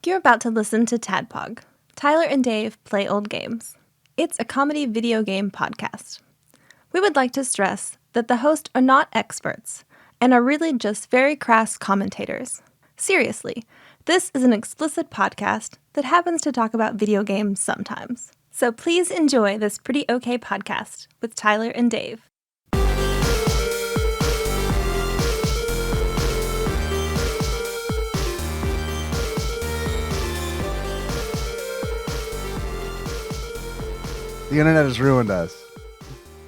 You're about to listen to TADPOG, Tyler and Dave Play Old Games. It's a comedy video game podcast. We would like to stress that the hosts are not experts and are really just very crass commentators. Seriously, this is an explicit podcast that happens to talk about video games sometimes. So please enjoy this pretty okay podcast with Tyler and Dave. The internet has ruined us.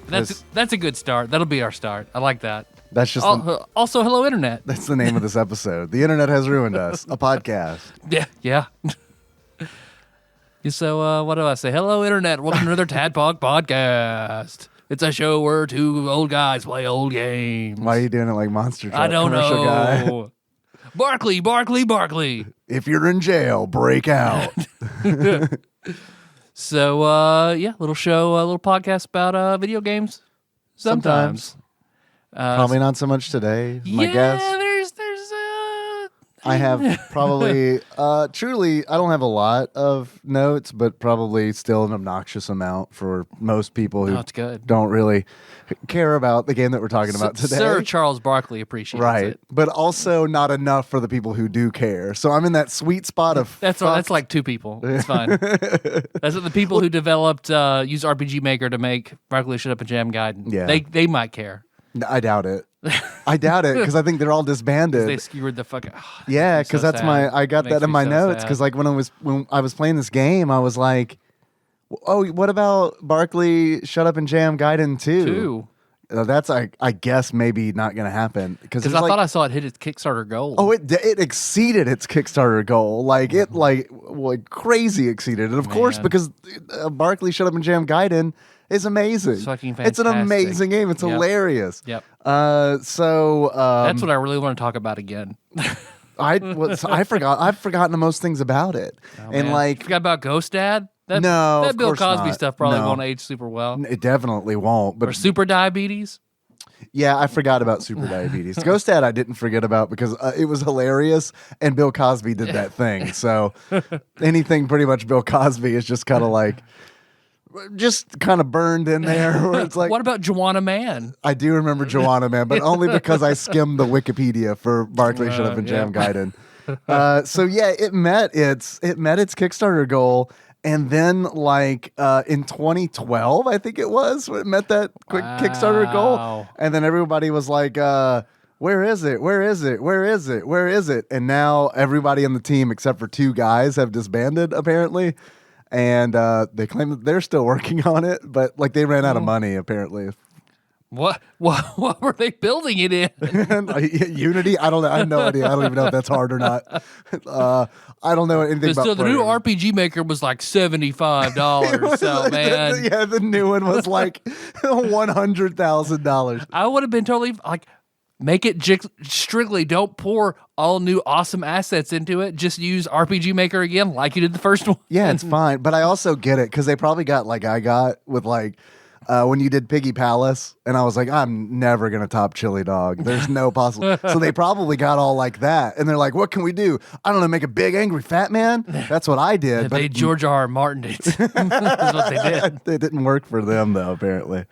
That's a good start. That'll be our start. I like that. That's just also hello internet. That's the name of this episode. The internet has ruined us. A podcast. Yeah. So what do I say? Hello internet. Welcome to another TADPOG podcast. It's a show where two old guys play old games. Why are you doing it like Monster Truck I don't commercial know. guy? Barkley. If you're in jail, break out. So little show, a little podcast about video games. Sometimes. Probably not so much today, my guess. there's I have probably, truly, I don't have a lot of notes, but probably still an obnoxious amount for most people who it's good. don't really care about the game that we're talking about today. Sir Charles Barkley appreciates it. But also not enough for the people who do care. So I'm in that sweet spot of That's like two people. It's fine. That's what the people who developed use RPG Maker to make Barkley Shut Up and Jam Gaiden. Yeah. They might care. I doubt it. I doubt it because I think they're all disbanded. They skewered the fucking. Yeah, because that's I got that in my notes because like when I was playing this game, I was like, oh, what about Barkley Shut Up and Jam Gaiden 2? That's I guess maybe not going to happen because I thought I saw it hit its Kickstarter goal. Oh, it exceeded its Kickstarter goal, like it like crazy exceeded it. Of course, because Barkley Shut Up and Jam Gaiden is amazing. It's fucking fantastic. It's an amazing game. It's hilarious. Yep. So that's what I really want to talk about again. I forgot. I've forgotten most things about it, and like forgot about Ghost Dad. That Bill Cosby stuff probably won't age super well. It definitely won't. But or super diabetes. Yeah, I forgot about super diabetes. Ghost Dad I didn't forget about because it was hilarious, and Bill Cosby did that thing. So anything pretty much Bill Cosby is just kind of like. Just kind of burned in there. Where it's like, what about Joanna Man? I do remember Joanna Man, but only because I skimmed the Wikipedia for Barkley Shut Up and Jam Gaiden. So yeah, it met its Kickstarter goal, and then like in 2012, I think it was, it met that quick Kickstarter goal, and then everybody was like, "Where is it? Where is it? Where is it? Where is it?" And now everybody on the team except for two guys have disbanded apparently. And they claim that they're still working on it, but like they ran out of money apparently. What were they building it in? Unity? I don't know. I have no idea. I don't even know if that's hard or not. I don't know anything about. So the new RPG Maker was like $75. So man, the new one was like $100,000. I would have been totally like. Make it strictly, don't pour all new awesome assets into it. Just use RPG Maker again like you did the first one. Yeah, it's fine. But I also get it because they probably got like I got with like when you did Piggy Palace. And I was like, I'm never going to top Chili Dog. There's no possible. So they probably got all like that. And they're like, what can we do? I don't know, make a big angry fat man? That's what I did. But George R. Martin did. That's what they did. It didn't work for them though, apparently.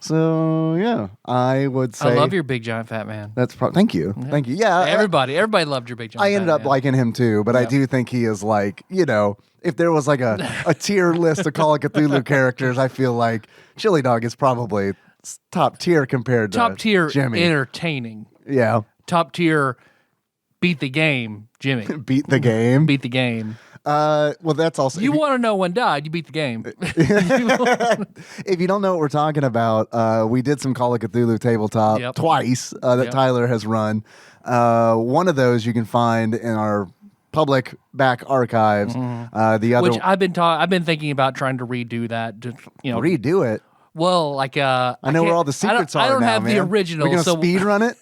So yeah, I would say I love your big giant fat man. That's thank you, thank you. Yeah, everybody loved your big giant. I ended fat up man. liking him too, but I do think he is like if there was like a tier list of Call of Cthulhu characters, I feel like Chili Dog is probably top tier compared to top tier Jimmy. Entertaining. Yeah, top tier. Beat the game, Jimmy. Beat the game. Beat the game. Well, that's also... You want to know when died, you beat the game. If you don't know what we're talking about, we did some Call of Cthulhu tabletop twice that Tyler has run. One of those you can find in our public back archives. The other... Which I've been thinking about trying to redo that. Redo it? Well, like I know where all the secrets are. I don't now, have man. the original. We're gonna speed run it.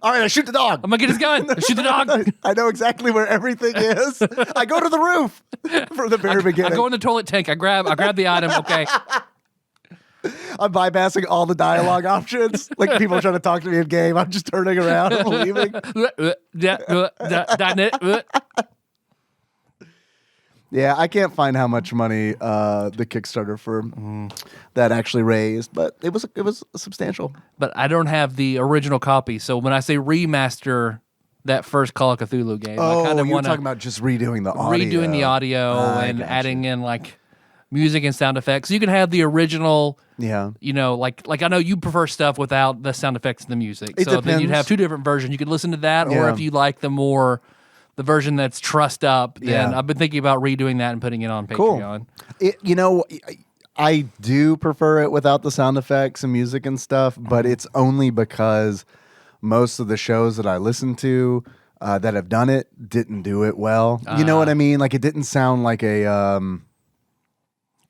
All right, I shoot the dog. I'm gonna get his gun. I shoot the dog. I know exactly where everything is. I go to the roof from the very beginning. I go in the toilet tank. I grab the item. Okay. I'm bypassing all the dialogue options. Like people are trying to talk to me in game. I'm just turning around and leaving. Yeah, I can't find how much money the Kickstarter for that actually raised, but it was substantial. But I don't have the original copy, so when I say remaster that first Call of Cthulhu game, I kind of you're want to talking about just redoing the audio. redoing the audio and adding in like music and sound effects. You can have the original. Yeah. You know, like I know you prefer stuff without the sound effects and the music. It so then you'd depends. have two different versions. You could listen to that, or Yeah. if you like the version that's trussed up, then Yeah. I've been thinking about redoing that and putting it on Patreon. Cool. I do prefer it without the sound effects and music and stuff, but it's only because most of the shows that I listen to that have done it didn't do it well. You know what I mean? Like it didn't sound like a...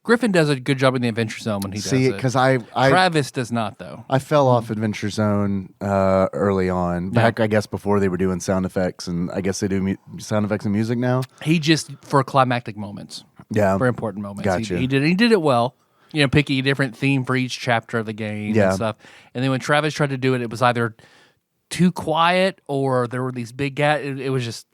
Griffin does a good job in the Adventure Zone when he does it. because I Travis does not, though. I fell off Adventure Zone early on. Back, I guess, before they were doing sound effects, and I guess they do sound effects and music now. He just, for climactic moments. Yeah. For important moments. Gotcha. He did it well. You know, picking a different theme for each chapter of the game and stuff. And then when Travis tried to do it, it was either too quiet or there were these big gaps. It was just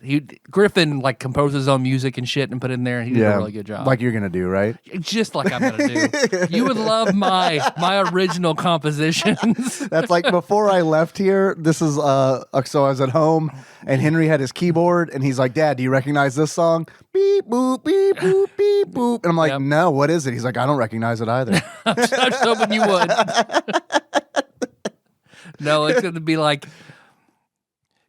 Griffin like composed his own music and shit and put it in there, and he did a really good job. Like you're gonna do, right? Just like I'm gonna do. You would love my original compositions. That's like before I left here. This is so I was at home and Henry had his keyboard and he's like, "Dad, do you recognize this song?" Beep boop beep boop beep boop. And I'm like, "No, what is it?" He's like, "I don't recognize it either." I was hoping you would. No, it's going to be like,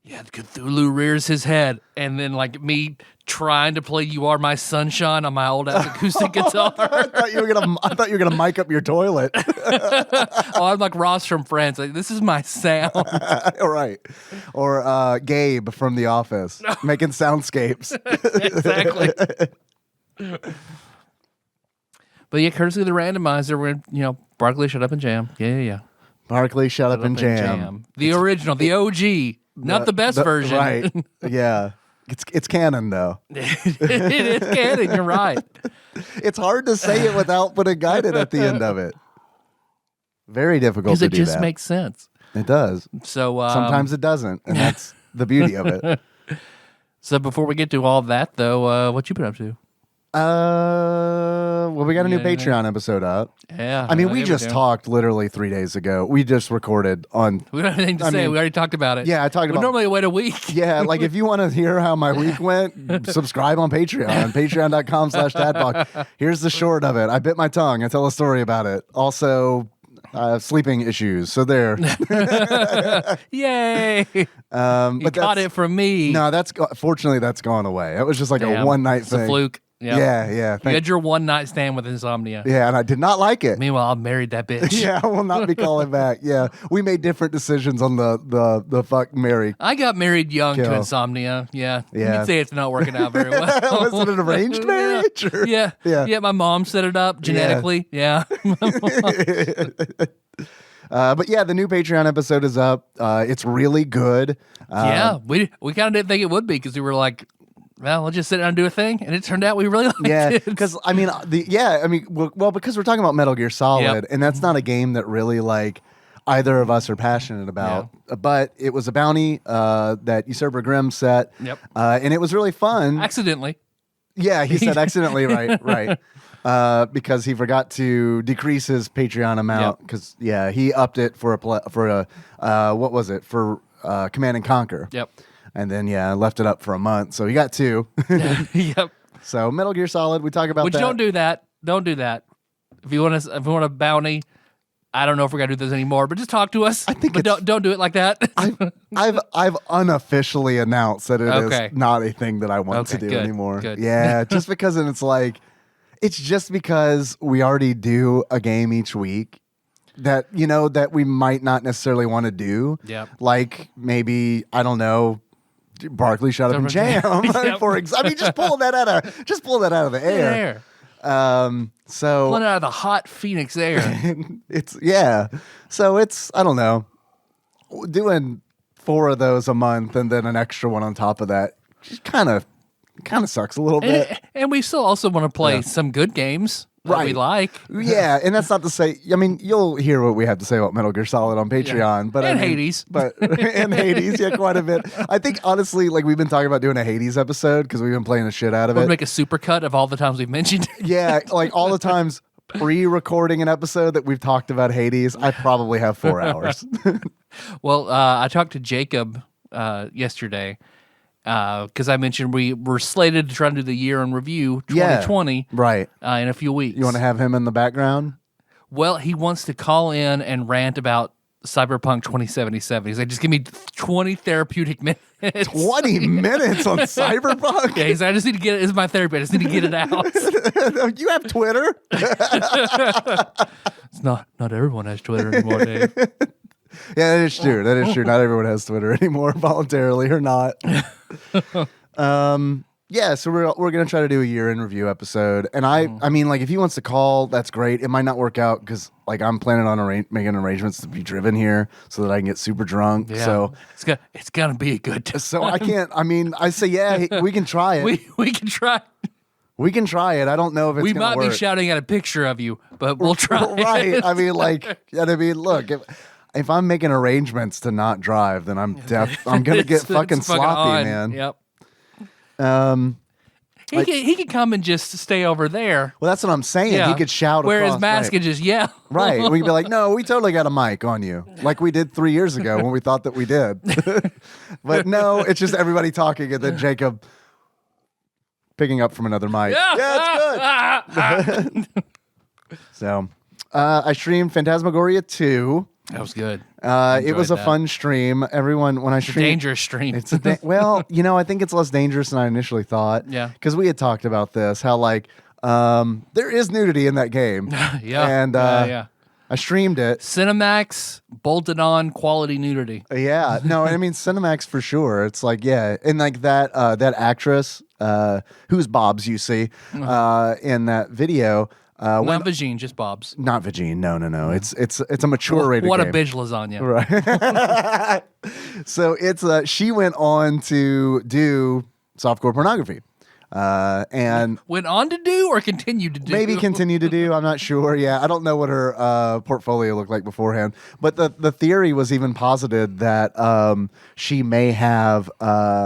Cthulhu rears his head, and then like me trying to play "You Are My Sunshine" on my old ass acoustic guitar. I thought you were gonna mic up your toilet. Oh, I'm like Ross from Friends. Like, this is my sound. All right. Or Gabe from The Office making soundscapes. Exactly. But yeah, courtesy of the randomizer, we're Barkley, shut up and jam. Yeah. Barkley, shut up and jam. The original, the OG, not the best version. Right. Yeah. It's canon though. It is canon. You're right. It's hard to say it without putting Gaiden at the end of it. Very difficult to do that. Because it just makes sense. It does. So sometimes it doesn't, and that's the beauty of it. So before we get to all that, though, what you been up to? Well, we got a new Patreon episode up. Yeah. I mean, we just talked literally 3 days ago. We just recorded on... We don't have anything to say. We already talked about it. Yeah, I talked about... We normally wait a week. Yeah, like if you want to hear how my week went, subscribe on Patreon, patreon.com/TADPOG. Here's the short of it. I bit my tongue. I tell a story about it. Also... sleeping issues. So there. Yay. You caught it from me. No, fortunately that's gone away. It was just like a one night thing. It's a fluke. Yep. Yeah. You had your one night stand with insomnia. Yeah, and I did not like it. Meanwhile, I married that bitch. Yeah, I will not be calling back. Yeah. We made different decisions on the fuck marry. I got married young to insomnia. Yeah. You can say it's not working out very well. Was it an arranged marriage? Or? Yeah. My mom set it up genetically. Yeah. But yeah, the new Patreon episode is up. It's really good. We kind of didn't think it would be because we were like, well, let's just sit down and do a thing, and it turned out we really liked it. Yeah, because because we're talking about Metal Gear Solid, and that's not a game that really like either of us are passionate about. Yeah. But it was a bounty that Usurper Grimm set, and it was really fun. Accidentally. Yeah, he said accidentally, right. Because he forgot to decrease his Patreon amount because he upped it for what was it for Command and Conquer. Yep. And then left it up for a month, so he got 2. Yep. So Metal Gear Solid, we talk about that. Don't do that. Don't do that. If you want a bounty, I don't know if we're gonna do this anymore, but just talk to us. I think don't do it like that. I've unofficially announced that it is not a thing that I want to do anymore. Good. Yeah, just because it's just because we already do a game each week that that we might not necessarily want to do. Yeah. Like maybe I don't know. Barkley, shut up and jam. For just pull that out of the air. So pulling it out of the hot Phoenix air. So it's I don't know, doing 4 of those a month and then an extra one on top of that. Just kind of sucks a little bit. And we still also want to play some good games. that we like. Yeah, and that's not to say. I mean, you'll hear what we have to say about Metal Gear Solid on Patreon, but and I mean, Hades, and Hades, yeah, quite a bit. I think honestly, like we've been talking about doing a Hades episode because we've been playing the shit out of we'll it. Make a supercut of all the times we've mentioned. Yeah, like all the times pre-recording an episode that we've talked about Hades, I probably have 4 hours. Well, I talked to Jacob yesterday because I mentioned we were slated to try to do the year in review 2020 right in a few weeks. You want to have him in the background? Well, he wants to call in and rant about Cyberpunk 2077. He's like, just give me 20 therapeutic minutes. 20 minutes on Cyberpunk? Yeah, he's like, I just need to get it. This is my therapy. I just need to get it out. You have Twitter? It's not everyone has Twitter anymore, Dave. Yeah, that is true. That is true. Not everyone has Twitter anymore, voluntarily or not. Yeah, so we're gonna try to do a year in review episode, and I mean, like, if he wants to call, that's great. It might not work out because, like, I'm planning on making arrangements to be driven here so that I can get super drunk. Yeah. So it's gonna be a good time. So I can't. I mean, I say, yeah, we can try it. We can try. We can try it. I don't know if it's we gonna might work. be shouting at a picture of you, but we'll try. Right. I mean, like, look, if I'm making arrangements to not drive, then I'm gonna get fucking sloppy, man. Yep. Like, he could come and just stay over there. Well, that's what I'm saying. Yeah. He could shout wear across, his mask right. and just yell. Right. We could be like, no, we totally got a mic on you, like we did 3 years ago when we thought that we did. But no, it's just everybody talking and then Jacob picking up from another mic. Yeah, it's good. So I streamed Phantasmagoria 2. That was good. It was a fun stream. Everyone, when I stream, dangerous stream. It's well, I think it's less dangerous than I initially thought. Yeah, because we had talked about this, how like there is nudity in that game. Yeah, and yeah. I streamed it. Cinemax bolted on quality nudity. Yeah, no, I mean Cinemax for sure. It's like and like that actress who's Bob's you see in that video. Not Vagine, just Bob's. Not Vagine. No. It's a mature rated What game. a bitch lasagna. Right. So it's she went on to do softcore pornography. And went on to do or continued to do? Maybe continue to do. I'm not sure. Yeah, I don't know what her portfolio looked like beforehand. But the theory was even posited that she may have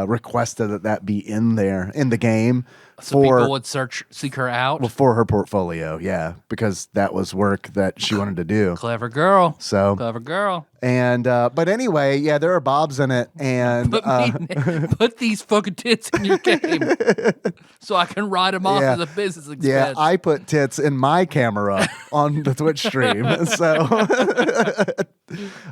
requested that be in there in the game. So people would seek her out? Well, for her portfolio, yeah, because that was work that she wanted to do. Clever girl. Clever girl. And, but anyway, yeah, there are Bobs in it. And put these fucking tits in your game so I can write them off as a business expense. Yeah, I put tits in my camera on the Twitch stream. So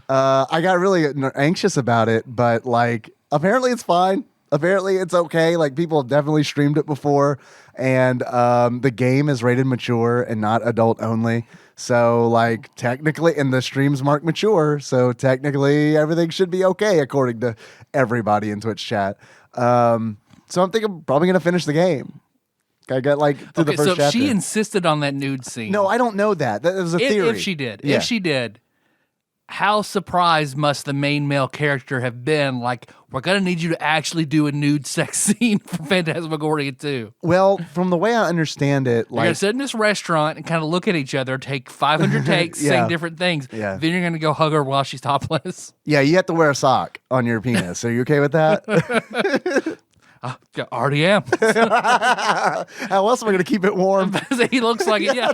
I got really anxious about it, but like, apparently it's fine. Apparently it's okay. Like people have definitely streamed it before, and the game is rated mature and not adult only. So like technically, and the streams mark mature, so technically everything should be okay according to everybody in Twitch chat. So I'm thinking I'm probably gonna finish the game. I got like to the first chapter. So she insisted on that nude scene. No, I don't know that. That was a theory. If she did. How surprised must the main male character have been? Like, we're going to need you to actually do a nude sex scene for Phantasmagoria 2. Well, from the way I understand it, you're going to sit in this restaurant and kind of look at each other, take 500 takes, saying different things. Yeah. Then you're going to go hug her while she's topless. Yeah, you have to wear a sock on your penis. Are you okay with that? Already am. How else am I going to keep it warm? He looks like it, yeah.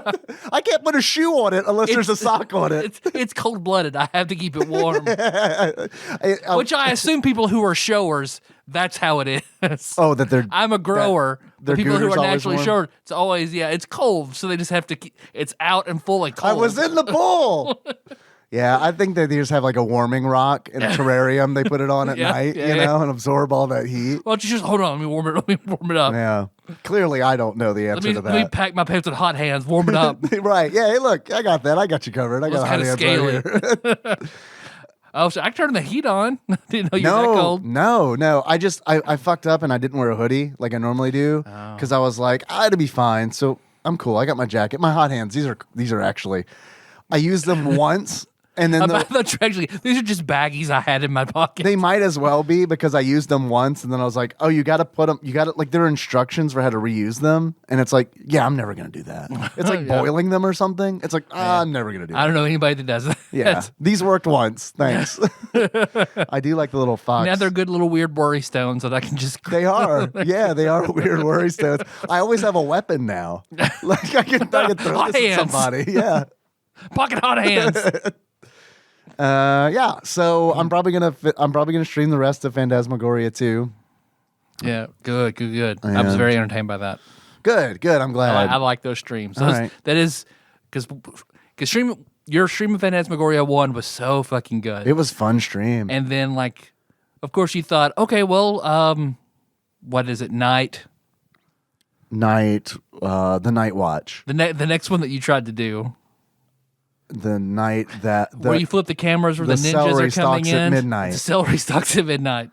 I can't put a shoe on it unless there's a sock on it. It's cold-blooded. I have to keep it warm. Which I assume people who are showers, that's how it is. Oh, that they're... I'm a grower. The people who are naturally showers, it's always, it's cold, so they just have to keep... It's out and fully cold. I was in the pool! Yeah, I think that they just have like a warming rock in a terrarium. They put it on at night, and absorb all that heat. Why don't you just hold on? Let me warm it up. Yeah. Clearly, I don't know the answer to that. Let me pack my pants with hot hands, warm it up. Right. Yeah. Hey, look, I got that. I got you covered. I got hot hands right here. Oh, so I turned the heat on. Didn't know you were that cold. No. I fucked up and I didn't wear a hoodie like I normally do because I was like, I'd be fine. So I'm cool. I got my jacket, my hot hands. These are actually, I used them once. And then actually, these are just baggies I had in my pocket. they might as well be because I used them once, and then I was like, oh, you got to put them. You got to like there are instructions for how to reuse them, and it's like, yeah, I'm never gonna do that. It's like boiling them or something. It's like, I'm never gonna do that. I don't know anybody that does that. Yeah, these worked once. Thanks. I do like the little fox. Now they're good little weird worry stones that I can just. They are. Yeah, they are weird worry stones. I always have a weapon now. Like I can throw Hot this at hands. somebody. Yeah. Pocket hot hands. Yeah. So I'm probably gonna stream the rest of Phantasmagoria 2. Yeah, good. I Yeah. was very entertained by that. Good. I'm glad. I like those streams. All right. That is because your stream of Phantasmagoria 1 was so fucking good. It was fun stream. And then like, of course you thought, okay, well, what is it? The Night Watch. The next one that you tried to do. The night that Where you flip the cameras where the ninjas celery are coming stalks in. at midnight. The celery stalks at midnight.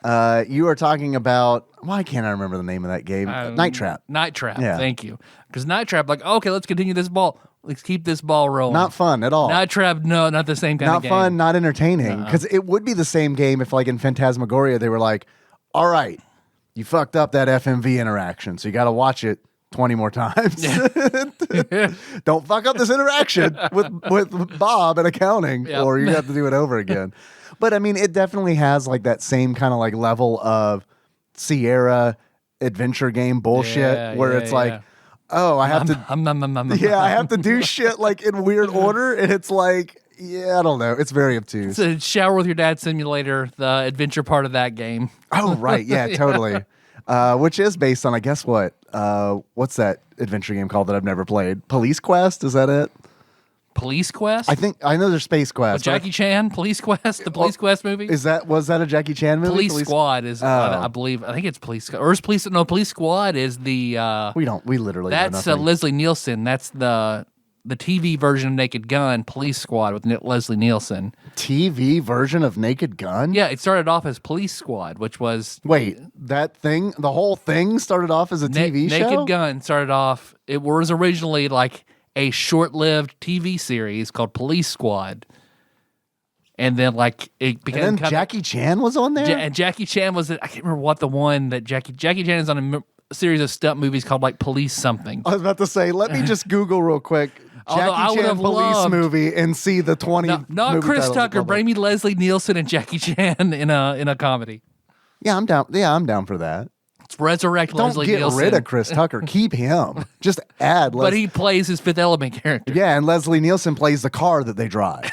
You are talking about, why can't I remember the name of that game? Night Trap. Night Trap. Yeah. Thank you. Because Night Trap, like, okay, let's continue this ball. Let's keep this ball rolling. Not fun at all. Night Trap, no, not the same kind of Not game. fun, not entertaining. Because it would be the same game if, like, in Phantasmagoria, they were like, all right, you fucked up that FMV interaction, so you got to watch it 20 more times. Don't fuck up this interaction with Bob and accounting, Yep. or you have to do it over again. But I mean, it definitely has like that same kind of like level of Sierra adventure game bullshit where it's like, oh, I have to, I have to do shit like in weird order, and it's like, yeah, I don't know, it's very obtuse. It's a Shower with Your Dad simulator, the adventure part of that game. Oh, right, yeah, totally. Which is based on, I guess, what's that adventure game called that I've never played? Police Quest, is that it? Police Quest? I know there's Space Quest. With Jackie Chan, Police Quest, the Police Quest movie? Was that a Jackie Chan movie? Police Squad is, I believe, I think it's Police, or is Police Squad is the, we literally that's know nothing. Leslie Nielsen, that's the TV version of Naked Gun, Police Squad with Leslie Nielsen. TV version of Naked Gun? Yeah, it started off as Police Squad, which was... Wait, that thing, the whole thing started off as a TV show? Naked Gun started off, it was originally like a short-lived TV series called Police Squad. And then like it became... And then Jackie Chan was on there? And Jackie Chan was... I can't remember what the one that Jackie Chan is on a series of stunt movies called like Police something. I was about to say, let me just Google real quick. Jackie Chan police movie and see the 20 not movie Chris titles Tucker. above Bring me Leslie Nielsen and Jackie Chan in a comedy. Yeah, I'm down. Yeah, I'm down for that. Let's resurrect Don't Leslie get Nielsen. rid of Chris Tucker. Keep him. Just add. But he plays his Fifth Element character. Yeah, and Leslie Nielsen plays the car that they drive.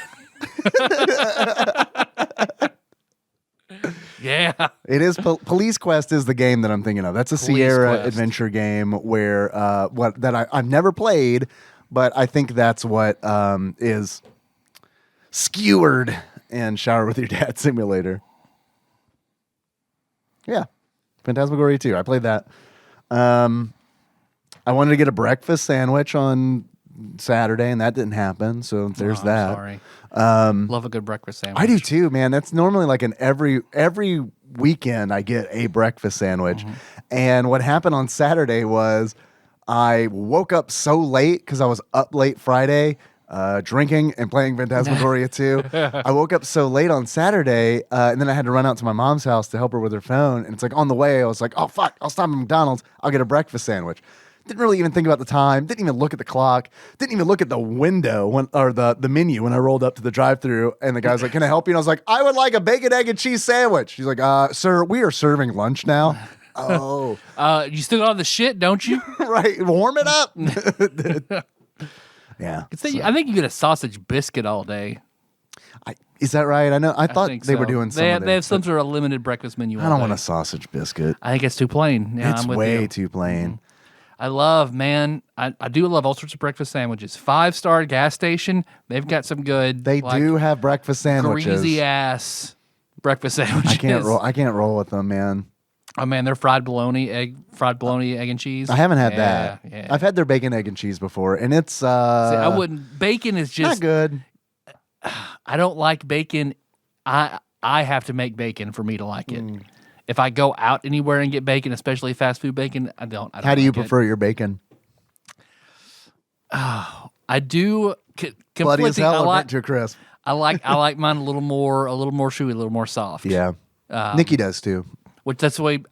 Yeah. It is Police Quest is the game that I'm thinking of. That's a Police Sierra Quest. adventure game where I've never played, but I think that's what is skewered in Shower with Your Dad Simulator. Yeah. Phantasmagoria 2. I played that. I wanted to get a breakfast sandwich on Saturday, and that didn't happen. So there's that. Sorry. Love a good breakfast sandwich. I do too, man. That's normally like every weekend I get a breakfast sandwich. Mm-hmm. And what happened on Saturday was I woke up so late because I was up late Friday drinking and playing Phantasmagoria 2. I woke up so late on Saturday, and then I had to run out to my mom's house to help her with her phone. And it's like on the way, I was like, oh, fuck, I'll stop at McDonald's. I'll get a breakfast sandwich. Didn't really even think about the time. Didn't even look at the clock. Didn't even look at the window or the menu when I rolled up to the drive-thru. And the guy's like, "Can I help you?" And I was like, "I would like a bacon, egg, and cheese sandwich." He's like, "Sir, we are serving lunch now." Oh, you still got the shit, don't you? right. Warm it up. Yeah. I think you get a sausage biscuit all day. Is that right? I know. I thought think they were so. doing some. They have some sort of limited breakfast menu. I don't want a sausage biscuit. I think it's too plain. Yeah, It's I'm with way you. too plain. I love, man. I do love all sorts of breakfast sandwiches. 5-star gas station. They've got some good. They do have breakfast sandwiches. Greasy ass breakfast sandwiches. I can't roll with them, man. Oh man, they're fried bologna, egg and cheese. I haven't had that. Yeah. I've had their bacon, egg, and cheese before, and it's See, I wouldn't. Bacon is just not good. I don't like bacon. I have to make bacon for me to like it. If I go out anywhere and get bacon, especially fast food bacon, I don't. How do you like it. prefer your bacon? I do. Bloody as Conflicting. hell or burnt to a crisp? I like mine a little more chewy, a little more soft. Yeah. Nikki does too. Which that's the way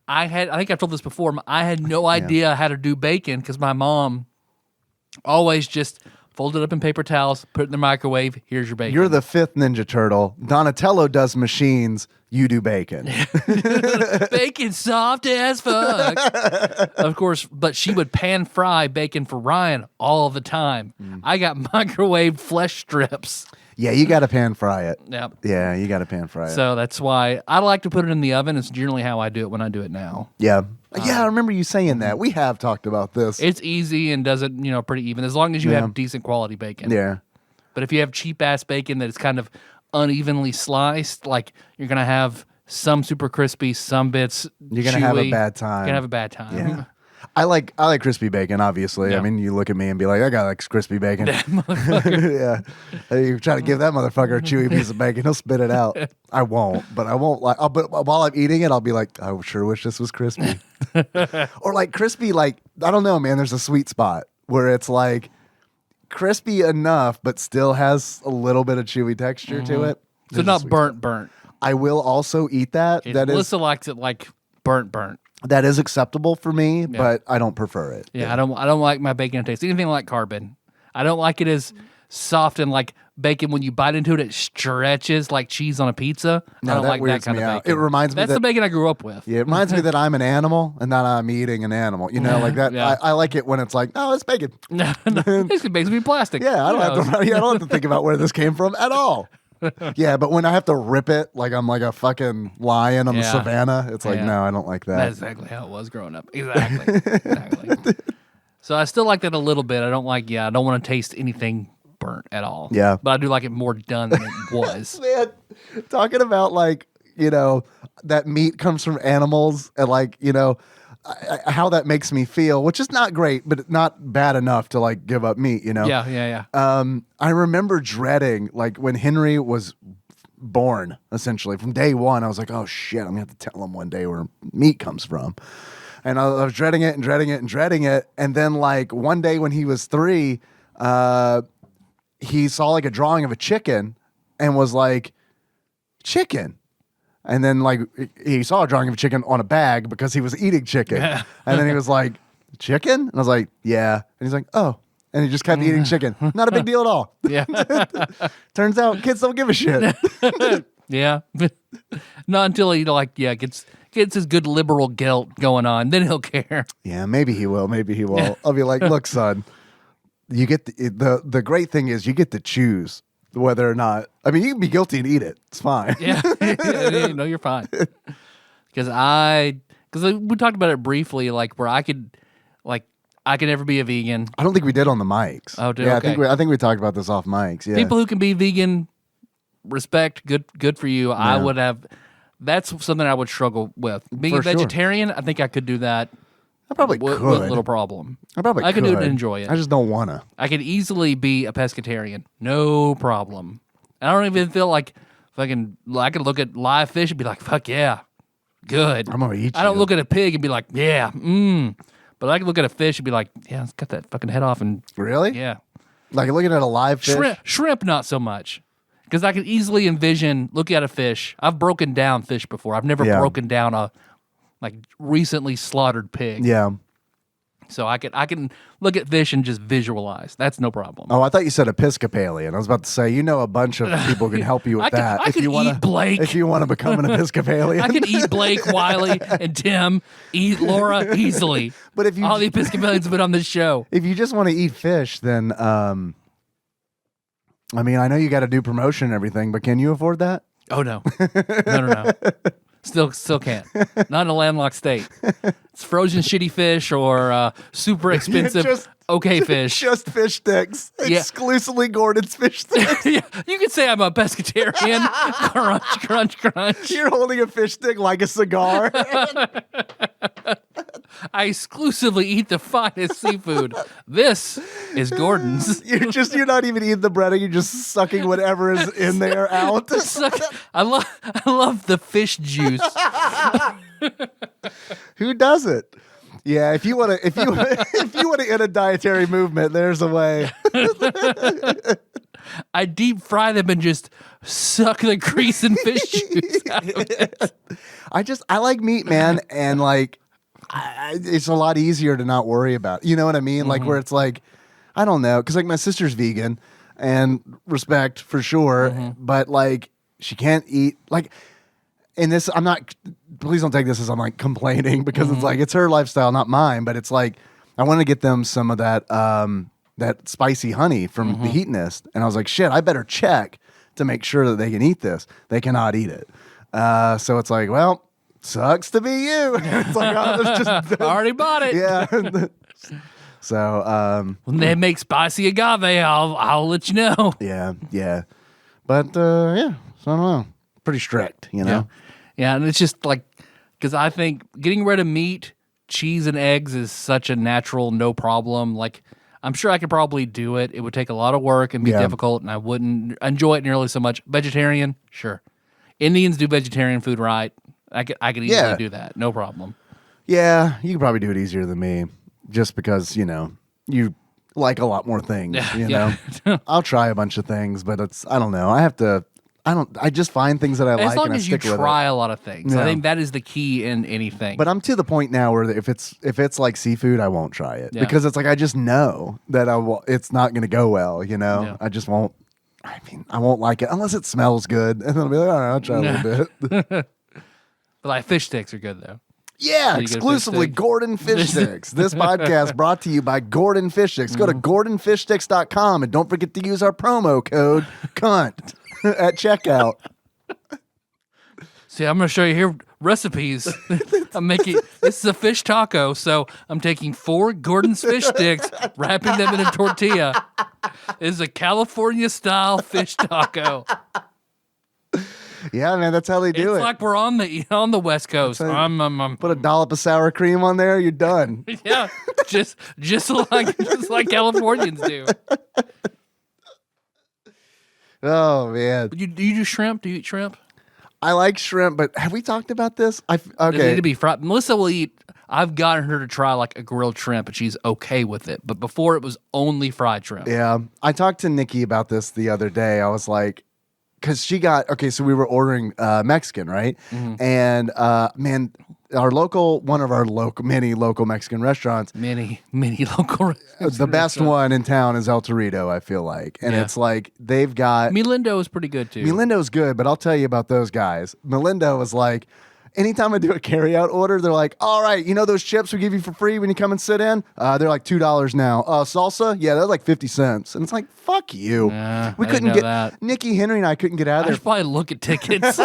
I think I've told this before. I had no idea how to do bacon because my mom always just fold it up in paper towels, put it in the microwave. Here's your bacon. You're the fifth Ninja Turtle. Donatello does machines. You do bacon. Bacon soft as fuck. Of course, but she would pan fry bacon for Ryan all the time. I got microwave flesh strips. Yeah, you got to pan fry it. Yep. Yeah, you got to pan fry it. So that's why I like to put it in the oven. It's generally how I do it when I do it now. Yeah. Yeah, I remember you saying that. We have talked about this. It's easy and does it, pretty even as long as you have decent quality bacon. Yeah. But if you have cheap ass bacon that is kind of unevenly sliced, like you're gonna have some super crispy, some bits you're gonna chewy. have a bad time. You're gonna have a bad time. Yeah. I like crispy bacon, obviously. Yeah. I mean, you look at me and be like, I got like crispy bacon. That motherfucker. Yeah. You try to give that motherfucker a chewy piece of bacon, he'll spit it out. I won't, but I won't like but while I'm eating it, I'll be like, I sure wish this was crispy. Or like crispy, like, I don't know, man, there's a sweet spot where it's like crispy enough, but still has a little bit of chewy texture to it. So There's a not sweet burnt. spot. I will also eat that. Melissa likes it like burnt. That is acceptable for me, but I don't prefer it. Yeah, I don't like my bacon to taste anything like carbon. I don't like it as soft and like bacon when you bite into it, it stretches like cheese on a pizza. No, I don't that like that weirds kind me of out. bacon. It reminds me that's the bacon I grew up with. Yeah, it reminds me that I'm an animal and that I'm eating an animal. You know, like that. Yeah. I like it when it's like, oh, it's bacon. No, it's basically plastic. Yeah, I don't have to think about where this came from at all. Yeah, but when I have to rip it like I'm like a fucking lion on the savannah, it's like, no, I don't like that. That's exactly how it was growing up. Exactly. So I still like that a little bit. I don't want to taste anything burnt at all. Yeah. But I do like it more done than it was. Man, talking about like, that meat comes from animals and like, how that makes me feel, which is not great, but not bad enough to like give up meat, Yeah. I remember dreading like when Henry was born, essentially from day one. I was like, oh shit, I'm gonna have to tell him one day where meat comes from. And I was dreading it and dreading it and dreading it. And then like one day when he was 3, he saw like a drawing of a chicken and was like, chicken. And then like he saw a drawing of a chicken on a bag because he was eating chicken. And then he was like, chicken? And I was like, yeah. And he's like, oh. And he just kept eating chicken. Not a big deal at all. Yeah. Turns out kids don't give a shit. Yeah. Not until he gets his good liberal guilt going on. Then he'll care. Yeah, maybe he will. Maybe he will. I'll be like, look, son, you get the great thing is you get to choose whether or not. I mean, you can be guilty and eat it. It's fine. Yeah. No, you're fine. Because we talked about it briefly, like where I could never be a vegan. I don't think we did on the mics. Oh, did yeah, okay. I think we talked about this off mics. Yeah. People who can be vegan, respect, good for you. Yeah. I would have. That's something I would struggle with. Being a vegetarian, I think I could do that. I probably could. With a little problem. I could do it and enjoy it. I just don't want to. I could easily be a pescatarian. No problem. I don't even feel like fucking. I could look at live fish and be like, fuck yeah, good. I'm gonna eat you. I don't look at a pig and be like, yeah, But I can look at a fish and be like, yeah, let's cut that fucking head off and really, yeah. Like looking at a live fish. Shrimp, not so much, because I can easily envision looking at a fish. I've broken down fish before. I've never broken down a recently slaughtered pig. Yeah. So I can look at fish and just visualize. That's no problem. Oh, I thought you said Episcopalian. I was about to say, a bunch of people can help you with that. I can eat Blake. If you want to become an Episcopalian. I can eat Blake, Wiley, and Tim, eat Laura easily. But if you all the Episcopalians have been on this show. If you just want to eat fish, then I mean, I know you got to do promotion and everything, but can you afford that? Oh no. No. Still can't. Not in a landlocked state. It's frozen shitty fish or super expensive okay fish. Just fish sticks. Exclusively Gordon's fish sticks. Yeah, you could say I'm a pescatarian. Crunch. You're holding a fish stick like a cigar. I exclusively eat the finest seafood. This is Gordon's. You're not even eating the breading. You're just sucking whatever is in there out. I love the fish juice. Who does it? Yeah, if you want to end a dietary movement, there's a way. I deep fry them and just suck the grease and fish juice out of it. I like meat, man, and like it's a lot easier to not worry about. You know what I mean? Like where it's like, I don't know, because like my sister's vegan, and respect for sure, but like she can't eat like. And this, I'm not. Please don't take this as I'm like complaining because it's like it's her lifestyle, not mine. But it's like I want to get them some of that that spicy honey from the Heat Nest, and I was like, shit, I better check to make sure that they can eat this. They cannot eat it, so it's like, well, sucks to be you. It's like I already bought it. Yeah. So when they make spicy agave, I'll let you know. Yeah. But yeah, so I don't know. Pretty strict, you know. Yeah, and it's just like, because I think getting rid of meat, cheese, and eggs is such a natural, no problem. Like, I'm sure I could probably do it. It would take a lot of work and be difficult, and I wouldn't enjoy it nearly so much. Vegetarian, sure. Indians do vegetarian food right. I could easily do that, no problem. Yeah, you could probably do it easier than me, just because you like a lot more things. You know, I'll try a bunch of things, but I don't know. I just find things that I like. As long and as I you stick with try it. a lot of things, I think that is the key in anything. But I'm to the point now where if it's like seafood, I won't try it because it's like I just know that it's not going to go well. You know, I just won't. I mean, I won't like it unless it smells good, and then I'll be like, all right, I'll try a little bit. But like fish sticks are good though. Yeah, So exclusively Gordon Fish Sticks. This podcast brought to you by Gordon Fish Sticks. Go to GordonFishSticks.com and don't forget to use our promo code CUNT at checkout. See, I'm going to show you here recipes. I'm making this is a fish taco, so I'm taking 4 Gordon's fish sticks, wrapping them in a tortilla. This is a California style fish taco. Yeah, man, that's how they do It's it. like we're on the West Coast. Put a dollop of sour cream on there, you're done. Yeah, just like Californians do. Oh man, Do you do shrimp? Do you eat shrimp? I like shrimp, but have we talked about this? They need to be fried. Melissa will eat. I've gotten her to try like a grilled shrimp, and she's okay with it. But before it was only fried shrimp. Yeah, I talked to Nikki about this the other day. I was like, because she got so we were ordering Mexican, right? And man, one of our many local Mexican restaurants, many local restaurants. The best one in town is El Torito, I feel like, and it's like they've got Melindo is pretty good too. Melindo's good, but I'll tell you about those guys. Melindo was like, anytime I do a carryout order, they're like, all right, you know those chips we give you for free when you come and sit in? They're like $2 now. Salsa? Yeah, they're like 50 cents. And it's like, fuck you. We couldn't get that. Nikki, Henry, and I couldn't get out of there. I should probably look at tickets.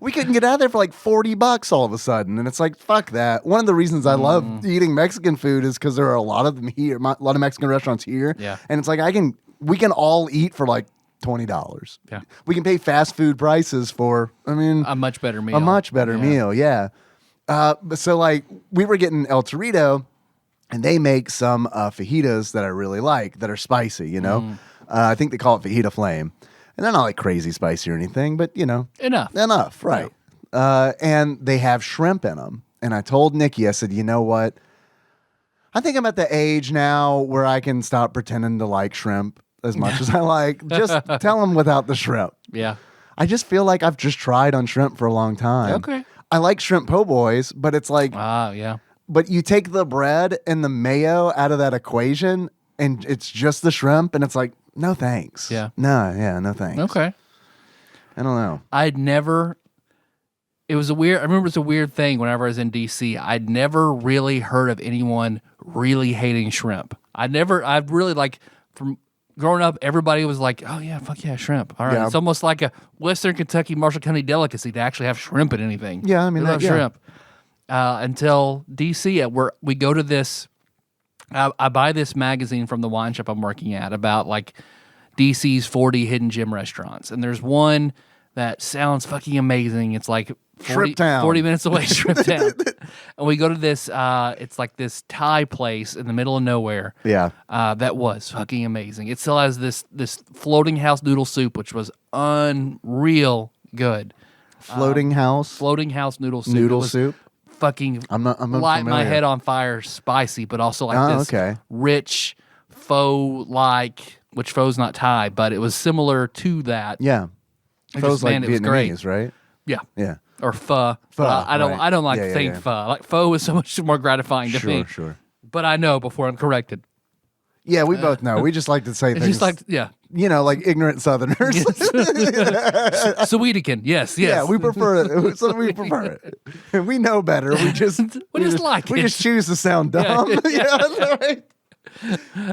We couldn't get out of there for like $40 all of a sudden. And it's like, fuck that. One of the reasons I love eating Mexican food is because there are a lot of them here, a lot of Mexican restaurants here. Yeah. And it's like we can all eat for like $20. Yeah. We can pay fast food prices for, a much better meal. A much better meal, yeah. So like we were getting El Torito, and they make some fajitas that I really like that are spicy, you know? I think they call it fajita flame. And they're not like crazy spicy or anything, but you know. Enough, right. Yeah. And they have shrimp in them. And I told Nikki, I said, you know what? I think I'm at the age now where I can stop pretending to like shrimp as much as I like. Just tell them without the shrimp. Yeah. I just feel like I've just tried on shrimp for a long time. Okay. I like shrimp po' boys, but it's like, yeah. But you take the bread and the mayo out of that equation, and it's just the shrimp, and it's like, no thanks. Yeah. No thanks. Okay. I don't know. I remember it was a weird thing whenever I was in DC. I'd never really heard of anyone really hating shrimp. I'd really like from growing up, everybody was like, oh yeah, fuck yeah, shrimp. All right. Yeah. It's almost like a Western Kentucky, Marshall County delicacy to actually have shrimp in anything. Yeah, I mean, we love shrimp. Until DC, where we go to this, I buy this magazine from the wine shop I'm working at about like DC's 40 hidden gem restaurants. And there's one that sounds fucking amazing. It's like 40 minutes away, Shrimp Town. And we go to this, it's like this Thai place in the middle of nowhere. Yeah. That was fucking amazing. It still has this floating house noodle soup, which was unreal good. Floating house noodle soup. Noodle soup. Fucking I'm light my head on fire, spicy, but also like this okay. rich, faux like which pho's not Thai, but it was similar to that. Yeah. Pho's like Vietnamese, right? Yeah. Yeah. Or pho. Pho, I don't. right. I don't like Yeah, saying yeah. pho. Like pho is so much more gratifying to me. Sure. But I know before I'm corrected. Yeah, we both know. We just like to say things. Just like like ignorant Southerners. Sweetican. Yes. Yeah, we prefer it. So we prefer it. We know better. We just like we it. just choose to sound dumb. Yeah, right.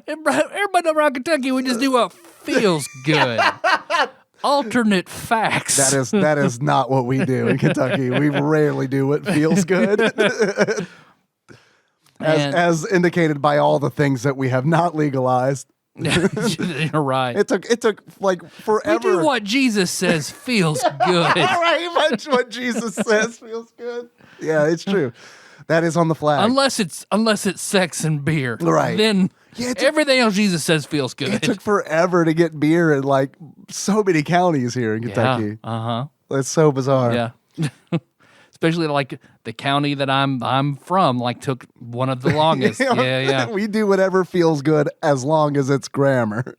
Everybody around Kentucky, we just do what feels good. Alternate facts. That is not what we do in Kentucky. We rarely do what feels good. As indicated by all the things that we have not legalized. You're right. It took like forever. We do what Jesus says feels good. Right, what Jesus says feels good. Yeah, it's true. That is on the flag. Unless it's sex and beer. Right. Then everything else Jesus says feels good. It took forever to get beer in like so many counties here in Kentucky. Yeah. Uh-huh. It's so bizarre. Yeah. Especially like the county that I'm from, like took one of the longest. Yeah. We do whatever feels good as long as it's grammar.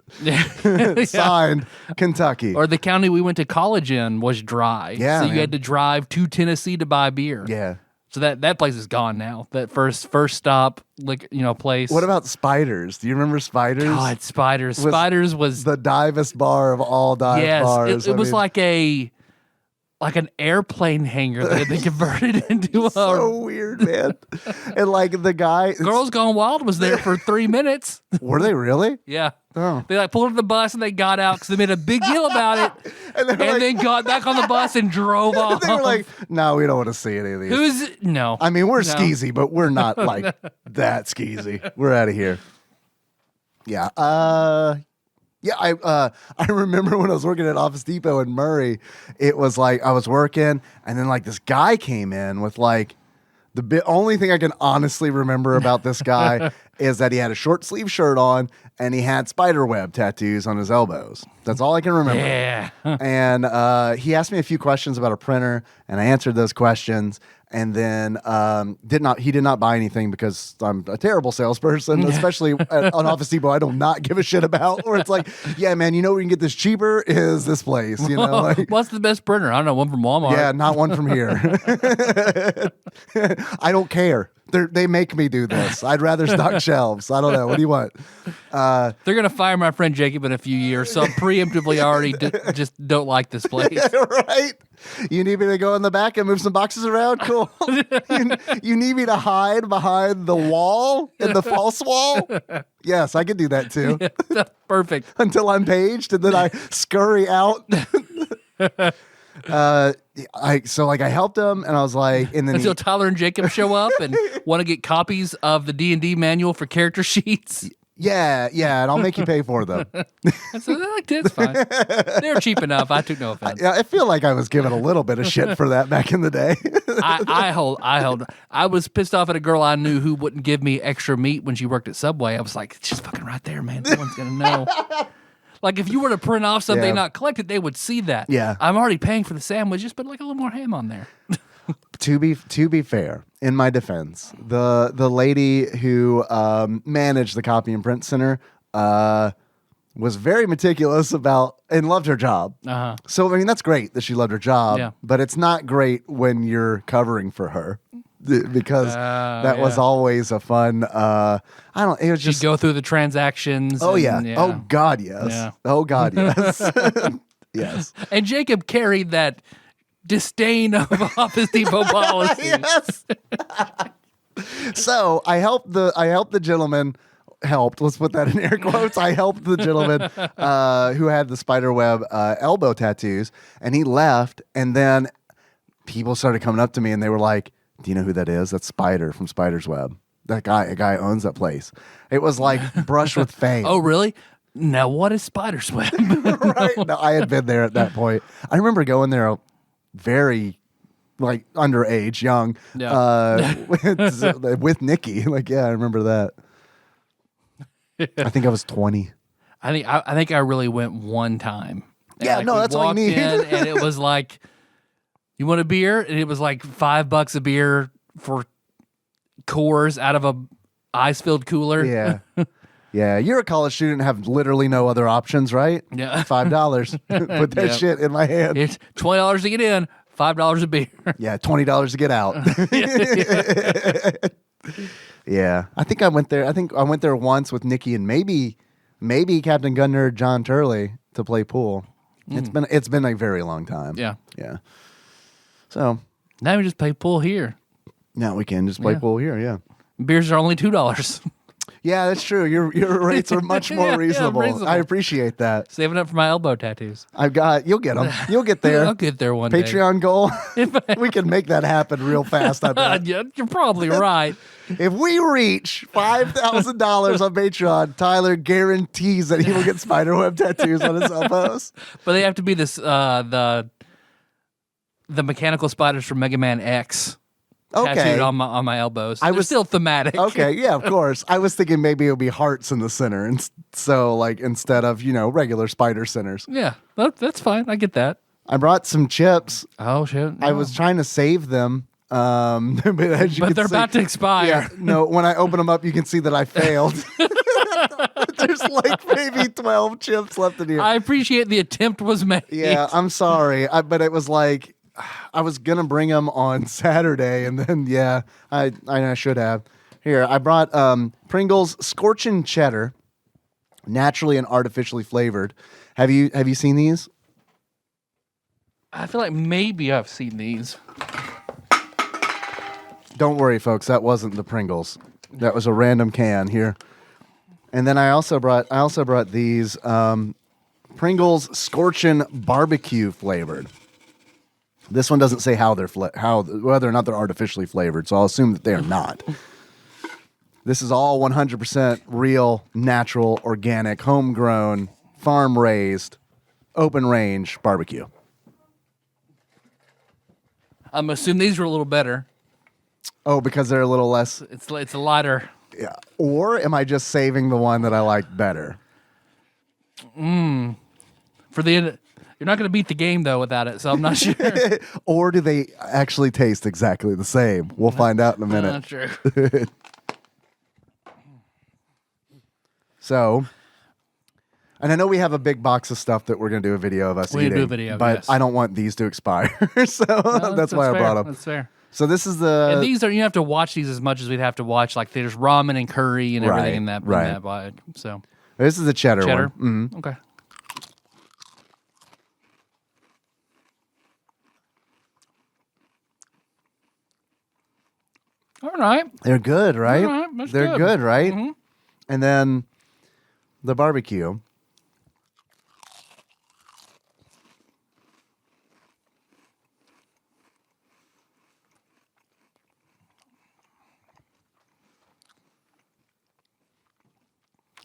Signed, Kentucky. Or the county we went to college in was dry. Yeah. So you had to drive to Tennessee to buy beer. Yeah. So that place is gone now. That first stop, place. What about Spiders? Do you remember Spiders? God, Spiders. Spiders was the divest bar of all dive bars. It was like an airplane hangar that had been converted into a... So weird, man. And like the guy... Girls Gone Wild was there for 3 minutes. Were they really? Yeah. Oh. They pulled up the bus and they got out because they made a big deal about it. and then got back on the bus and drove off. They were like, no, we don't want to see any of these. No. I mean, we're skeezy, but we're not like that skeezy. We're out of here. Yeah. Yeah, I remember when I was working at Office Depot in Murray, it was like I was working and then like this guy came in with like only thing I can honestly remember about this guy is that he had a short sleeve shirt on and he had spider web tattoos on his elbows. That's all I can remember. Yeah. And he asked me a few questions about a printer and I answered those questions. And then he did not buy anything because I'm a terrible salesperson, especially on Office Depot. I do not give a shit about where it's like, yeah, man, you know where you can get this cheaper is this place. You know, like, what's the best printer? I don't know, one from Walmart. Yeah, not one from here. I don't care. They make me do this. I'd rather stock shelves. I don't know. What do you want? They're going to fire my friend Jacob in a few years, so I'm preemptively already just don't like this place. Right? You need me to go in the back and move some boxes around? Cool. You need me to hide behind the wall in the false wall? Yes, I can do that too. Yeah, perfect. Until I'm paged and then I scurry out. I helped him and I was like, and then until Tyler and Jacob show up and want to get copies of the D&D manual for character sheets. Yeah, and I'll make you pay for them. So they're like, that's fine. They're cheap enough. I took no offense. I feel like I was given a little bit of shit for that back in the day. I was pissed off at a girl I knew who wouldn't give me extra meat when she worked at Subway. I was like, it's just fucking right there, man. No one's gonna know. Like, if you were to print off something not collected, they would see that. Yeah. I'm already paying for the sandwich. Just put like a little more ham on there. To be fair, in my defense, the lady who managed the copy and print center was very meticulous about and loved her job. Uh-huh. So, I mean, that's great that she loved her job, but it's not great when you're covering for her. Because that was always a fun. It was just go through the transactions. Oh yeah. Oh God, yes. Yeah. Oh God, yes. Yes. And Jacob carried that disdain of Office Depot policy. Yes. So I helped the gentleman. Let's put that in air quotes. I helped the gentleman who had the spiderweb elbow tattoos, and he left. And then people started coming up to me, and they were like, "Do you know who that is? That's Spider from Spider's Web. That guy, a guy owns that place." It was like brush with fame. Oh, really? Now, what is Spider's Web? Right? No, I had been there at that point. I remember going there very, like, underage, young, with Nikki. Like, yeah, I remember that. I think I was 20. I think I really went one time. Yeah, like, no, that's all you need. And it was like, you want a beer? And it was like $5 a beer for Coors out of a ice-filled cooler. Yeah. Yeah, you're a college student and have literally no other options, right? Yeah. $5. Put that shit in my hand. It's $20 to get in, $5 a beer. Yeah, $20 to get out. Yeah, I think I went there. I think I went there once with Nikki and maybe Captain Gunner John Turley to play pool. It's been a very long time. Yeah. Yeah. So now we just play pool here. now we can just play pool here. Yeah. Beers are only $2. Yeah, that's true. Your rates are much more reasonable. reasonable. I appreciate that. Saving up for my elbow tattoos. You'll get them. You'll get there. I'll get there one day. Patreon goal. We can make that happen real fast, I bet. Yeah, you're probably right. If we reach $5,000 on Patreon, Tyler guarantees that he will get spiderweb tattoos on his elbows. But they have to be this the mechanical spiders from Mega Man X. Tattooed on my elbows. I was still thematic. Okay, yeah, of course. I was thinking maybe it would be hearts in the center, and so like instead of regular spider centers. Yeah, that's fine. I get that. I brought some chips. Oh shit! No. I was trying to save them, but they're about to expire. Yeah, no, when I open them up, you can see that I failed. There's like maybe 12 chips left in here. I appreciate the attempt was made. Yeah, I'm sorry, but it was like. I was gonna bring them on Saturday, and then I should have. Here, I brought Pringles Scorchin' Cheddar, naturally and artificially flavored. Have you seen these? I feel like maybe I've seen these. Don't worry, folks. That wasn't the Pringles. That was a random can here. And then I also brought these Pringles Scorchin' Barbecue flavored. This one doesn't say whether or not they're artificially flavored, so I'll assume that they are not. This is all 100% real, natural, organic, homegrown, farm-raised, open-range barbecue. I'm assuming these were a little better. Oh, because they're a little less... It's a lighter. Yeah. Or am I just saving the one that I like better? For the... You're not going to beat the game, though, without it, so I'm not sure. Or do they actually taste exactly the same? We'll find out in a minute. Not true. So, and I know we have a big box of stuff that we're going to do a video of us eating. do a video, but yes. I don't want these to expire, so that's why I brought them. That's fair. So this is the... And these are, you have to watch these as much as we'd have to watch, like there's ramen and curry and everything in that bag. So this is the cheddar one. Mm-hmm. Okay. All right. They're good, right? All right, They're good, right? Mm-hmm. And then the barbecue.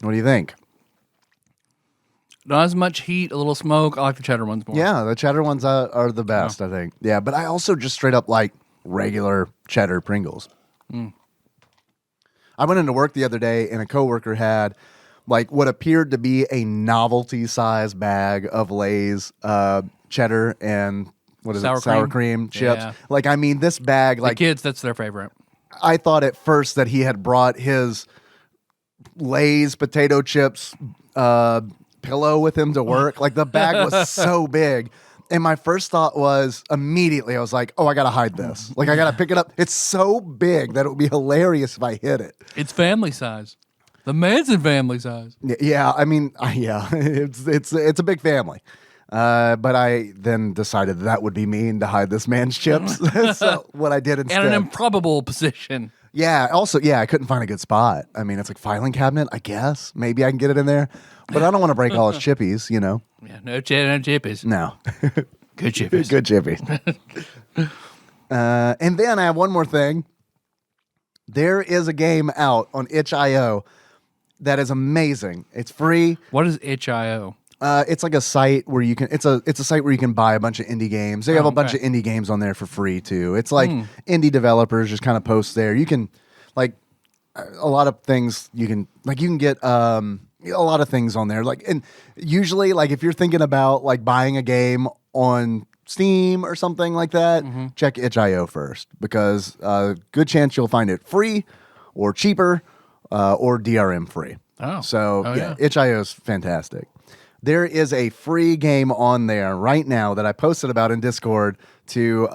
What do you think? Not as much heat, a little smoke. I like the cheddar ones more. Yeah, the cheddar ones are the best, I think. Yeah, but I also just straight up like regular cheddar Pringles. I went into work the other day and a coworker had like what appeared to be a novelty size bag of Lay's cheddar and what is sour cream chips. Yeah. Like, I mean, this bag, like the kids, that's their favorite. I thought at first that he had brought his Lay's potato chips pillow with him to work. Like the bag was so big. And my first thought was immediately, I was like, oh, I got to hide this. Like, I got to pick it up. It's so big that it would be hilarious if I hit it. It's family size. The Manson family size. Yeah, I mean, yeah, it's a big family. But I then decided that would be mean to hide this man's chips. So what I did instead. And an improbable position. Yeah, also, I couldn't find a good spot. I mean, it's like filing cabinet, I guess. Maybe I can get it in there. But I don't want to break all his chippies, you know. Yeah, no chippies. No. Good chippies. Good chippies. And then I have one more thing. There is a game out on itch.io that is amazing. It's free. What is itch.io? It's like a site where you can. It's a site where you can buy a bunch of indie games. They have a bunch of indie games on there for free too. It's like indie developers just kind of post there. You can like a lot of things. You can get a lot of things on there. Like, and usually, like if you're thinking about like buying a game on Steam or something like that, check itch.io first because good chance you'll find it free or cheaper or DRM free. Oh. So itch.io is fantastic. There is a free game on there right now that I posted about in Discord to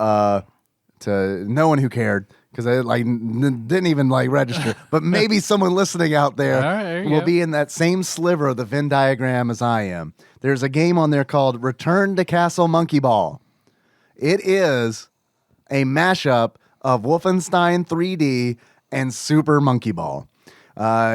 no one who cared, because I didn't even register. But maybe someone listening out there will be in that same sliver of the Venn diagram as I am. There's a game on there called Return to Castle Monkey Ball. It is a mashup of Wolfenstein 3D and Super Monkey Ball.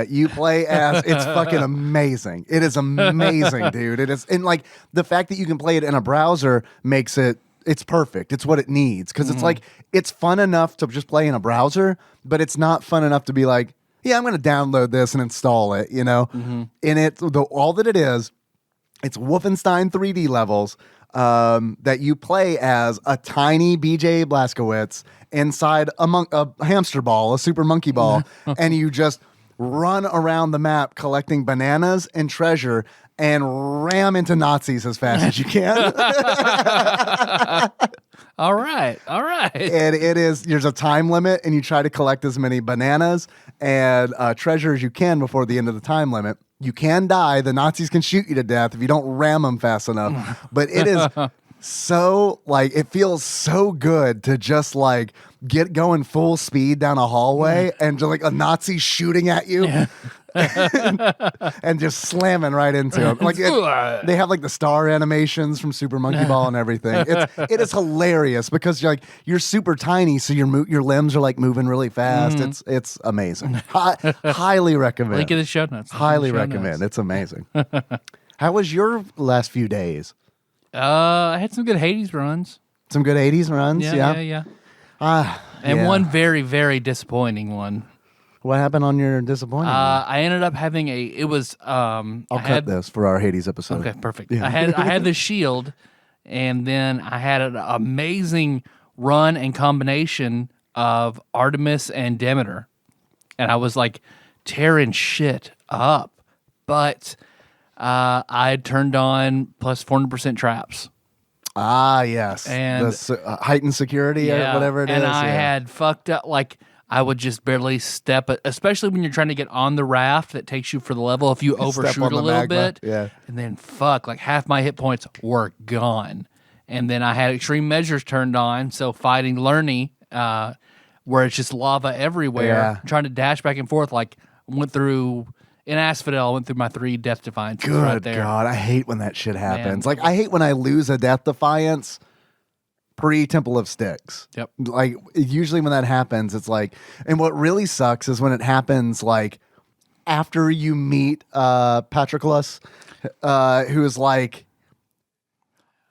You play as, it's fucking amazing. It is amazing, dude. It is, and the fact that you can play it in a browser makes it's perfect. It's what it needs, because it's it's fun enough to just play in a browser, but it's not fun enough to be I'm going to download this and install it, And all that it is, it's Wolfenstein 3D levels that you play as a tiny BJ Blazkowicz inside a hamster ball, a super monkey ball, and you just run around the map collecting bananas and treasure and ram into Nazis as fast as you can. All right. And there's a time limit, and you try to collect as many bananas and treasure as you can before the end of the time limit. You can die. The Nazis can shoot you to death if you don't ram them fast enough. But it is so, it feels so good to just, get going full speed down a hallway and just, a Nazi shooting at you. And just slamming right into them. They have the star animations from Super Monkey Ball and everything. It is hilarious because you're super tiny, so your limbs are moving really fast. It's amazing. Highly recommend. Link in the show notes. Highly recommend. It's amazing. How was your last few days? I had some good Hades runs. Some good 80s runs? Yeah. And one very, very disappointing one. What happened on your disappointing? I ended up having I'll cut this for our Hades episode. Okay, perfect. Yeah. I had the shield, and then I had an amazing run and combination of Artemis and Demeter, and I was tearing shit up, but I had turned on plus 400% traps. Ah, yes, and the heightened security or whatever it is. And I had fucked up I would just barely step it, especially when you're trying to get on the raft that takes you for the level. If you overshoot a little bit, and then half my hit points were gone. And then I had extreme measures turned on, so fighting Lerny, where it's just lava everywhere, trying to dash back and forth. Went through in Asphodel, went through my 3 Death Defiances right there. Good God, I hate when that shit happens. Man. I hate when I lose a Death Defiance pre-Temple of Styx. Yep. Usually when that happens, it's and what really sucks is when it happens after you meet Patroclus, who is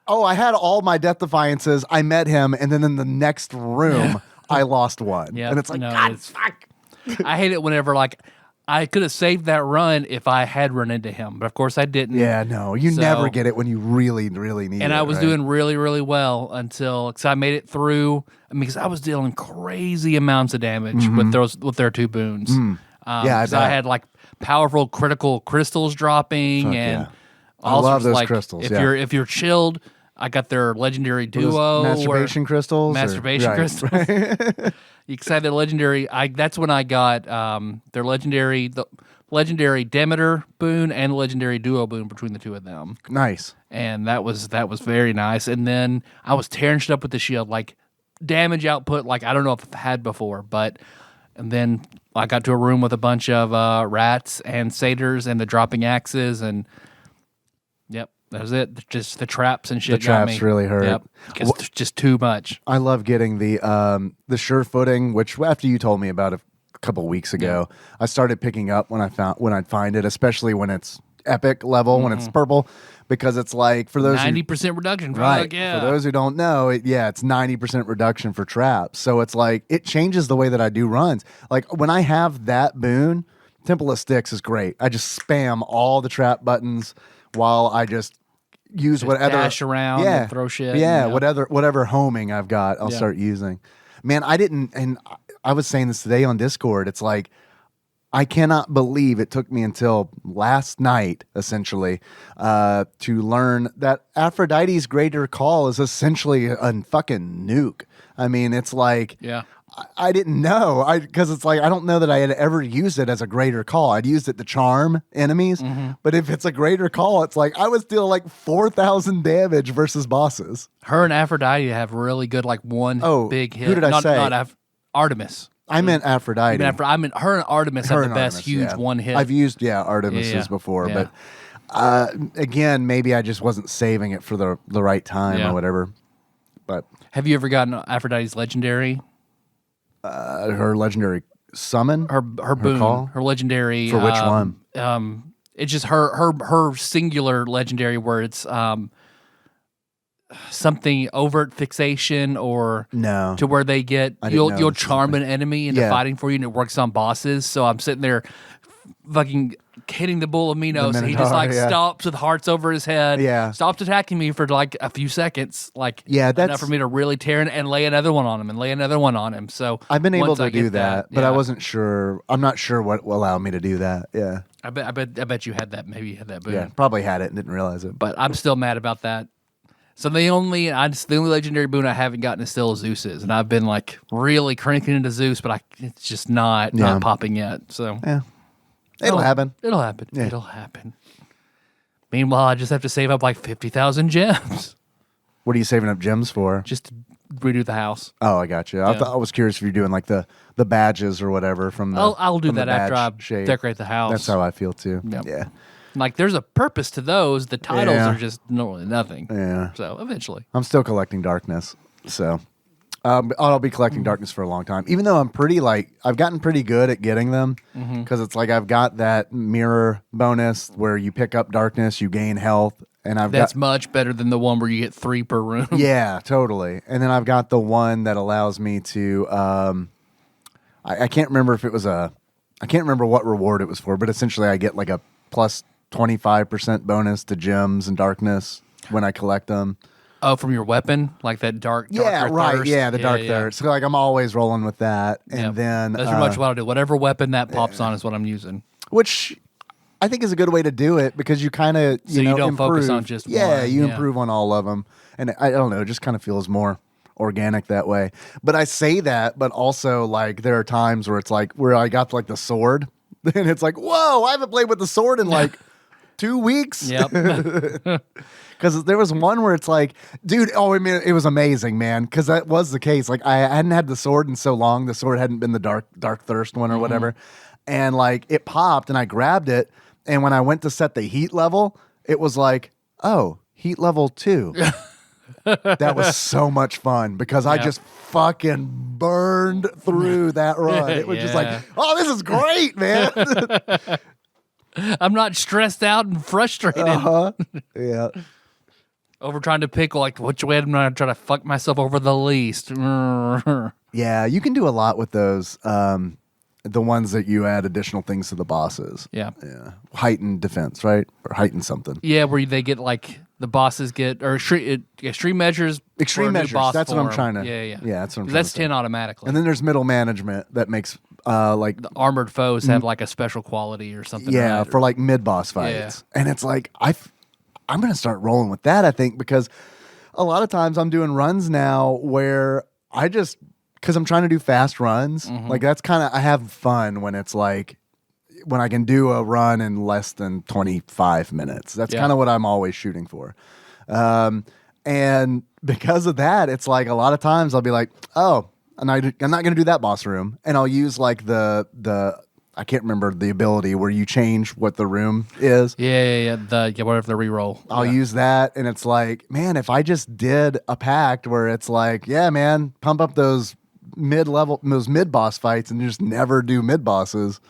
oh, I had all my Death Defiances, I met him, and then in the next room, I lost one. Yep. And it's God, fuck. I hate it whenever I could have saved that run if I had run into him, but of course I didn't. Yeah, no, you never get it when you really, really need it. And I was doing really, really well until I made it through. Because I was dealing crazy amounts of damage with their 2 boons. Because I had powerful critical crystals dropping, and I love those crystals. If you're chilled, I got their legendary duo, masturbation crystals. Crystals. Because I had their legendary. That's when I got their legendary, the legendary Demeter boon and the legendary duo boon between the 2 of them. Nice. And that was very nice. And then I was tearing shit up with the shield, damage output I don't know if I've had before, and then I got to a room with a bunch of rats and satyrs and the dropping axes, and that was it. Just the traps and shit. The traps really hurt. Yep. Because it's just too much. I love getting the sure footing, which after you told me about it a couple weeks ago, I started picking up when I'd find it, especially when it's epic level, when it's purple, because it's for those 90% reduction. Right. Yeah. For those who don't know, it's 90% reduction for traps. So it's it changes the way that I do runs. When I have that boon, Temple of Styx is great. I just spam all the trap buttons while I just use whatever dash around, and throw shit. Yeah, whatever homing I've got, I'll start using. Man, I was saying this today on Discord. It's I cannot believe it took me until last night, essentially, to learn that Aphrodite's Greater Call is essentially a fucking nuke. I mean, it's I didn't know. Because it's like, I don't know that I had ever used it as a greater call. I'd used it to charm enemies. But if it's a greater call, it's like I was dealing like 4,000 damage versus bosses. Her and Aphrodite have really good, like one big hit. Who did I say? Not Artemis. I meant Aphrodite. I mean, her and Artemis have the best huge one hit. I've used, Artemis's before. But again, maybe I just wasn't saving it for the right time or whatever. But have you ever gotten Aphrodite's legendary? Her legendary summon? Her boon. Call? Her legendary. For which one? It's just her singular legendary where it's something overt fixation or to where they get you'll charm an enemy into fighting for you, and it works on bosses. So I'm sitting there fucking hitting the bull of Minos, and he just like stops with hearts over his head, stops attacking me for like a few seconds, like that's enough for me to really tear and lay another one on him So I've been able to do that, but I wasn't sure. I'm not sure what will allow me to do that. Yeah, I bet you had that. Maybe you had that boon. Yeah, probably had it and didn't realize it. But I'm still mad about that. So the only legendary boon I haven't gotten is still Zeus's, and I've been like really cranking into Zeus, but it's just not popping yet. So it'll happen. It'll happen. Yeah. It'll happen. Meanwhile, I just have to save up like 50,000 gems. What are you saving up gems for? Just to redo the house. Oh, I got you. I was curious if you're doing like the badges or whatever from the. I'll do that after I decorate the house. That's how I feel too. Yep. Yeah. Like there's a purpose to those. The titles are just nothing. Yeah. So eventually, I'm still collecting darkness. So I'll be collecting darkness for a long time. Even though I've gotten pretty good at getting them because it's like I've got that mirror bonus where you pick up darkness, you gain health, and that's much better than the one where you get 3 per room. Yeah, totally. And then I've got the one that allows me to. I can't remember if it was I can't remember what reward it was for, but essentially I get like a plus 25% bonus to gems and darkness when I collect them. Oh, from your weapon? Like that dark right. thirst? Yeah, the dark thirst. So like I'm always rolling with that. And then that's pretty much what I do. Whatever weapon that pops on is what I'm using. Which I think is a good way to do it because you kind of you don't improve. Focus on just one. You improve on all of them. And I don't know, it just kind of feels more organic that way. But I say that, but also like there are times where it's like where I got like the sword and it's like, whoa, I haven't played with the sword in like 2 weeks. Yep. Because there was one where it's like, dude, it was amazing, man. Because that was the case. Like I hadn't had the sword in so long. The sword hadn't been the dark thirst one or whatever. And like it popped and I grabbed it. And when I went to set the heat level, it was like, oh, heat level 2. That was so much fun because I just fucking burned through that run. It was just like, oh, this is great, man. I'm not stressed out and frustrated. Yeah. Over trying to pick like which way I'm going to try to fuck myself over the least. Yeah, you can do a lot with those. The ones that you add additional things to the bosses. Yeah. Heightened defense, right? Or heightened something. Yeah, where they get like the bosses get or extreme measures. Extreme measures. That's form. What I'm trying to. Yeah. That's what I'm That's 10 automatically. And then there's middle management that makes like the armored foes have like a special quality or something. Yeah, right? for like mid boss fights. Yeah. And it's like I'm gonna start rolling with that. I think because a lot of times I'm doing runs now where because I'm trying to do fast runs. Like that's kind of I have fun when it's like when I can do a run in less than 25 minutes. That's kind of what I'm always shooting for. And because of that, it's like a lot of times I'll be like, oh, and I'm not going to do that boss room. And I'll use like the I can't remember the ability where you change what the room is. Yeah. Whatever the reroll. I'll use that. And it's like, man, if I just did a pact where it's like, yeah, man, pump up those mid-boss fights and just never do mid-bosses.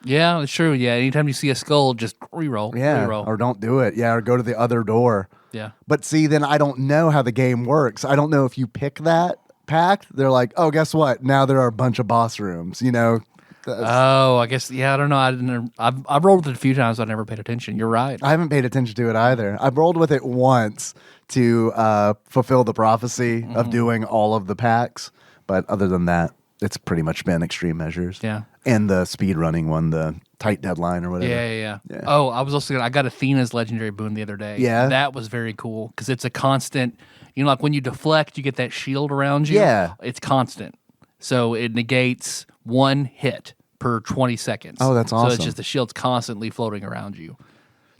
Yeah, it's true. Yeah, anytime you see a skull, just reroll. Yeah, reroll. Or don't do it. Yeah, or go to the other door. Yeah. But see, then I don't know how the game works. I don't know if you pick that pact, they're like, oh, guess what? Now there are a bunch of boss rooms, Oh, I guess, I don't know. I've rolled with it a few times. I never paid attention. You're right. I haven't paid attention to it either. I've rolled with it once to fulfill the prophecy of doing all of the packs. But other than that, it's pretty much been extreme measures. Yeah. And the speed running one, the tight deadline or whatever. Yeah. Oh, I was also I got Athena's legendary boon the other day. Yeah. That was very cool because it's a constant, like when you deflect, you get that shield around you. Yeah. It's constant. So it negates 1 hit per 20 seconds. Oh, that's awesome. So it's just the shield's constantly floating around you.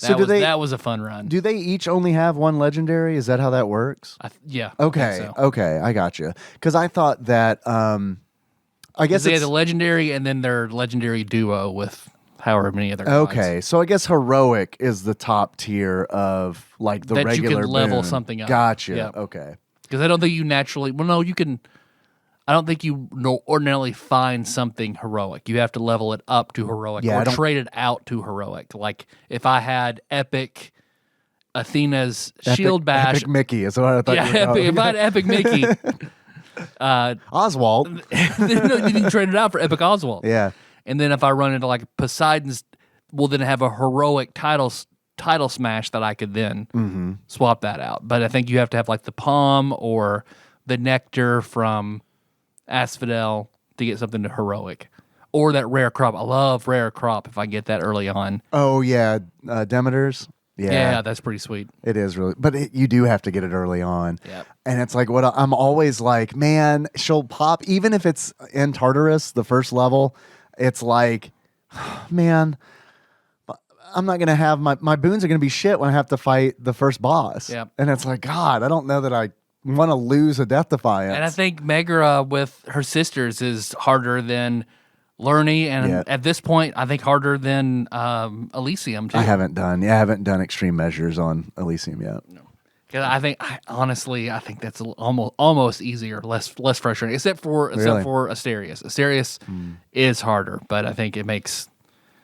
That was a fun run. Do they each only have 1 legendary? Is that how that works? Yeah. Okay. So. Okay. I got you. Because I thought that. I guess they had the legendary and then their legendary duo with however many other. Okay, so I guess heroic is the top tier of like the that regular. You can level boon. something up. Gotcha. Yep. Okay. Because I don't think you naturally. Well, no, you can. I don't think you ordinarily find something heroic. You have to level it up to heroic or trade it out to heroic. Like if I had epic Athena's shield bash. Epic Mickey is what I thought. Yeah, if I had epic Mickey. Oswald. Then you can trade it out for epic Oswald. Yeah. And then if I run into like Poseidon's, we'll then have a heroic title smash that I could then swap that out. But I think you have to have like the palm or the nectar from Asphodel to get something to heroic. Or that rare crop. I love rare crop if I get that early on. Oh, yeah. Demeter's. Yeah, that's pretty sweet. It is really, but you do have to get it early on. Yep. And it's like what I'm always like, man, she'll pop, even if it's in Tartarus, the first level, it's like, man, I'm not going to have my boons are going to be shit when I have to fight the first boss. Yep. And it's like, God, I don't know that I want to lose a Death Defiance. And I think Megara with her sisters is harder than Lurney, and at this point, I think harder than Elysium too. I haven't done extreme measures on Elysium yet. No, because honestly, I think that's almost easier, less frustrating. Except for Asterius. Asterius is harder, but I think it makes.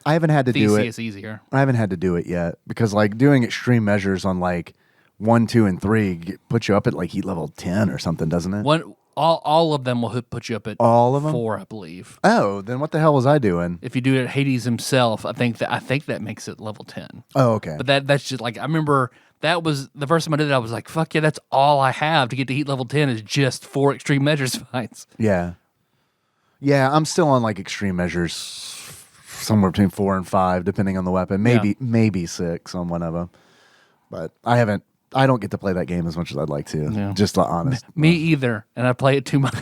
I haven't had to do it. Theseus easier. I haven't had to do it yet because like doing extreme measures on like 1, 2, and 3 puts you up at like heat level 10 or something, doesn't it? All of them will put you up at all of them? 4, I believe. Oh, then what the hell was I doing? If you do it at Hades himself, I think that makes it level 10. Oh, okay. But that's just like I remember that was the first time I did it. I was like, "Fuck yeah, that's all I have to get to heat level 10 is just 4 extreme measures fights." Yeah, I'm still on like extreme measures, somewhere between 4 and 5, depending on the weapon. Maybe 6 on one of them, but I don't get to play that game as much as I'd like to. Yeah. Just honest. Me either, and I play it too much.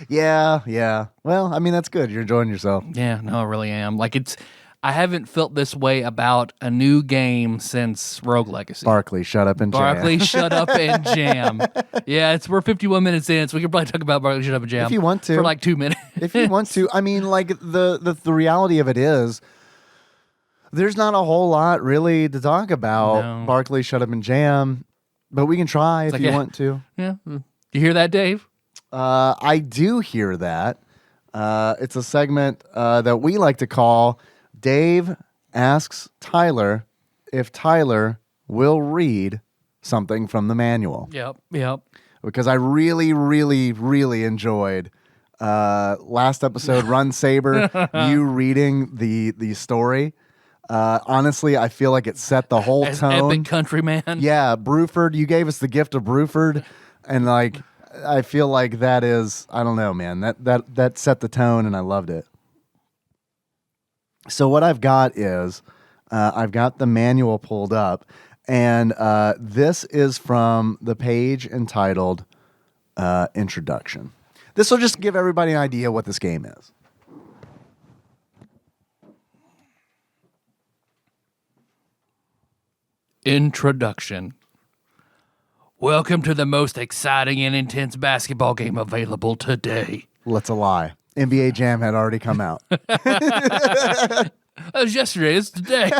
Yeah. Well, I mean that's good. You're enjoying yourself. Yeah, no, I really am. Like I haven't felt this way about a new game since Rogue Legacy. Barkley, shut up and jam. Barkley, shut up and jam. Yeah, we're 51 minutes in, so we could probably talk about Barkley, shut up and jam. If you want to, for like 2 minutes. If you want to, I mean, like the reality of it is. There's not a whole lot really to talk about. No. Barkley, shut up and jam, but we can try if you want to. Yeah, you hear that, Dave? I do hear that. It's a segment that we like to call Dave Asks Tyler if Tyler will read something from the manual. Yep. Because I really, really, really enjoyed last episode, Run Saber, you reading the story. Honestly, I feel like it set the whole tone. Epic countryman. Yeah, Bruford, you gave us the gift of Bruford, and like I feel like that is, I don't know, man, that set the tone, and I loved it. So what I've got is I've got the manual pulled up, and this is from the page entitled Introduction. This will just give everybody an idea what this game is. Introduction. Welcome to the most exciting and intense basketball game available today. That's a lie. NBA Jam had already come out. That was yesterday. It's today.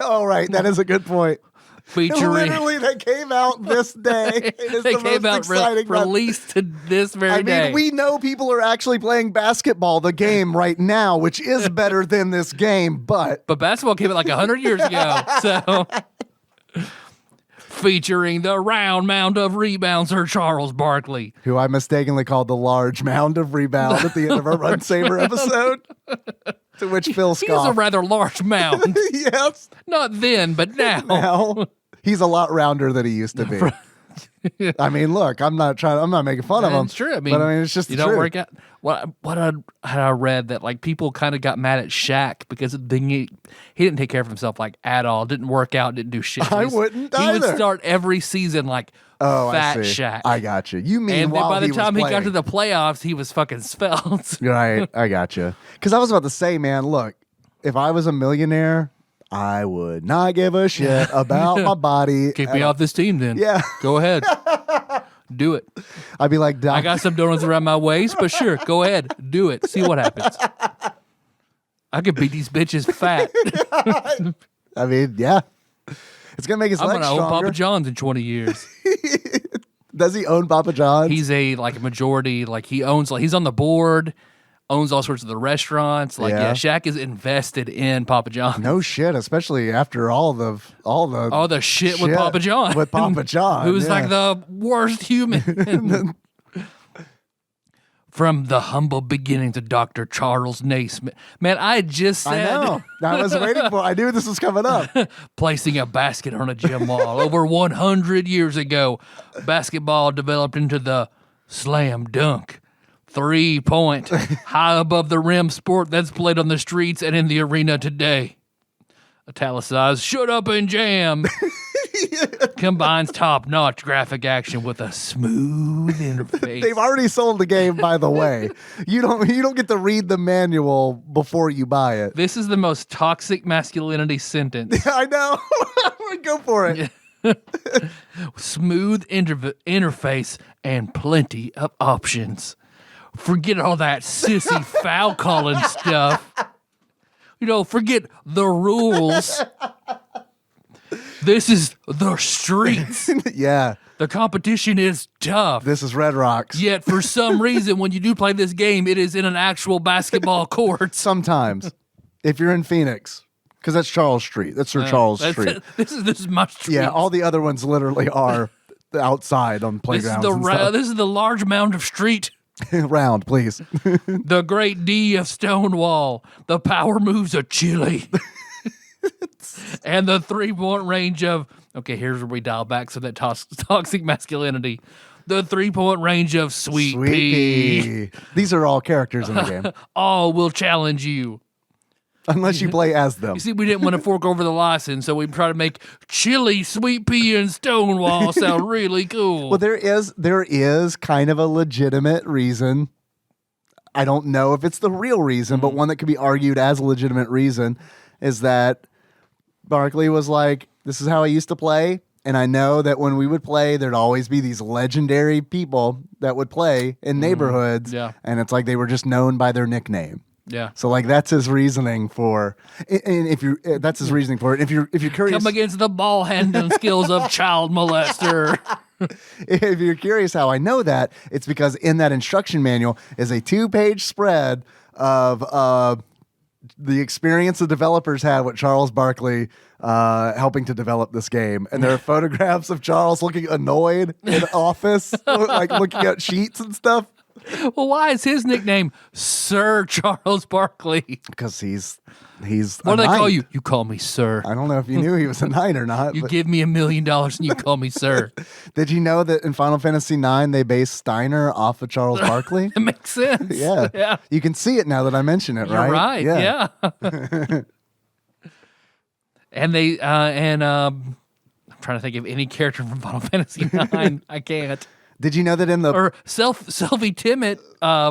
All right. That is a good point. Featuring... Literally, they came out this day. They came out released to this very day. I mean, we know people are actually playing basketball, the game, right now, which is better than this game, but basketball came out like 100 years ago, so... Featuring the round mound of rebounds, Sir Charles Barkley. Who I mistakenly called the large mound of rebound at the end of our Run Saber episode. To which Phil scoffed. He's a rather large mound. Yes. Not then, but now. Now, he's a lot rounder than he used to be. I mean, look, I'm not making fun of him. It's true. But I mean, it's just the truth. Don't work out. What I read that like people kind of got mad at Shaq because he didn't take care of himself like at all. Didn't work out. Didn't do shit. I wouldn't either. He would start every season like fat I see. Shaq. I got you. You mean And then while by the he was time he got playing. to the playoffs, he was fucking svelte. Right, I got you. Because I was about to say, man, look, if I was a millionaire, I would not give a shit about my body. Kick me off this team then. Yeah. Go ahead. Do it. I'd be like, I got some donuts around my waist, but sure, go ahead. Do it. See what happens. I could beat these bitches fat. I mean, yeah. It's going to make his I'm legs going to own stronger. Papa John's in 20 years. Does he own Papa John's? He's a majority, he owns, he's on the board, owns all sorts of the restaurants. Shaq is invested in Papa John's. No shit, especially after all the shit with Papa John. With Papa John. Who's like the worst human. From the humble beginnings of Dr. Charles Naismith. Man, I just said. I know. I was waiting for I knew this was coming up. Placing a basket on a gym wall. Over 100 years ago, basketball developed into the slam dunk. 3-point, high above the rim sport that's played on the streets and in the arena today. Italicized, shut up and jam. Combines top-notch graphic action with a smooth interface. They've already sold the game, by the way. You don't get to read the manual before you buy it. This is the most toxic masculinity sentence. I know. Go for it. Smooth interface and plenty of options. Forget all that sissy foul calling stuff. Forget the rules. This is the streets. Yeah. The competition is tough. This is Red Rocks. Yet, for some reason, when you do play this game, it is in an actual basketball court. Sometimes. If you're in Phoenix. Because that's Charles Street. That's Sir Charles Street. This is my street. Yeah, all the other ones literally are outside on playgrounds. This is the large mound of street. Round, please. The great D of Stonewall. The power moves of Chile. And the 3-point range of, here's where we dial back some of that toxic masculinity. The 3-point range of Sweet Pea. These are all characters in the game. All will challenge you. Unless you play as them. You see, we didn't want to fork over the license, so we try to make Chili, Sweet Pea, and Stonewall sound really cool. Well, there is kind of a legitimate reason. I don't know if it's the real reason, but one that could be argued as a legitimate reason is that Barkley was like, this is how I used to play. And I know that when we would play, there'd always be these legendary people that would play in neighborhoods. Yeah. And it's like they were just known by their nickname. Yeah. So that's his reasoning for, and that's his reasoning for it. If you're curious, come against the ball handling skills of child molester. If you're curious how I know that, it's because in that instruction manual is a 2-page spread of the experience the developers had with Charles Barkley helping to develop this game. And there are photographs of Charles looking annoyed in office, like looking at sheets and stuff. Well, why is his nickname Sir Charles Barkley? Because he's what do they call you? You call me Sir. I don't know if you knew he was a knight or not. You give me $1 million and you call me Sir. Did you know that in Final Fantasy IX they based Steiner off of Charles Barkley? It makes sense. Yeah. You can see it now that I mention it, right? You're right. Yeah. And I'm trying to think of any character from Final Fantasy IX. I can't. Did you know that in the Selfie Timmett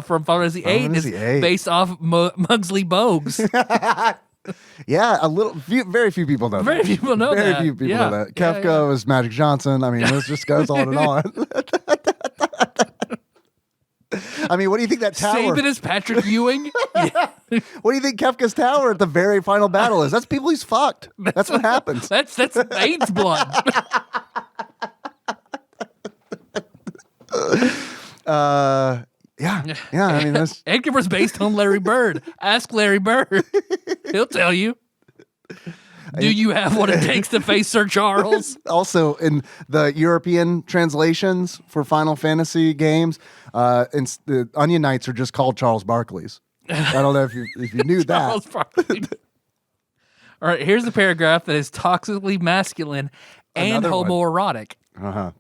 from Final Fantasy VIII is based off Mugsley Bogues? Yeah, very few people know Very that. few people know Very that. few people know that. Kefka was Magic Johnson. I mean, this just goes on and on. I mean, what do you think that tower... Saban is Patrick Ewing? Yeah. What do you think Kefka's tower at the very final battle is? That's people he's fucked. That's what happens. That's AIDS blood. Yeah. I mean, that's Edgar was based on Larry Bird. Ask Larry Bird. He'll tell you. Do you have what it takes to face Sir Charles? Also, in the European translations for Final Fantasy games, the Onion Knights are just called Charles Barkleys. I don't know if you knew Charles that. Barkley. All right, here's a paragraph that is toxically masculine and Another one. homoerotic.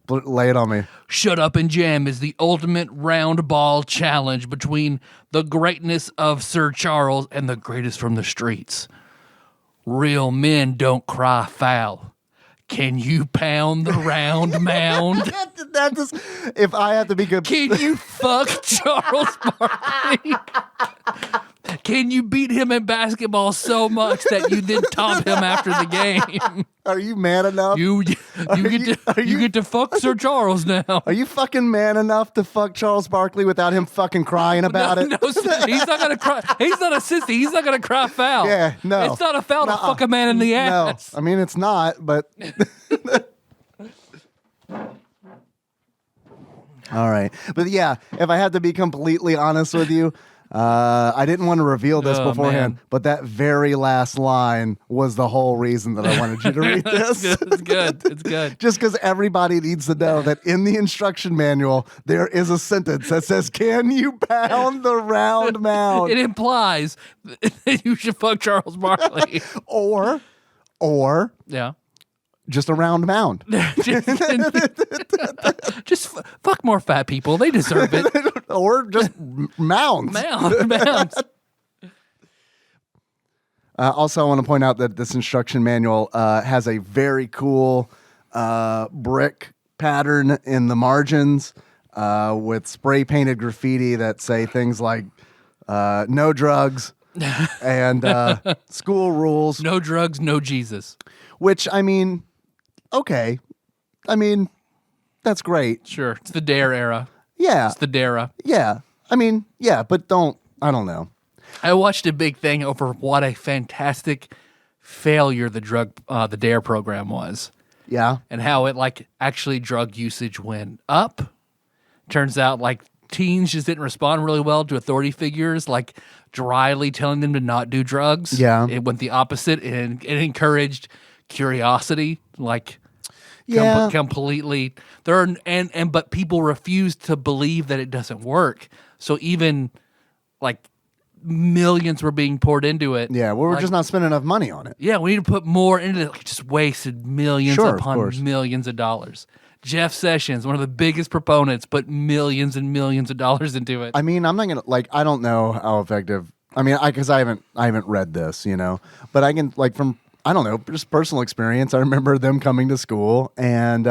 Lay it on me. Shut Up and Jam is the ultimate round ball challenge between the greatness of Sir Charles and the greatest from the streets. Real men don't cry foul. Can you pound the round mound? That just, if I have to be good. Can you fuck Charles Barkley? Can you beat him in basketball so much that you then top him after the game? Are you man enough? You get to fuck Sir Charles now. Are you fucking man enough to fuck Charles Barkley without him fucking crying about it? No, he's not gonna cry. He's not a sissy. He's not gonna cry foul. Yeah, no. It's not a foul to fuck a man in the ass. No, I mean it's not, but. All right. But yeah, if I had to be completely honest with you, I didn't want to reveal this beforehand, but that very last line was the whole reason that I wanted you to read this. It's good. It's good. Just because everybody needs to know that in the instruction manual, there is a sentence that says, can you pound the round mound? It implies that you should fuck Charles Barkley. or Yeah. just a round mound. Just fuck more fat people. They deserve it. Or just mounds. Mounds. Also, I want to point out that this instruction manual has a very cool brick pattern in the margins with spray painted graffiti that say things like no drugs and school rules. No drugs, no Jesus. Which, I mean, okay. I mean, that's great. Sure. It's the DARE era. Yeah. It's the DARE. Yeah. I mean, yeah, but I don't know. I watched a big thing over what a fantastic failure the DARE program was. Yeah. And how it actually drug usage went up. Turns out teens just didn't respond really well to authority figures dryly telling them to not do drugs. Yeah. It went the opposite and it encouraged curiosity completely. But people refuse to believe that it doesn't work. So even millions were being poured into it. Yeah, we're just not spending enough money on it. Yeah, we need to put more into it. Just wasted millions upon millions of dollars. Jeff Sessions, one of the biggest proponents, put millions and millions of dollars into it. I mean, I'm not gonna I don't know how effective. I mean, because I haven't read this, but I can from I don't know, just personal experience. I remember them coming to school and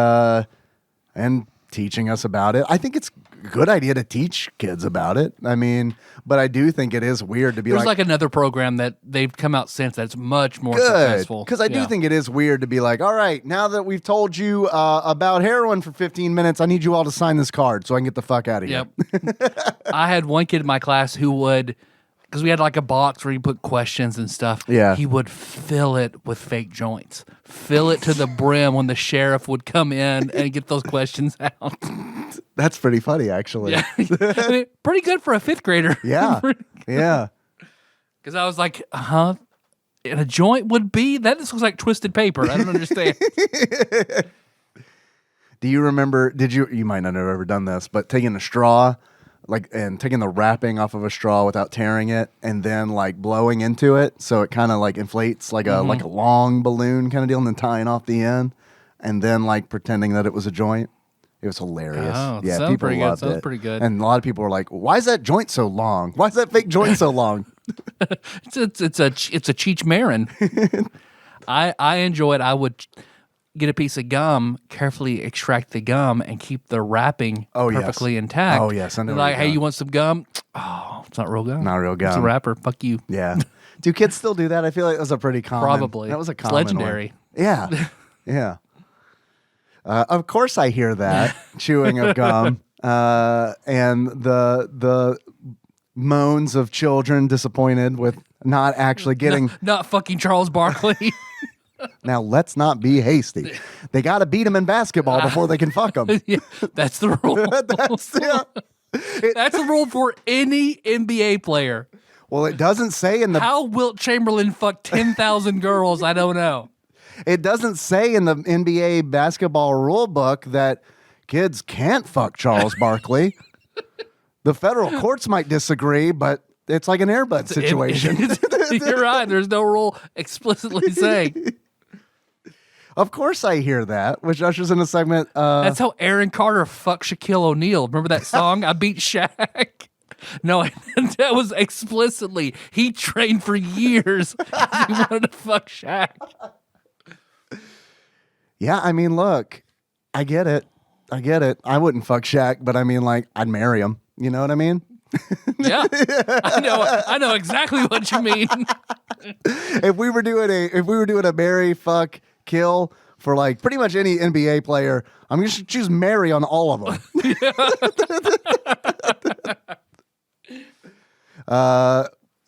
teaching us about it. I think it's a good idea to teach kids about it. I mean, but I do think it is weird to be There's another program that they've come out since that's much more successful. Because I do think it is weird to be all right, now that we've told you about heroin for 15 minutes, I need you all to sign this card so I can get the fuck out of here. Yep. I had one kid in my class who would, because we had a box where you put questions and stuff. Yeah. He would fill it with fake joints. Fill it to the brim when the sheriff would come in and get those questions out. That's pretty funny, actually. Yeah. I mean, pretty good for a fifth grader. Yeah. Yeah. Because I was like, and a joint would be? That just looks like twisted paper. I don't understand. Do you remember, you might not have ever done this, but taking a straw, and taking the wrapping off of a straw without tearing it and then blowing into it so it kind of inflates like a long balloon kind of deal and then tying off the end and then pretending that it was a joint. It was hilarious. Oh, yeah, people loved it. Sounds pretty good. And a lot of people were like, why is that joint so long? Why is that fake joint so long? It's a Cheech Marin. I enjoy it. I would get a piece of gum, carefully extract the gum, and keep the wrapping perfectly intact. Oh, yes. I know hey, you want some gum? Oh, it's not real gum. Not real gum. It's a wrapper. Fuck you. Yeah. Do kids still do that? I feel like that was a pretty common. Probably. That was a It's common legendary. one. Yeah. Yeah. Of course I hear that, chewing of gum, and the moans of children disappointed with not actually getting... Not fucking Charles Barkley. Now, let's not be hasty. They got to beat him in basketball before they can fuck him. Yeah, that's the rule. That's the rule for any NBA player. Well, it doesn't say in the... How Wilt Chamberlain fucked 10,000 girls, I don't know. It doesn't say in the NBA basketball rule book that kids can't fuck Charles Barkley. The federal courts might disagree, but it's like an Air Bud situation. You're right. There's no rule explicitly saying. Of course I hear that, which ushers in a segment. That's how Aaron Carter fucked Shaquille O'Neal. Remember that song, I Beat Shaq? No, that was explicitly. He trained for years. He wanted to fuck Shaq. Yeah, I mean, look, I get it. I wouldn't fuck Shaq, but I mean, like, I'd marry him. You know what I mean? Yeah, I know exactly what you mean. If we were doing a marry, fuck, kill for like pretty much any NBA player, I'm going to choose marry on all of them.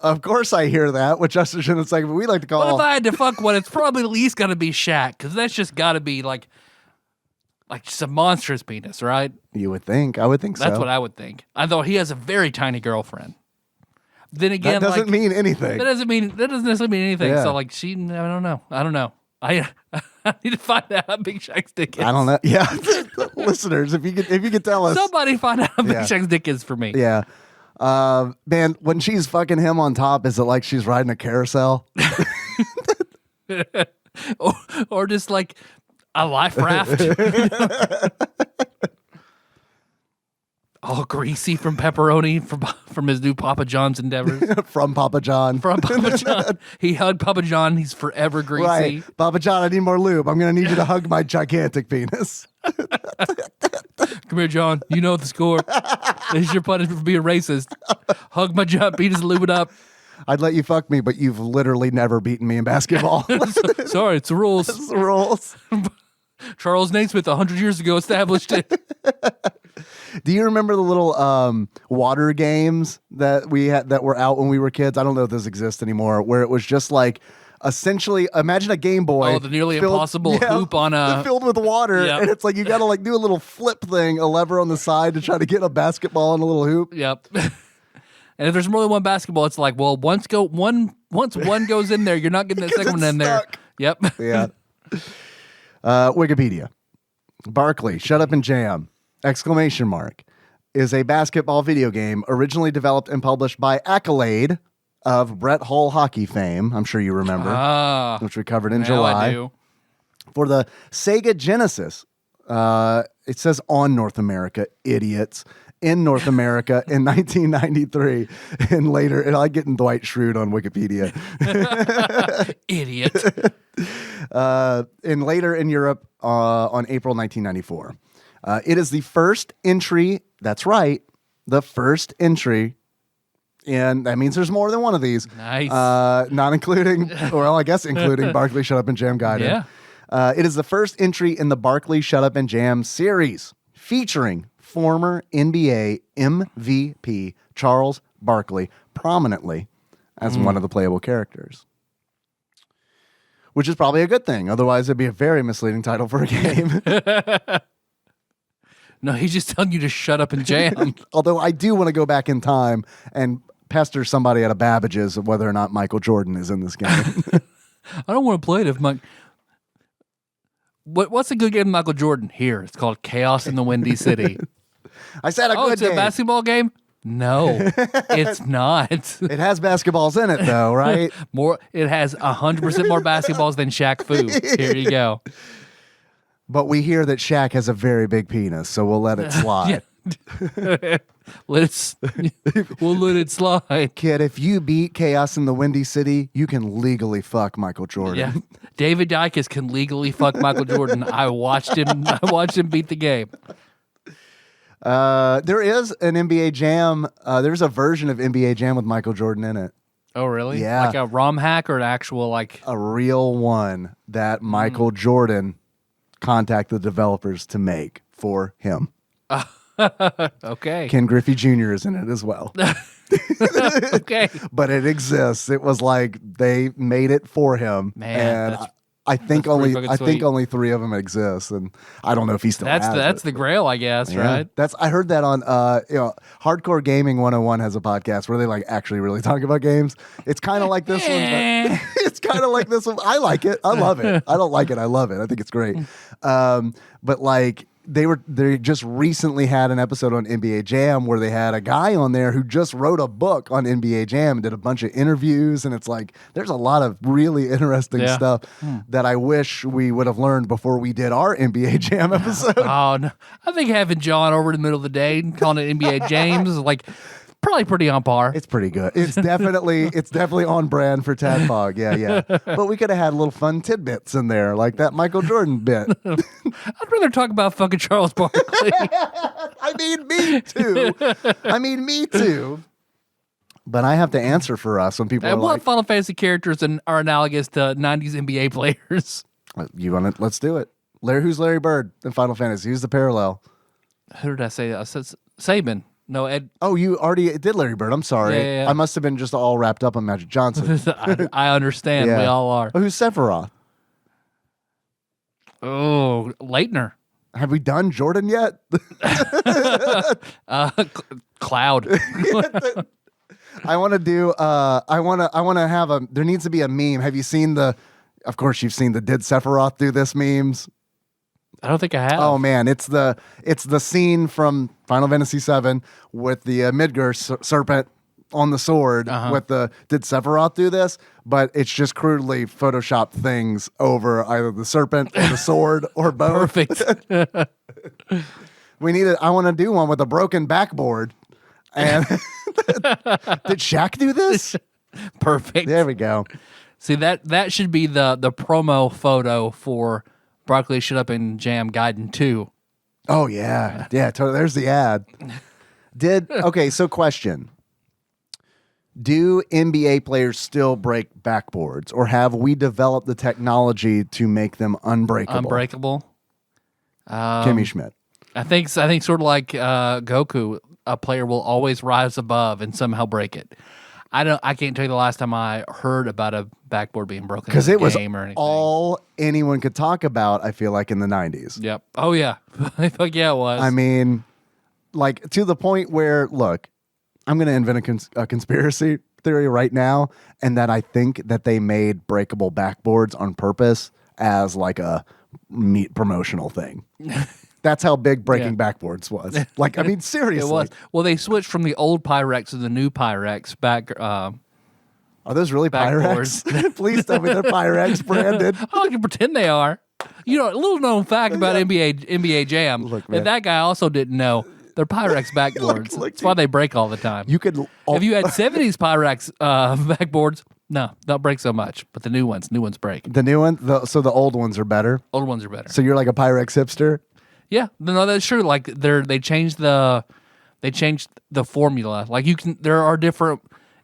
Of course I hear that, which us in a second, but we like to call. Well, if I had to fuck one, it's probably at least got to be Shaq, because that's just got to be like just a monstrous penis, right? You would think. I would think so. That's what I would think. Although he has a very tiny girlfriend. Then again, that doesn't mean anything. That doesn't necessarily mean anything. Yeah. So like, I don't know. I need to find out how big Shaq's dick is. I don't know. Yeah, listeners, if you could tell us, somebody find out how big Shaq's dick is for me. Yeah. Man, when she's fucking him on top, is it like she's riding a carousel? or just like a life raft. All greasy from pepperoni from his new Papa John's endeavors. From Papa John. From Papa John. He hugged Papa John. He's forever greasy. Right. Papa John, I need more lube. I'm going to need you to hug my gigantic penis. Come here, John. You know the score. This is your punishment for being racist. Hug my giant penis, lube it up. I'd let you fuck me, but you've literally never beaten me in basketball. Sorry, it's the rules. It's the rules. Charles Naismith 100 years ago established it. Do you remember the little water games that we had that were out when we were kids? I don't know if this exists anymore, where it was just like essentially imagine a Game Boy. Oh, the nearly impossible hoop on a filled with water, Yep. and it's like you got to like do a little flip thing, a lever on the side to try to get a basketball in a little hoop. Yep. And if there's more than one basketball, it's like, well, once one goes in there, you're not getting that second one in there. Yep. Yeah. Wikipedia. Barkley, Shut Up and Jam! ! Is a basketball video game originally developed and published by Accolade of Brett Hull hockey fame. I'm sure you remember, which we covered in July. I do. For the Sega Genesis. It says on North America, idiots. In North America in 1993 and later, and I get in Dwight Schrute on Wikipedia. Idiot. And later in Europe on April 1994. It is the first entry, that's right, the first entry, and that means there's more than one of these. Nice. Not including, well, I guess including Barkley Shut Up and Jam Gaiden. Yeah. It is the first entry in the Barkley Shut Up and Jam series, featuring former NBA MVP Charles Barkley prominently as one of the playable characters. Which is probably a good thing. Otherwise, it'd be a very misleading title for a game. No, he's just telling you to shut up and jam. Although I do want to go back in time and pester somebody at a Babbage's of whether or not Michael Jordan is in this game. I don't want to play it if my... What's a good game of Michael Jordan? Here, it's called Chaos in the Windy City. I said a good it's game. A basketball game? No, it's not. It has basketballs in it, though, right? It has 100% more basketballs than Shaq Fu. Here you go. But we hear that Shaq has a very big penis, so we'll let it slide. We'll let it slide. Kid, if you beat Chaos in the Windy City, you can legally fuck Michael Jordan. Yeah. David Dykes can legally fuck Michael Jordan. I watched him beat the game. There is an NBA Jam. There's a version of NBA Jam with Michael Jordan in it. Oh, really? Yeah. Like a ROM hack or an actual like... A real one that Michael Jordan contacted the developers to make for him. Okay. Ken Griffey Jr. is in it as well. Okay. But it exists. It was like they made it for him. Man, and I think only sweet. only 3 of them exist, and I don't know if he still has That's it. the grail, I guess, right? I heard that on Hardcore Gaming 101 has a podcast where they like actually really talk about games. It's kind of like this one. But it's kind of like this one. I like it. I love it. I don't like it. I love it. I think it's great. But like they just recently had an episode on NBA Jam where they had a guy on there who just wrote a book on NBA Jam and did a bunch of interviews, and it's like there's a lot of really interesting stuff that I wish we would have learned before we did our NBA Jam episode. Oh no. I think having John over in the middle of the day and calling it NBA James is like Probably pretty on par. It's pretty good. It's definitely on brand for TADPOG. Yeah. But we could have had little fun tidbits in there, like that Michael Jordan bit. I'd rather talk about fucking Charles Barkley. I mean, me too. But I have to answer for us when people are what like, Final Fantasy characters are analogous to 90s NBA players? "You want it? Let's do it." Who's Larry Bird in Final Fantasy? Who's the parallel? Who did I say? I said Saban. No, Ed. Oh, you already did Larry Bird. I'm sorry. Yeah. I must have been just all wrapped up on Magic Johnson. I understand. Yeah. We all are. Oh, who's Sephiroth? Oh, Leitner. Have we done Jordan yet? Cloud. I want to do. I want to have a. There needs to be a meme. Have you seen the? Of course, you've seen the "Did Sephiroth do this" memes. I don't think I have. Oh man, it's the scene from Final Fantasy VII with the Midgar serpent on the sword with the "Did Sephiroth do this?" But it's just crudely photoshopped things over either the serpent or the sword or both. Perfect. We need it. I want to do one with a broken backboard. And did Shaq do this? Perfect. There we go. See, that should be the promo photo for Barkley Shut Up and Jam Gaiden II. Oh yeah, totally. There's the ad. So question: do NBA players still break backboards, or have we developed the technology to make them unbreakable? Unbreakable. Kimmy Schmidt. I think sort of like Goku, a player will always rise above and somehow break it. I can't tell you the last time I heard about a backboard being broken because it was or anything. all anyone could talk about. I feel like in the 90s. Yep. Oh yeah. Fuck yeah, it was. I mean, like to the point where, look, I'm going to invent a conspiracy theory right now, and that I think that they made breakable backboards on purpose as like a meat promotional thing. That's how big breaking backboards was. Like, I mean, seriously. It was. Well, they switched from the old Pyrex to the new Pyrex back. Are those really backboards. Pyrex? Please tell me they're Pyrex branded. I can pretend they are. You know, a little known fact about NBA Jam. Look, that guy also didn't know. They're Pyrex backboards. Look, That's why they break all the time. You could. Have you had 70s Pyrex backboards? No, they'll break so much. But the new ones break. The new one? So the old ones are better? Old ones are better. So you're like a Pyrex hipster? Yeah, no, that's true. Like they changed the formula. Like there are different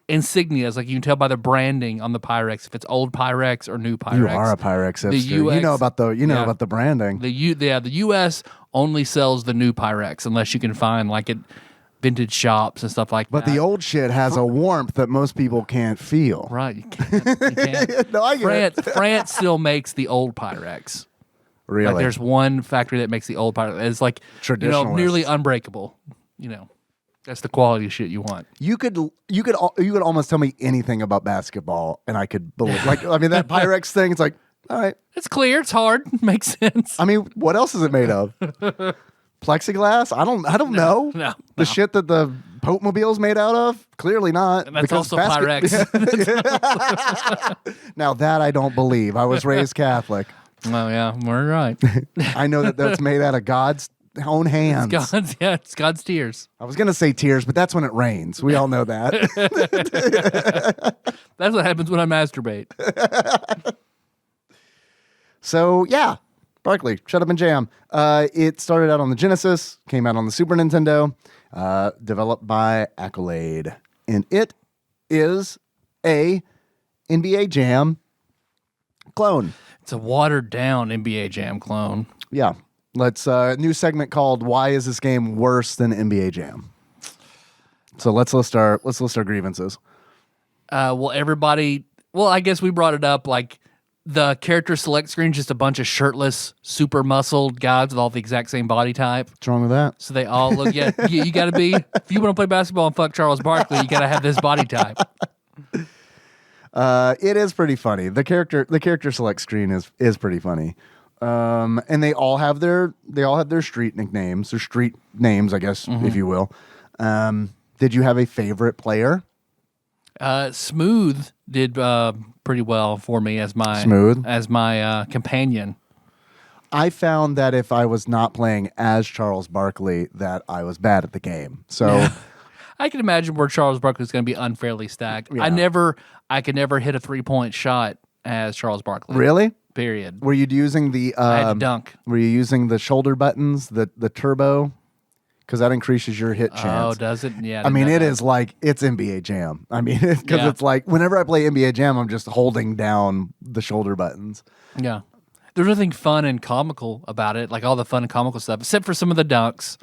insignias. Like you can tell by the branding on the Pyrex if it's old Pyrex or new Pyrex. You are a Pyrex hipster. You know about the branding. The U.S. only sells the new Pyrex unless you can find like at vintage shops and stuff like that. But the old shit has a warmth that most people can't feel. Right, you can't. No, I get it. France still makes the old Pyrex. Really? Like there's one factory that makes the old Pyrex. It's like nearly unbreakable. That's the quality of shit you want. You could almost tell me anything about basketball, and I could believe. Like, I mean, that Pyrex thing. It's like, all right, it's clear. It's hard. Makes sense. I mean, what else is it made of? Plexiglass? I don't know. No. The shit that the Pope Mobile's made out of? Clearly not. And that's also Pyrex. Now that I don't believe. I was raised Catholic. Oh yeah, we're right. I know that's made out of God's own hands. It's God's tears. I was gonna say tears, but that's when it rains. We all know that. That's what happens when I masturbate. So yeah, Barkley, Shut Up and Jam. It started out on the Genesis, came out on the Super Nintendo, developed by Accolade, and it is a NBA Jam clone. It's a watered down NBA Jam clone. Yeah. Let's new segment called "Why is this game worse than NBA Jam?" So let's list our grievances. I guess we brought it up. Like the character select screen, just a bunch of shirtless, super muscled guys with all the exact same body type. What's wrong with that? So they all look. Yeah, you got to be. If you want to play basketball and fuck Charles Barkley, you got to have this body type. It is pretty funny. The character select screen is pretty funny. And they all have their street nicknames, or street names, I guess, if you will. Did you have a favorite player? Smooth did pretty well for me as my companion. I found that if I was not playing as Charles Barkley, that I was bad at the game. So I can imagine where Charles Barkley's going to be unfairly stacked. Yeah. I could never hit a 3-point shot as Charles Barkley. Really? Period. Were you using the I had to dunk. Were you using the shoulder buttons, the turbo? Because that increases your hit chance. Oh, does it? Yeah. I mean, it's NBA Jam. I mean, because it's like whenever I play NBA Jam, I'm just holding down the shoulder buttons. Yeah. There's nothing fun and comical about it, like all the fun and comical stuff, except for some of the dunks.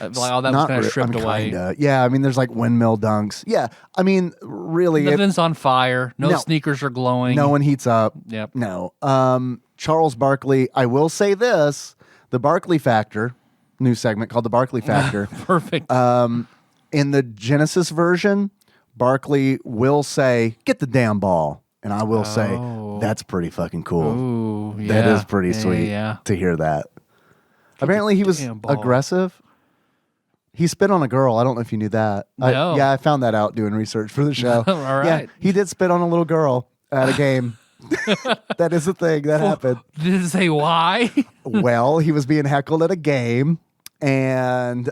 Like all that was kind of stripped away. Yeah, I mean, there's like windmill dunks. Yeah, I mean, really, nothing's on fire. No sneakers are glowing. No one heats up. Yep. No. Charles Barkley. I will say this: the Barkley Factor. New segment called the Barkley Factor. Perfect. In the Genesis version, Barkley will say, "Get the damn ball," and I will say, "That's pretty fucking cool." Ooh, yeah. That is pretty sweet to hear that. Apparently, he was aggressive. He spit on a girl. I don't know if you knew that. No. I found that out doing research for the show. All right. Yeah, he did spit on a little girl at a game. That is a thing that happened. Did it say why? Well, he was being heckled at a game and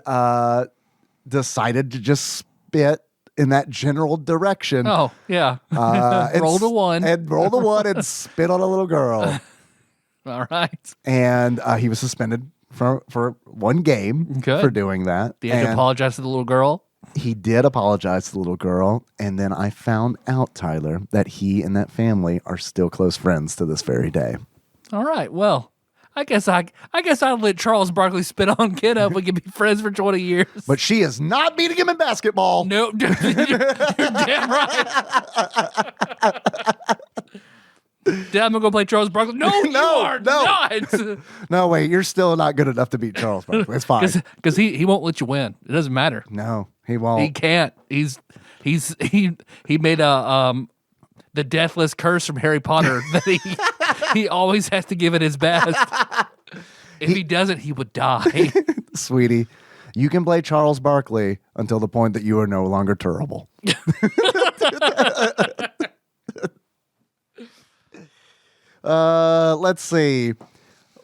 decided to just spit in that general direction. Oh, yeah. Roll the one. And roll the one and spit on a little girl. All right. And he was suspended for one game for doing that. Did he have to apologize to the little girl? He did apologize to the little girl. And then I found out, Tyler, that he and that family are still close friends to this very day. All right. Well, I guess I'll let Charles Barkley spit on Kiddo. We can be friends for 20 years. But she is not beating him in basketball. No, you're damn right. Dad, I'm gonna play Charles Barkley. No, you are not. No, wait, you're still not good enough to beat Charles Barkley. It's fine because he won't let you win. It doesn't matter. No, he won't. He can't. He made a the deathless curse from Harry Potter that he always has to give it his best. If he doesn't, he would die. Sweetie, you can play Charles Barkley until the point that you are no longer terrible. Let's see.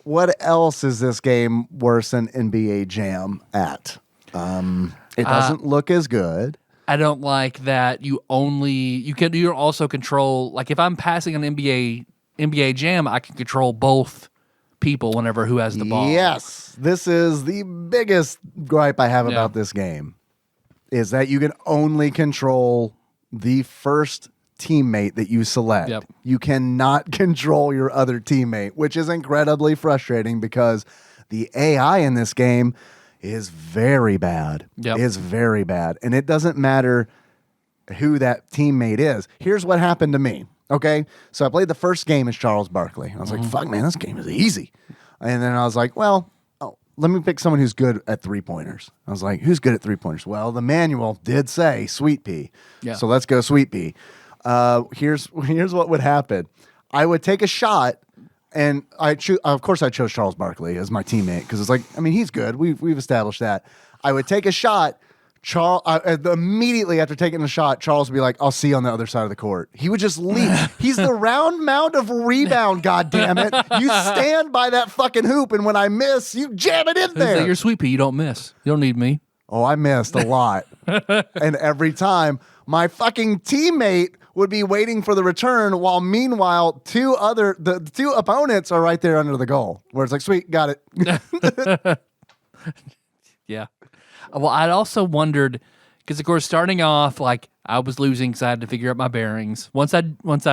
What else is this game worse than NBA Jam at? It doesn't look as good. I don't like that you also control, like if I'm passing an NBA Jam, I can control both people whenever who has the ball. Yes. This is the biggest gripe I have about this game is that you can only control the first teammate that you select. Yep. You cannot control your other teammate, which is incredibly frustrating because the AI in this game is very bad. Yep. Is very bad. And it doesn't matter who that teammate is. Here's what happened to me. Okay. So I played the first game as Charles Barkley. I was like, fuck, man, this game is easy. And then I was like, well, let me pick someone who's good at 3-pointers. I was like, who's good at 3-pointers? Well, the manual did say Sweet Pea. Yeah. So let's go Sweet Pea. Here's what would happen. I would take a shot, and of course I chose Charles Barkley as my teammate because it's like, I mean, he's good. We've established that. I would take a shot. Immediately after taking the shot, Charles would be like, I'll see you on the other side of the court. He would just leave. He's the round mound of rebound, goddammit. You stand by that fucking hoop, and when I miss, you jam it in there. You're Sweet Pea. You don't miss. You don't need me. Oh, I missed a lot. And every time, my fucking teammate would be waiting for the return while meanwhile the two opponents are right there under the goal where it's like, sweet, got it. Yeah. Well, I'd also wondered because of course starting off like I was losing because I had to figure out my bearings. Once I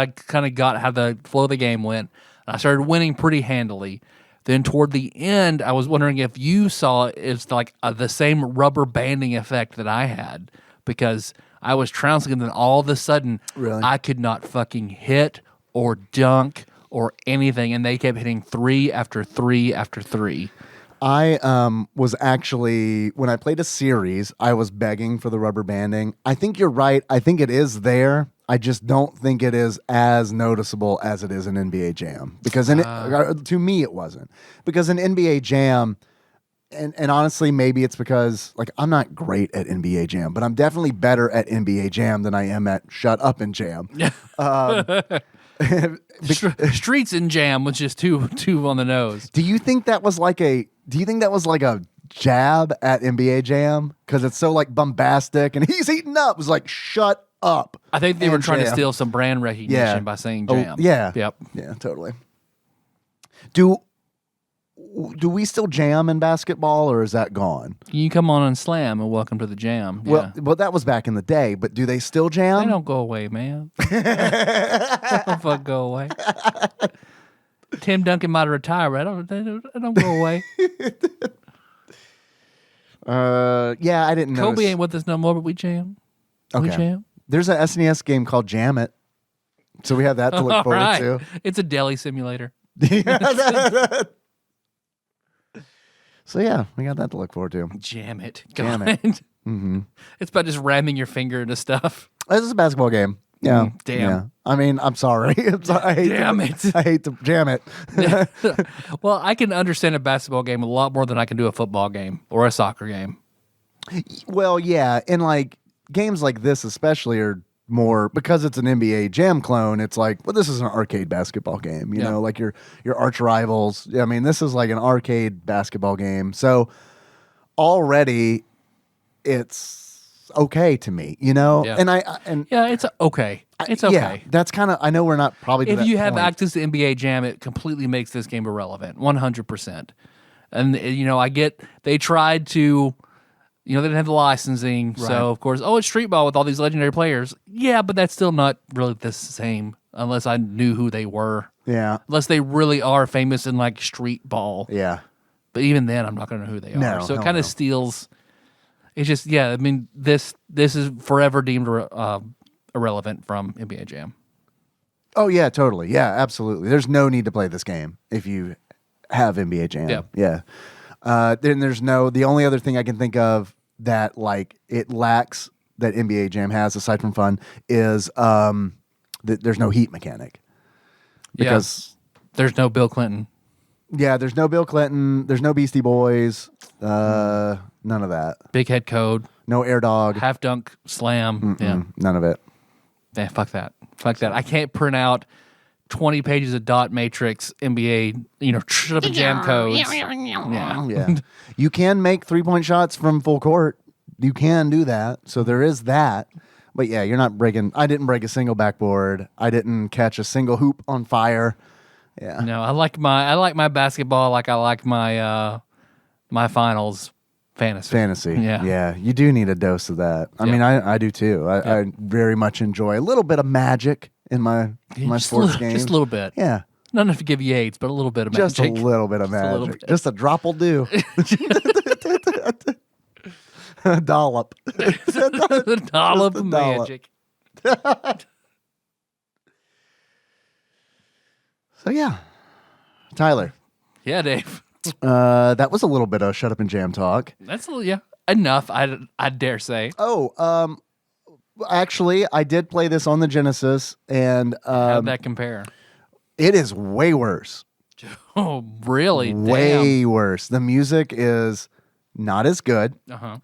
kind of got how the flow of the game went, I started winning pretty handily. Then toward the end, I was wondering if you saw it's like the same rubber banding effect that I had because I was trouncing and then all of a sudden I could not fucking hit or dunk or anything, and they kept hitting 3 after 3 after 3. I was actually, when I played a series, I was begging for the rubber banding. I think you're right. I think it is there. I just don't think it is as noticeable as it is in NBA Jam. Because to me, it wasn't. Because in NBA Jam, and honestly, maybe it's because like I'm not great at NBA Jam, but I'm definitely better at NBA Jam than I am at Shut Up and Jam. Streets and Jam was just too on the nose. Do you think that was like a jab at NBA Jam because it's so like bombastic and he's eating up. It was like, shut up. I think they were trying to Jam. steal some brand recognition by saying Jam. Yeah. Yep. Yeah, totally. Do we still jam in basketball or is that gone? You come on and slam and welcome to the Jam. Yeah. Well, that was back in the day, but do they still jam? They don't go away, man. They don't fuck go away. Tim Duncan might retire, but they don't go away. Yeah, I didn't know. Kobe ain't with us no more, but we jam. Okay. We jam. There's an SNES game called Jam It, so we have that to look forward right. to. It's a deli simulator. So yeah, we got that to look forward to. Jam it. Jam God. it. Mm-hmm. It's about just ramming your finger into stuff. This is a basketball game. Yeah. Damn. Yeah. I mean, I'm sorry. I hate to jam it. Well, I can understand a basketball game a lot more than I can do a football game or a soccer game. Well, yeah, and like games like this especially are more because it's an NBA Jam clone. It's like, well, this is an arcade basketball game. You know, like your arch rivals. I mean, this is like an arcade basketball game. So already, it's okay to me. You know, and yeah, it's okay. It's okay. Yeah, that's kind of. I know we're not probably. To if that you have point. access to NBA Jam, it completely makes this game irrelevant, 100%. And you know, I get they tried to. You know, they didn't have the licensing, so of course, it's street ball with all these legendary players. Yeah, but that's still not really the same unless I knew who they were. Yeah. Unless they really are famous in like street ball. Yeah. But even then, I'm not going to know who they are. So it kind of steals. It's just, I mean, this is forever deemed irrelevant from NBA Jam. Oh, yeah, totally. Yeah, absolutely. There's no need to play this game if you have NBA Jam. Yeah. Then there's the only other thing I can think of that like it lacks that NBA Jam has aside from fun is there's no heat mechanic because there's no Bill Clinton. Yeah, there's no Bill Clinton. There's no Beastie Boys. None of that. Big Head Code. No Air Dog. Half Dunk Slam. Yeah, none of it. Yeah, fuck that. I can't print out 20 pages of dot matrix NBA, shut up and jam codes. Yeah. You can make 3-point shots from full court. You can do that. So there is that. But yeah, you're not breaking. I didn't break a single backboard. I didn't catch a single hoop on fire. Yeah. No, I like my basketball like I like my my finals fantasy. Yeah. Yeah. You do need a dose of that. I mean, I do too. I very much enjoy a little bit of magic in my sports games. Just a little bit. Yeah. Not enough to give you AIDS, but a little bit of magic. Just a little bit of magic. Just a drop will do. A dollop. The dollop of magic. So yeah. Tyler. Yeah, Dave. That was a little bit of shut up and jam talk. That's enough, I dare say. Oh, actually, I did play this on the Genesis, and how'd that compare? It is way worse. Oh, really? Way worse. The music is not as good. Uh-huh.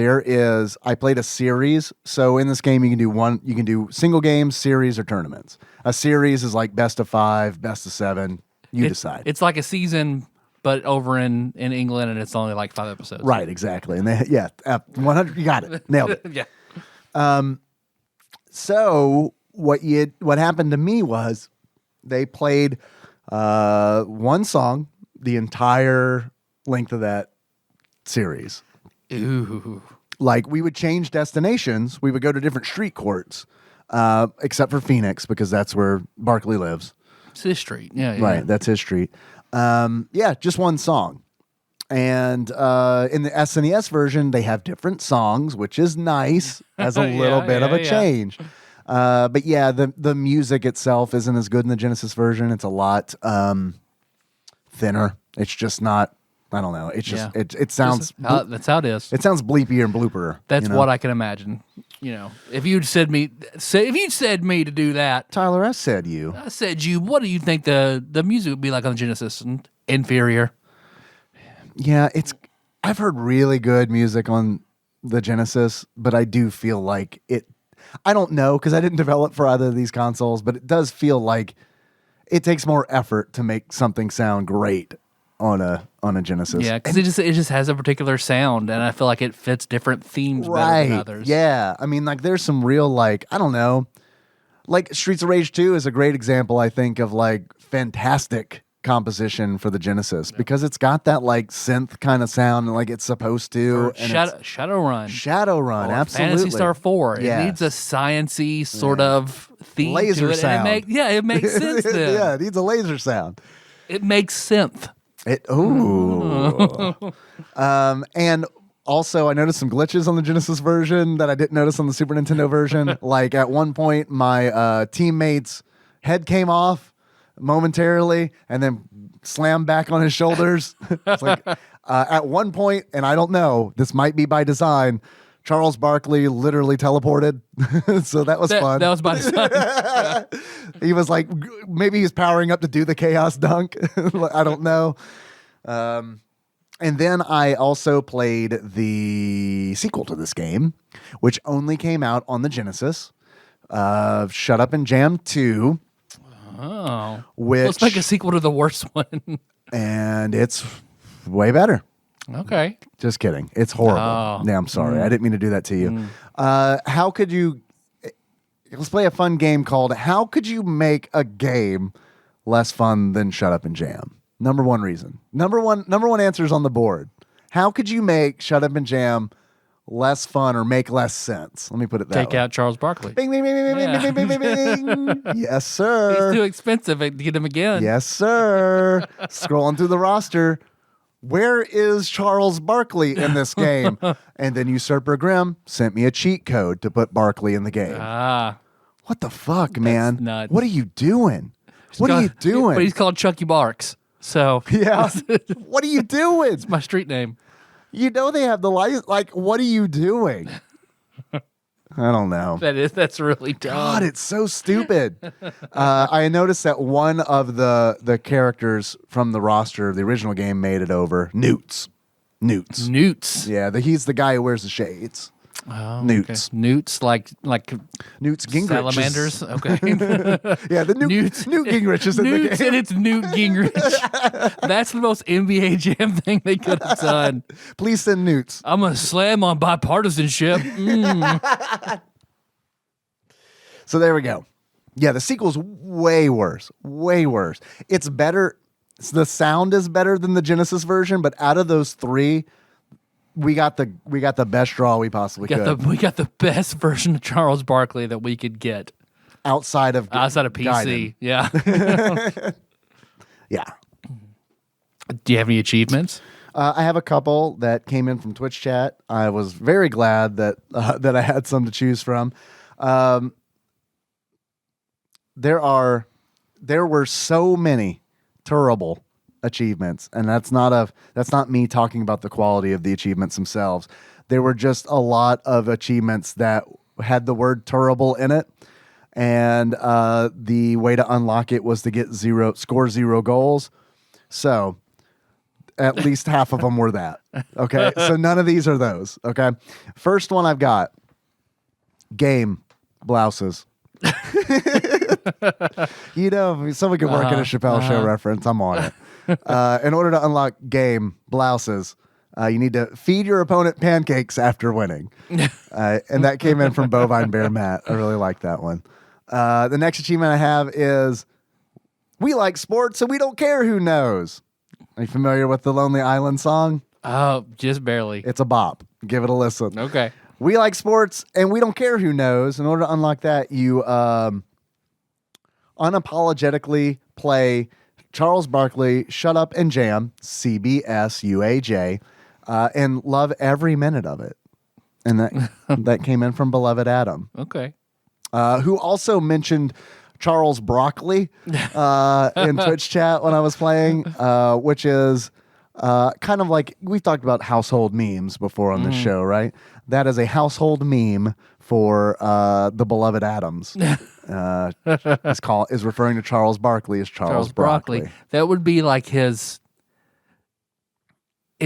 I played a series. So in this game, you can do single games, series, or tournaments. A series is like best of 5, best of 7. You decide. It's like a season, but over in England, and it's only like 5 episodes. Right, exactly. And 100. You got it. Nailed it. Yeah. So what happened to me was they played one song the entire length of that series. Ooh. Like we would change destinations. We would go to different street courts, except for Phoenix because that's where Barkley lives. It's his street. Yeah. Right, that's his street. Just one song. And in the SNES version, they have different songs, which is nice as a little bit of a change. But yeah, the music itself isn't as good in the Genesis version. It's a lot thinner. It's just not. I don't know. It's just it sounds. That's how it is. It sounds bleepier and blooper. That's what I can imagine. If you'd said me to do that, Tyler, I said you. What do you think the music would be like on the Genesis? Inferior. Yeah, I've heard really good music on the Genesis, but I do feel like it. I don't know because I didn't develop for either of these consoles, but it does feel like it takes more effort to make something sound great on a Genesis. Yeah, because it just has a particular sound, and I feel like it fits different themes better than others. Yeah, I mean, like there's some real like I don't know, like Streets of Rage 2 is a great example, I think, of like fantastic composition for the Genesis because it's got that like synth kind of sound, like it's supposed to. And Shadowrun, absolutely. Phantasy Star 4. Yes. It needs a science-y sort of theme laser to it, sound. and it makes sense. Then. Yeah, it needs a laser sound. It makes synth. And also, I noticed some glitches on the Genesis version that I didn't notice on the Super Nintendo version. Like at one point, my teammate's head came off momentarily and then slammed back on his shoulders. It's like at one point, and I don't know, this might be by design, Charles Barkley literally teleported. So that was fun. That was by design. He was like, maybe he's powering up to do the Chaos Dunk. I don't know. And then I also played the sequel to this game, which only came out on the Genesis. Shut Up and Jam 2. Oh. Which, let's make a sequel to the worst one. And it's way better. Okay. Just kidding. It's horrible. Oh. Yeah, I'm sorry. I didn't mean to do that to you. How could you... Let's play a fun game called How Could You Make a Game Less Fun Than Shut Up and Jam? Number one reason. Number one answer is on the board. How could you make Shut Up and Jam less fun or make less sense? Let me put it that way. Take out Charles Barkley. Bing, bing, bing, bing, bing, bing, bing, bing, bing. Yes, sir. He's too expensive to get him again. Yes, sir. Scrolling through the roster. Where is Charles Barkley in this game? And then Usurper Grimm sent me a cheat code to put Barkley in the game. What the fuck, man? Nuts. What are you doing? What are you doing? But he's called Chucky Barks. So yeah. What are you doing? It's my street name. You know they have the light. Like, what are you doing? I don't know. That's really dumb. God, it's so stupid. I noticed that one of the characters from the roster of the original game made it over. Newts. Yeah, he's the guy who wears the shades. Oh, Newts. Okay. Newts, like Newts Gingrich. Salamanders. Okay. Yeah, the Newt Gingrich is in the Newts game. and it's Newt Gingrich. That's the most NBA Jam thing they could have done. Please send Newts. I'm gonna slam on bipartisanship. So there we go. Yeah, the sequel's way worse. Way worse. It's better. The sound is better than the Genesis version, but out of those three, we got the best draw we possibly could. We got the best version of Charles Barkley that we could get outside of PC. Gaiden. Yeah. Yeah. Do you have any achievements? I have a couple that came in from Twitch chat. I was very glad that I had some to choose from. There were so many terrible achievements, and that's not me talking about the quality of the achievements themselves. There were just a lot of achievements that had the word terrible in it, and the way to unlock it was to score 0 goals. So at least half of them were that. Okay, so none of these are those. Okay, first one I've got: game blouses. You know, if someone could work in a Chappelle Show reference, I'm on it. In order to unlock game blouses, you need to feed your opponent pancakes after winning. And that came in from Bovine Bear Matt. I really like that one. The next achievement I have is we like sports, so we don't care who knows. Are you familiar with the Lonely Island song? Oh, just barely. It's a bop. Give it a listen. Okay. We like sports, and we don't care who knows. In order to unlock that, you unapologetically play Charles Barkley, Shut Up and Jam, CBS UAJ, and love every minute of it. And that came in from Beloved Adam. Okay. Who also mentioned Charles Barkley in Twitch chat when I was playing, which is kind of like, we've talked about household memes before on this show, right? That is a household meme for the Beloved Adams. Is referring to Charles Barkley as Charles Barkley. That would be like his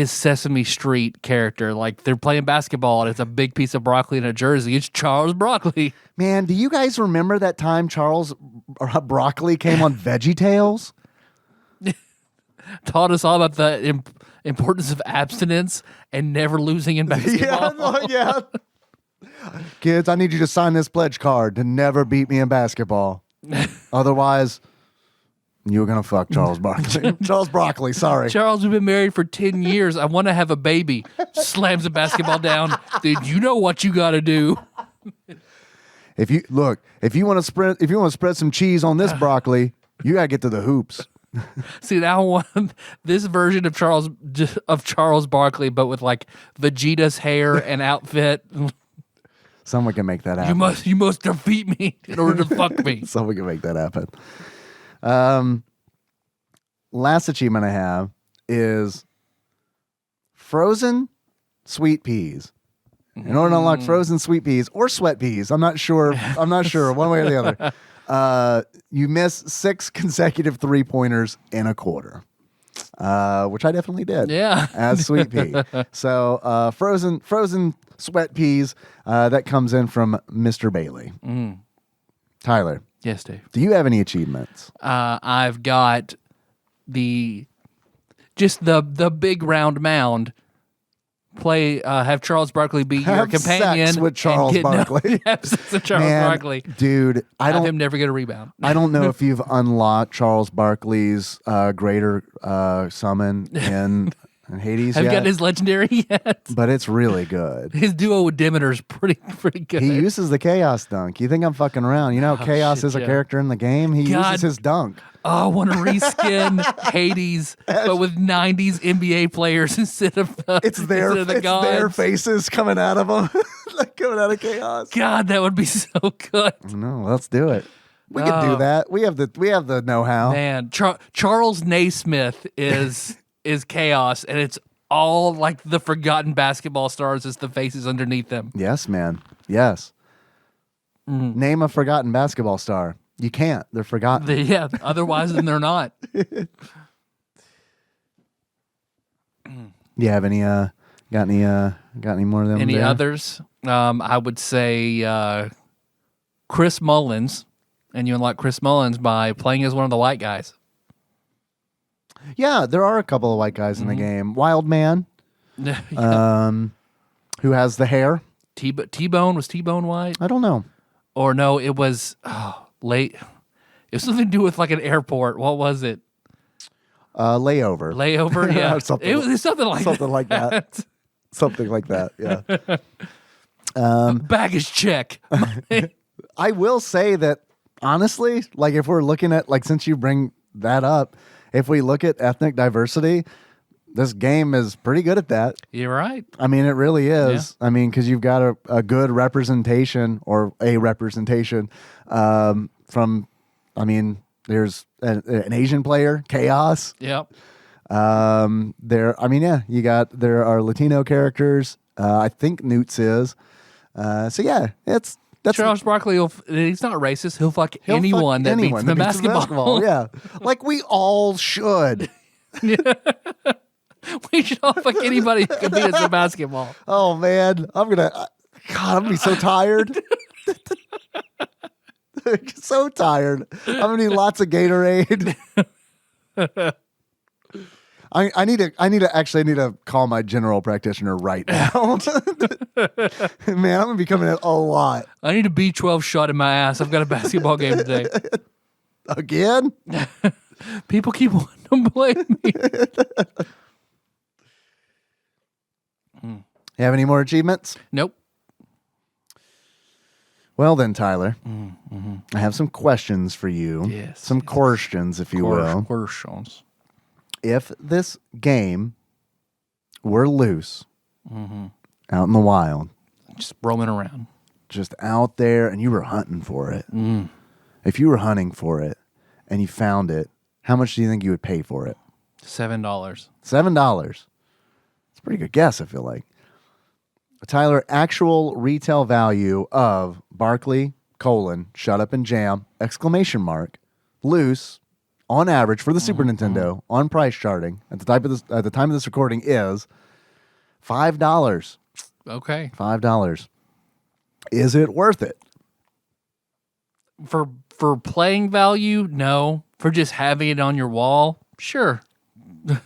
Sesame Street character. Like they're playing basketball and it's a big piece of broccoli in a jersey. It's Charles Barkley. Man, do you guys remember that time Charles Barkley came on VeggieTales? taught us all about the importance of abstinence and never losing in basketball. Yeah. Kids, I need you to sign this pledge card to never beat me in basketball. Otherwise, you're going to fuck Charles Barkley. Charles Barkley, sorry. Charles, we've been married for 10 years. I want to have a baby. Slams the basketball down. Dude, you know what you got to do. If you want to spread some cheese on this broccoli, you got to get to the hoops. See, now I want this version of Charles Barkley, but with like Vegeta's hair and outfit. Someone can make that happen. You must defeat me in order to fuck me. Someone can make that happen. Last achievement I have is frozen sweet peas. In order to unlock frozen sweet peas or sweat peas, I'm not sure, one way or the other. You miss 6 consecutive 3-pointers in a quarter, which I definitely did. Yeah, as sweet pea. So frozen sweat peas. That comes in from Mr. Bailey. Tyler. Yes, Dave. Do you have any achievements? I've got the big round mound. Have Charles Barkley be your companion. Sex with Charles Barkley. Have sex with Charles Barkley. Dude, have him never get a rebound. I don't know if you've unlocked Charles Barkley's greater summon in Hades Have you yet. gotten his legendary yet? But it's really good. His duo with Demeter's pretty good. He uses the Chaos Dunk. You think I'm fucking around. You know Chaos is a character in the game? He uses his dunk. Oh, I want to reskin Hades, but with 90s NBA players instead of their faces coming out of them, like coming out of Chaos. God, that would be so good. No, let's do it. We can do that. We have the know-how. Man, Charles Naismith is Chaos, and it's all like the forgotten basketball stars as the faces underneath them. Yes, man. Yes. Name a forgotten basketball star. You can't. They're forgotten. Otherwise, then they're not. You have any? Got any more of them? Any there? others? I would say Chris Mullins, and you unlock Chris Mullins by playing as one of the white guys. Yeah, there are a couple of white guys in the game. Wild Man, who has the hair. T-Bone, was T-Bone white? I don't know. Or no, it was late. It was something to do with like an airport. What was it? Layover. Layover, yeah. It was something like that. Something like that, yeah. Baggage check. I will say that, honestly, like if we're looking at, like since you bring that up, if we look at ethnic diversity, this game is pretty good at that. You're right. I mean, it really is. Yeah. I mean, because you've got a good representation or a representation from, I mean, there's an Asian player, Chaos. Yep. There are Latino characters. I think Newts is. So yeah, that's Charles Barkley. He's not racist. He'll fuck anyone that beats the basketball. Yeah, like we all should. We should all fuck anybody who can beat us in basketball. Oh man, I'm gonna be so tired. So tired. I'm gonna need lots of Gatorade. I need to call my general practitioner right now. Man, I'm gonna be coming in a lot. I need a B12 shot in my ass. I've got a basketball game today. Again? People keep wanting to blame me. You have any more achievements? Nope. Well then, Tyler, I have some questions for you. Yes. Some questions, if you will. Questions. If this game were loose out in the wild, just roaming around, just out there, and you were hunting for it, if you were hunting for it and you found it, how much do you think you would pay for it? $7. $7. It's a pretty good guess, I feel like. Tyler, actual retail value of Barkley, shut up and jam, ! Loose, on average for the Super Nintendo, on price charting, at the time of this recording is $5. Okay. $5. Is it worth it? For playing value, no. For just having it on your wall, sure.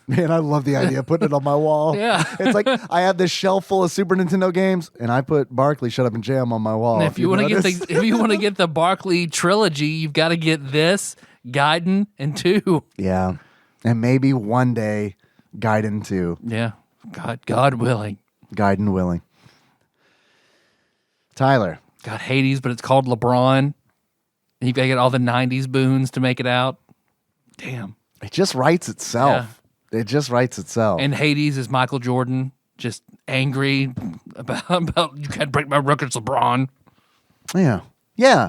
Man, I love the idea of putting it on my wall. Yeah. It's like I have this shelf full of Super Nintendo games, and I put Barkley Shut Up and Jam on my wall. And if you want to get the Barkley trilogy, you've got to get this, Gaiden, and 2. Yeah. And maybe one day, Gaiden II. Yeah. God willing. Gaiden willing. Tyler. Got Hades, but it's called LeBron. And you've got to get all the 90s boons to make it out. Damn. It just writes itself. Yeah. It just writes itself. And Hades is Michael Jordan, just angry about you can't break my records, LeBron. Yeah. Yeah.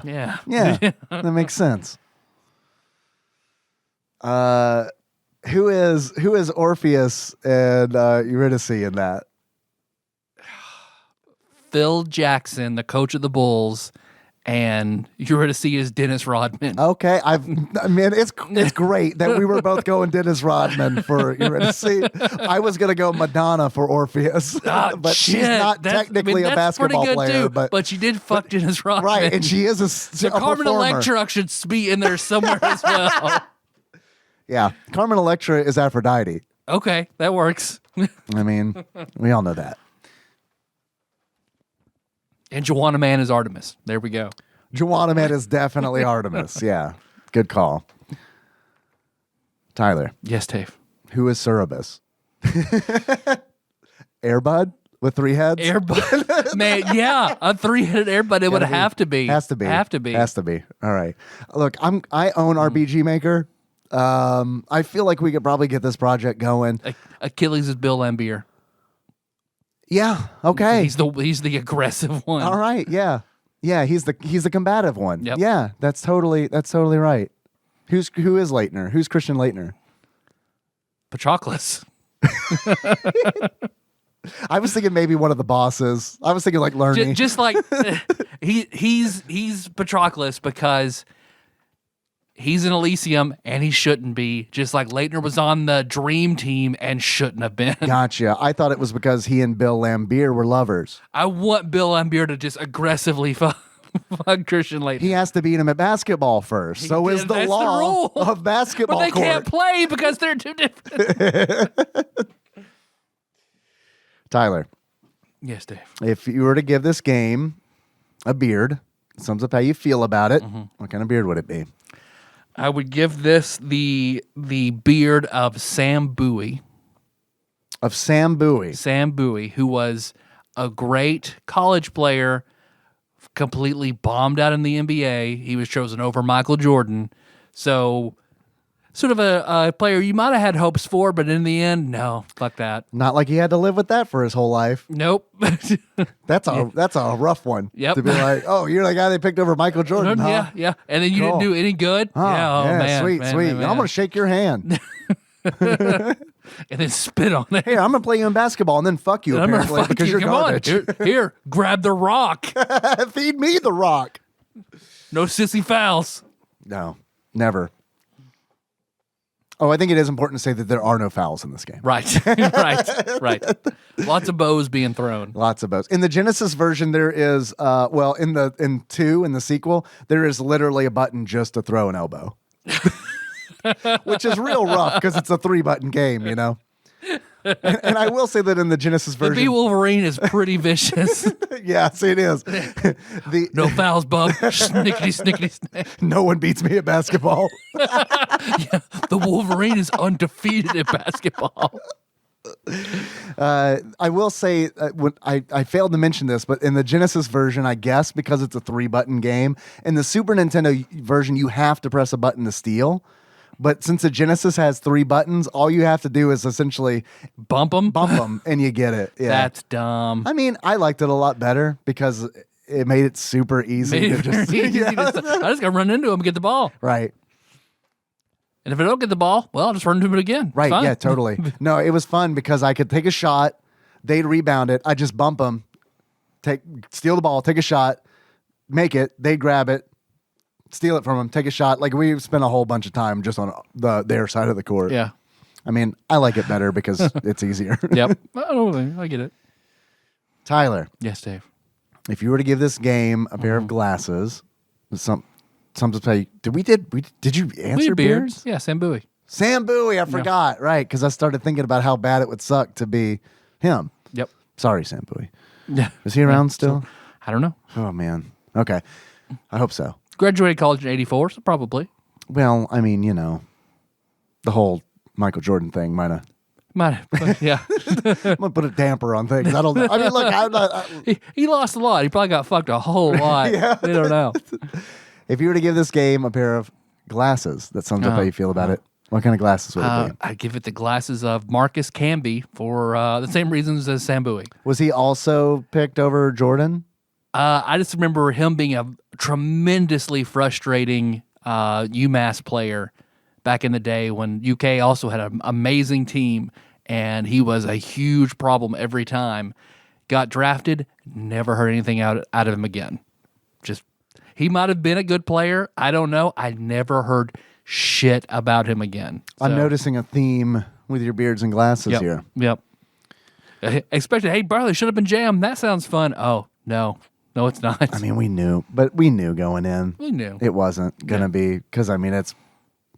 That makes sense. Who is Orpheus and Eurydice in that? Phil Jackson, the coach of the Bulls, and Eurydice is Dennis Rodman. Okay, it's great that we were both going Dennis Rodman for Eurydice. I was gonna go Madonna for Orpheus, but she's not technically a basketball player. Too, but she did fuck Dennis Rodman, right? And she is a Carmen performer. Electra should be in there somewhere as well. Yeah, Carmen Electra is Aphrodite. Okay, that works. I mean, we all know that. And Joanna Man is Artemis. There we go. Joanna Man is definitely Artemis. Yeah, good call. Tyler. Yes, Dave. Who is Cerberus? Airbud with 3 heads? Airbud. Man, yeah, a 3-headed Airbud. It would have to be. Has to be. Have to be. Has to be. All right. Look, I own RPG Maker. I feel like we could probably get this project going. Achilles is Bill Lambier. Yeah. Okay. He's the aggressive one. All right. Yeah. Yeah. He's the combative one. Yep. Yeah. That's totally right. Who is Leitner? Who's Christian Leitner? Patroclus. I was thinking maybe one of the bosses. I was thinking like Lerny. Just like he's Patroclus because he's in Elysium and he shouldn't be. Just like Leitner was on the Dream Team and shouldn't have been. Gotcha. I thought it was because he and Bill Lambier were lovers. I want Bill Lambier to just aggressively fuck Christian Leitner. He has to beat him at basketball first. So is the law of basketball. But they can't play because they're too different. Tyler. Yes, Dave. If you were to give this game a beard, sums up how you feel about it, what kind of beard would it be? I would give this the beard of Sam Bowie. Of Sam Bowie. Sam Bowie, who was a great college player, completely bombed out in the NBA. He was chosen over Michael Jordan. So, sort of a player you might have had hopes for, but in the end, no, fuck that. Not like he had to live with that for his whole life. Nope. That's a rough one. Yep. To be like, oh, you're the guy they picked over Michael Jordan, huh? Yeah. And then you didn't do any good? Oh, yeah, man. Sweet. Man. I'm going to shake your hand. And then spit on it. Hey, I'm going to play you in basketball and then fuck you, apparently, because you're Come garbage. on. Here, grab the rock. Feed me the rock. No sissy fouls. No, never. Oh, I think it is important to say that there are no fouls in this game. Right. right. Lots of bows being thrown. Lots of bows. In the Genesis version, there is, in 2, in the sequel, there is literally a button just to throw an elbow. Which is real rough because it's a 3-button game, you know? And I will say that in the Genesis version... The B-Wolverine is pretty vicious. Yes, it is. No fouls, bub. Snickety, snickety, snick. No one beats me at basketball. Yeah, the Wolverine is undefeated at basketball. I will say, I failed to mention this, but in the Genesis version, I guess because it's a 3-button game, in the Super Nintendo version, you have to press a button to steal. But since the Genesis has 3 buttons, all you have to do is essentially bump them, and you get it. Yeah. That's dumb. I mean, I liked it a lot better because it made it super easy. I just gotta run into him and get the ball. Right. And if I don't get the ball, well, I'll just run into it again. Right. Fine. Yeah, totally. No, it was fun because I could take a shot, they'd rebound it, I just bump them, steal the ball, take a shot, make it, they'd grab it, steal it from them, take a shot. Like, we spent a whole bunch of time just on their side of the court. Yeah. I mean, I like it better because it's easier. Yep. I get it. Tyler. Yes, Dave. If you were to give this game a pair of glasses, did you answer Beards? beards? Yeah, Sam Bowie. Sam Bowie, I forgot. Right, because I started thinking about how bad it would suck to be him. Yep. Sorry, Sam Bowie. Yeah. Is he around still? I don't know. Oh, man. Okay. I hope so. Graduated college in 84, so probably. Well, I mean, the whole Michael Jordan thing might have. Yeah. I'm going to put a damper on things. I don't know. I mean, look, I'm not. He lost a lot. He probably got fucked a whole lot. Yeah. We don't know. If you were to give this game a pair of glasses, that sums up how you feel about it. What kind of glasses would it be? I'd give it the glasses of Marcus Camby for the same reasons as Sam Bowie. Was he also picked over Jordan? I just remember him being a tremendously frustrating UMass player back in the day when UK also had an amazing team, and he was a huge problem every time. Got drafted, never heard anything out of him again. He might have been a good player. I don't know. I never heard shit about him again. So, I'm noticing a theme with your beards and glasses here. Yep. Expected, hey, Barkley should have been jammed. That sounds fun. Oh, no. No, it's not. I mean, we knew going in. We knew. It wasn't going to be, because, I mean,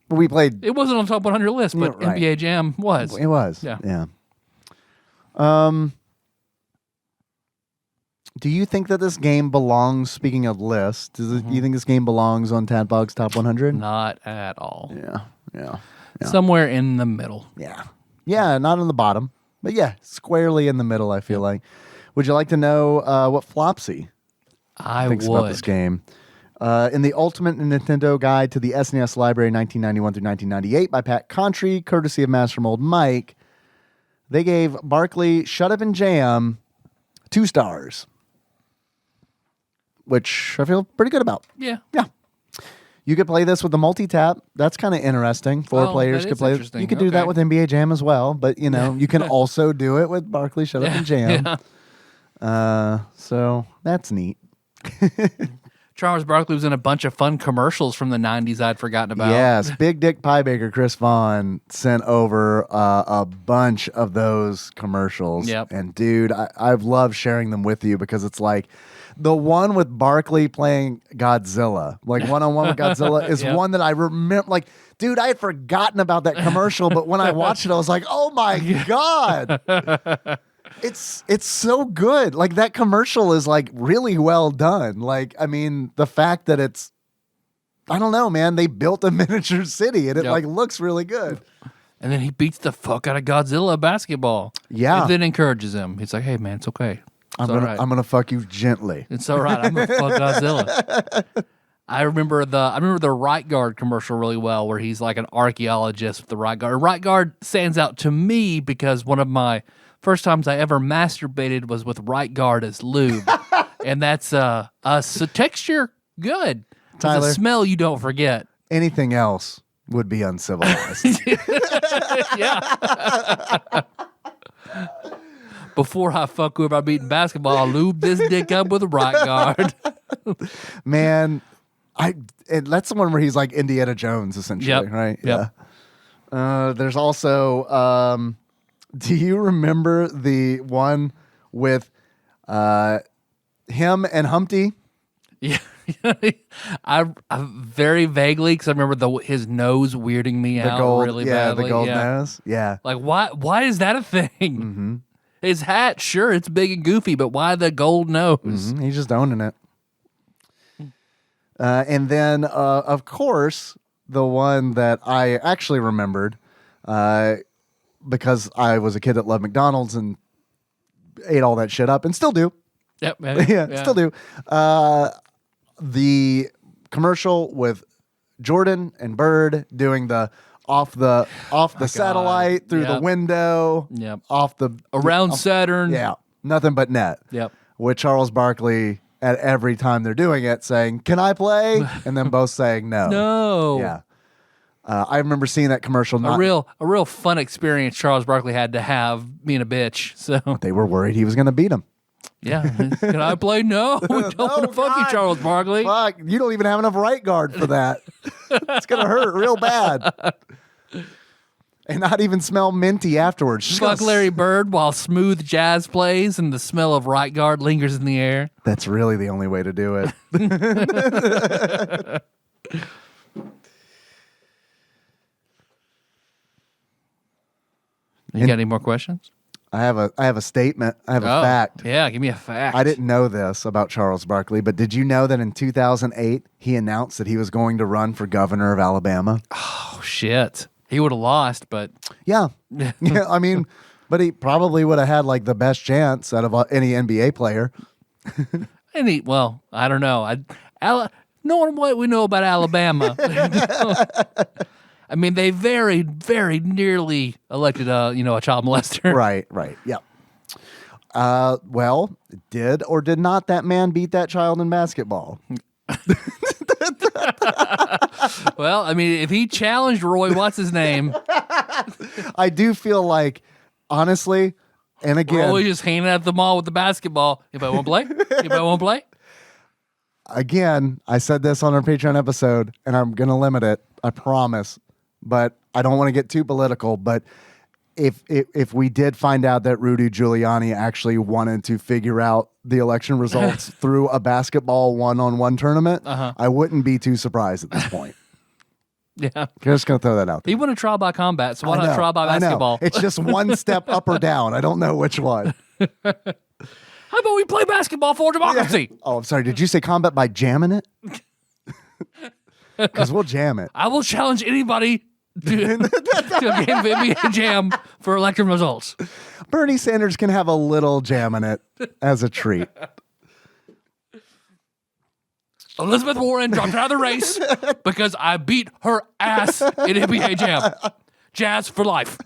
we played. It wasn't on top 100 list, but right. NBA Jam was. It was. Yeah. Do you think that this game belongs, speaking of lists, do you think this game belongs on TADPOG's Top 100? Not at all. Yeah. Somewhere in the middle. Yeah, not on the bottom, but squarely in the middle, I feel like. Would you like to know what Flopsy thinks about this game? In the Ultimate Nintendo Guide to the SNES Library 1991 through 1998 by Pat Contry, courtesy of Master Mold Mike, they gave Barkley Shut Up and Jam 2 stars. Which I feel pretty good about. Yeah. You could play this with the multi-tap. That's kind of interesting. 4 players could play it. You could do that with NBA Jam as well, but you can also do it with Barkley Shut Up and Jam. So that's neat. Charles Barkley was in a bunch of fun commercials from the 90s I'd forgotten about. Yes, Big Dick Pie Baker Chris Vaughn sent over a bunch of those commercials. Yep. And dude, I've loved sharing them with you because it's like the one with Barkley playing Godzilla, like one-on-one with Godzilla, is one that I remember. Like, dude, I had forgotten about that commercial, but when I watched it, I was like, oh my God. It's so good. Like, that commercial is like really well done. Like, I mean, the fact that I don't know, man, they built a miniature city and it like looks really good. And then he beats the fuck out of Godzilla at basketball. Yeah. And then encourages him. He's like, hey man, it's okay. I'm gonna fuck you gently. It's all right. I'm gonna fuck Godzilla. I remember the right guard commercial really well, where he's like an archaeologist with the right guard. Right guard stands out to me because one of my first times I ever masturbated was with right guard as lube, and that's a texture good. Tyler, it's a smell you don't forget. Anything else would be uncivilized. Yeah. Before I fuck whoever I'm beating basketball, I'll lube this dick up with a right guard. Man, that's the one where he's like Indiana Jones, essentially, right? Yep. Yeah. There's also, do you remember the one with him and Humpty? Yeah. I very vaguely, because I remember his nose weirding me out really badly. The gold nose. Yeah. Like, why is that a thing? Mm-hmm. His hat, sure, it's big and goofy, but why the gold nose? Mm-hmm. He's just owning it. And then, of course, the one that I actually remembered, because I was a kid that loved McDonald's and ate all that shit up and still do. Yep. Yeah, still do. The commercial with Jordan and Bird doing the off the satellite through the window. Yep. Around Saturn. Yeah. Nothing but net. Yep. With Charles Barkley at every time they're doing it saying, "Can I play?" And then both saying no. No. Yeah. I remember seeing that commercial. A real fun experience Charles Barkley had to have being a bitch. So they were worried he was going to beat him. Yeah. Can I play? No. We don't want to fuck you, Charles Barkley. Fuck. You don't even have enough right guard for that. It's going to hurt real bad. And not even smell minty afterwards. Fuck Larry Bird while smooth jazz plays and the smell of right guard lingers in the air. That's really the only way to do it. You got any more questions? I have a statement. I have a fact. Yeah, give me a fact. I didn't know this about Charles Barkley, but did you know that in 2008 he announced that he was going to run for governor of Alabama? Oh shit. He would have lost, but yeah. Yeah, I mean, but he probably would have had like the best chance out of any NBA player. Well, I don't know. Knowing what we know about Alabama, I mean, they very, very nearly elected a child molester. Right. Yep. Well, did or did not that man beat that child in basketball? Well, I mean, if he challenged Roy, what's his name? I do feel like, honestly, and again, Roy just hanging out at the mall with the basketball. If I won't play, Again, I said this on our Patreon episode, and I'm going to limit it. I promise. But I don't want to get too political. But if we did find out that Rudy Giuliani actually wanted to figure out the election results through a basketball one-on-one tournament, I wouldn't be too surprised at this point. Yeah. Just going to throw that out there. He won a trial by combat, so why not trial by basketball? It's just one step up or down. I don't know which one. How about we play basketball for democracy? Yeah. Oh, I'm sorry. Did you say combat by jamming it? Because we'll jam it. I will challenge anybody to a game of NBA Jam for election results. Bernie Sanders can have a little jam in it as a treat. Elizabeth Warren dropped out of the race because I beat her ass in NBA Jam. Jazz for life.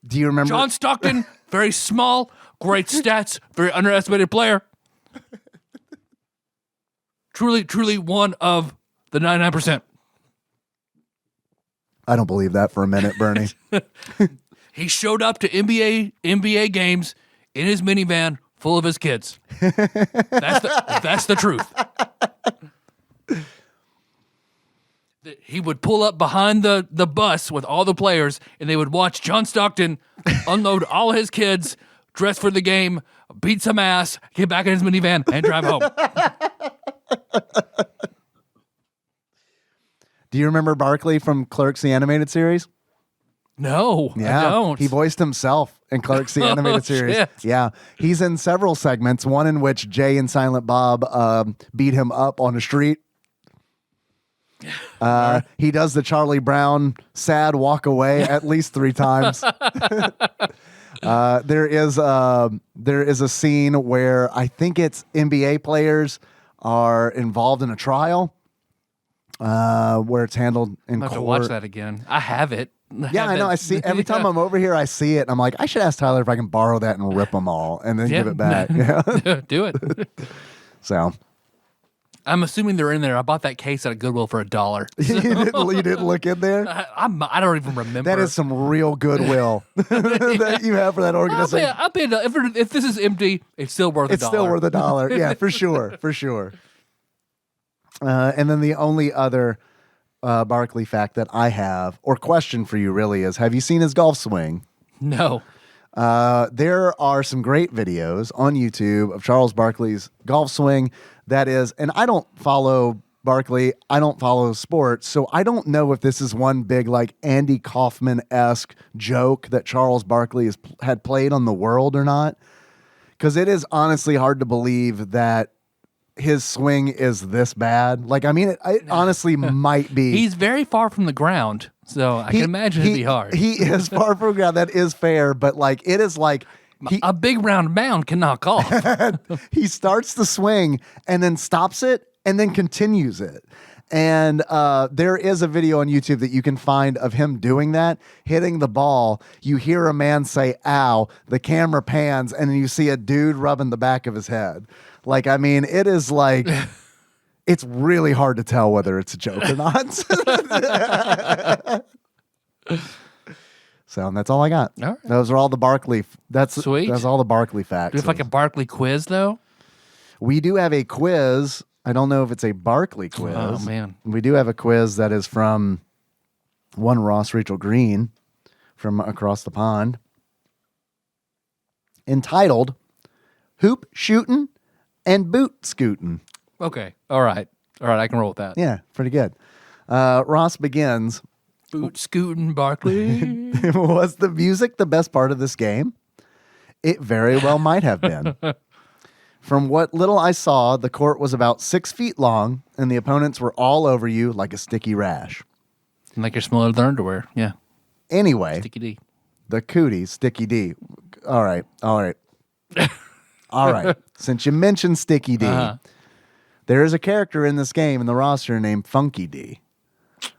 Do you remember? John Stockton, very small, great stats, very underestimated player. Truly one of the 99%. I don't believe that for a minute, Bernie. He showed up to NBA games in his minivan full of his kids. That's the truth. He would pull up behind the bus with all the players, and they would watch John Stockton unload all his kids, dress for the game, beat some ass, get back in his minivan, and drive home. Do you remember Barkley from Clerks, the animated series? No, yeah, I don't. He voiced himself in Clerks, the animated series. Shit. Yeah, he's in several segments, one in which Jay and Silent Bob beat him up on the street. He does the Charlie Brown sad walk away at least 3 times. There is a scene where I think it's NBA players are involved in a trial where it's handled in court. I have to watch that again. I have it. I know. I see every time I'm over here. I see it. And I'm like, I should ask Tyler if I can borrow that and rip them all and then give it back. Yeah. Do it. So. I'm assuming they're in there. I bought that case at a Goodwill for $1. You didn't look in there? I don't even remember. That is some real goodwill that you have for that organization. I'll pay if this is empty, it's still worth $1. It's still worth $1. Yeah, for sure. For sure. And then the only other Barkley fact that I have, or question for you really, is have you seen his golf swing? No. There are some great videos on YouTube of Charles Barkley's golf swing. That is, and I don't follow Barkley. I don't follow sports. So I don't know if this is one big like Andy Kaufman-esque joke that Charles Barkley had played on the world or not. Because it is honestly hard to believe that his swing is this bad. Like, I mean, it honestly might be. He's very far from the ground. So I can imagine it'd be hard. He is far from the ground. That is fair. But like, it is like. A big round mound can knock off. He starts the swing and then stops it and then continues it. And there is a video on YouTube that you can find of him doing that, hitting the ball. You hear a man say, ow, the camera pans, and then you see a dude rubbing the back of his head. Like, I mean, it is like, it's really hard to tell whether it's a joke or not. So that's all I got. All right. Those are all the Barkley. That's sweet. That's all the Barkley facts. Do we have like a Barkley quiz though? We do have a quiz. I don't know if it's a Barkley quiz. Oh man, we do have a quiz that is from one Ross Rachel Green from across the pond, entitled "Hoop Shootin' and Boot Scootin'." Okay, all right, I can roll with that. Yeah, pretty good. Ross begins. Scootin' Barkley. Was the music the best part of this game? It very well might have been. From what little I saw, the court was about 6 feet long, and the opponents were all over you like a sticky rash. Like you're smelling their underwear. Yeah. Anyway, Sticky D. the cooties, Sticky D. All right. All right. Since you mentioned Sticky D, there is a character in this game in the roster named Funky D.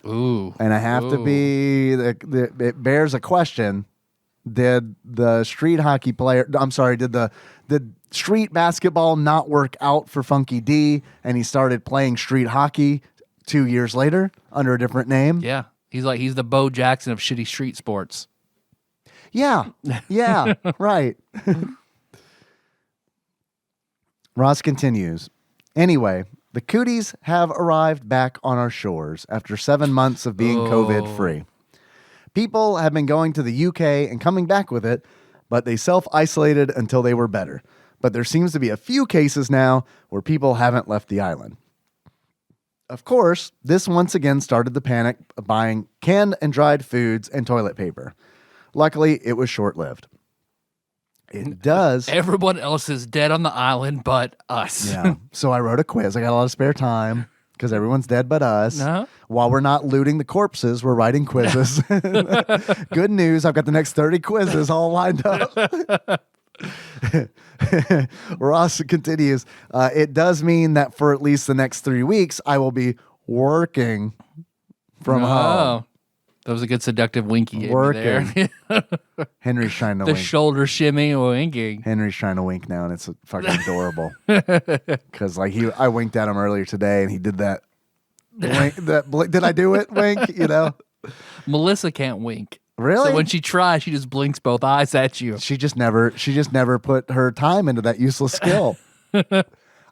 Ooh. And I have to be, it bears a question. Did the street hockey player, I'm sorry, did the street basketball not work out for Funky D and he started playing street hockey 2 years later under a different name? Yeah. He's the Bo Jackson of shitty street sports. Yeah. Yeah. Right. Ross continues. Anyway, the cooties have arrived back on our shores after 7 months of being COVID-free. People have been going to the UK and coming back with it, but they self-isolated until they were better. But there seems to be a few cases now where people haven't left the island. Of course, this once again started the panic of buying canned and dried foods and toilet paper. Luckily, it was short-lived. It does. Everyone else is dead on the island but us. Yeah. So I wrote a quiz. I got a lot of spare time because everyone's dead but us. While we're not looting the corpses, we're writing quizzes. Good news. I've got the next 30 quizzes all lined up. Ross continues. It does mean that for at least the next 3 weeks, I will be working from home. That was a good seductive winky. Working. Henry's trying to the wink. shoulder shimmy winking. Henry's trying to wink now, and it's fucking adorable. Because I winked at him earlier today, and he did that. Wink, did I do it? Wink, you know. Melissa can't wink. Really? So when she tries, she just blinks both eyes at you. She just never put her time into that useless skill.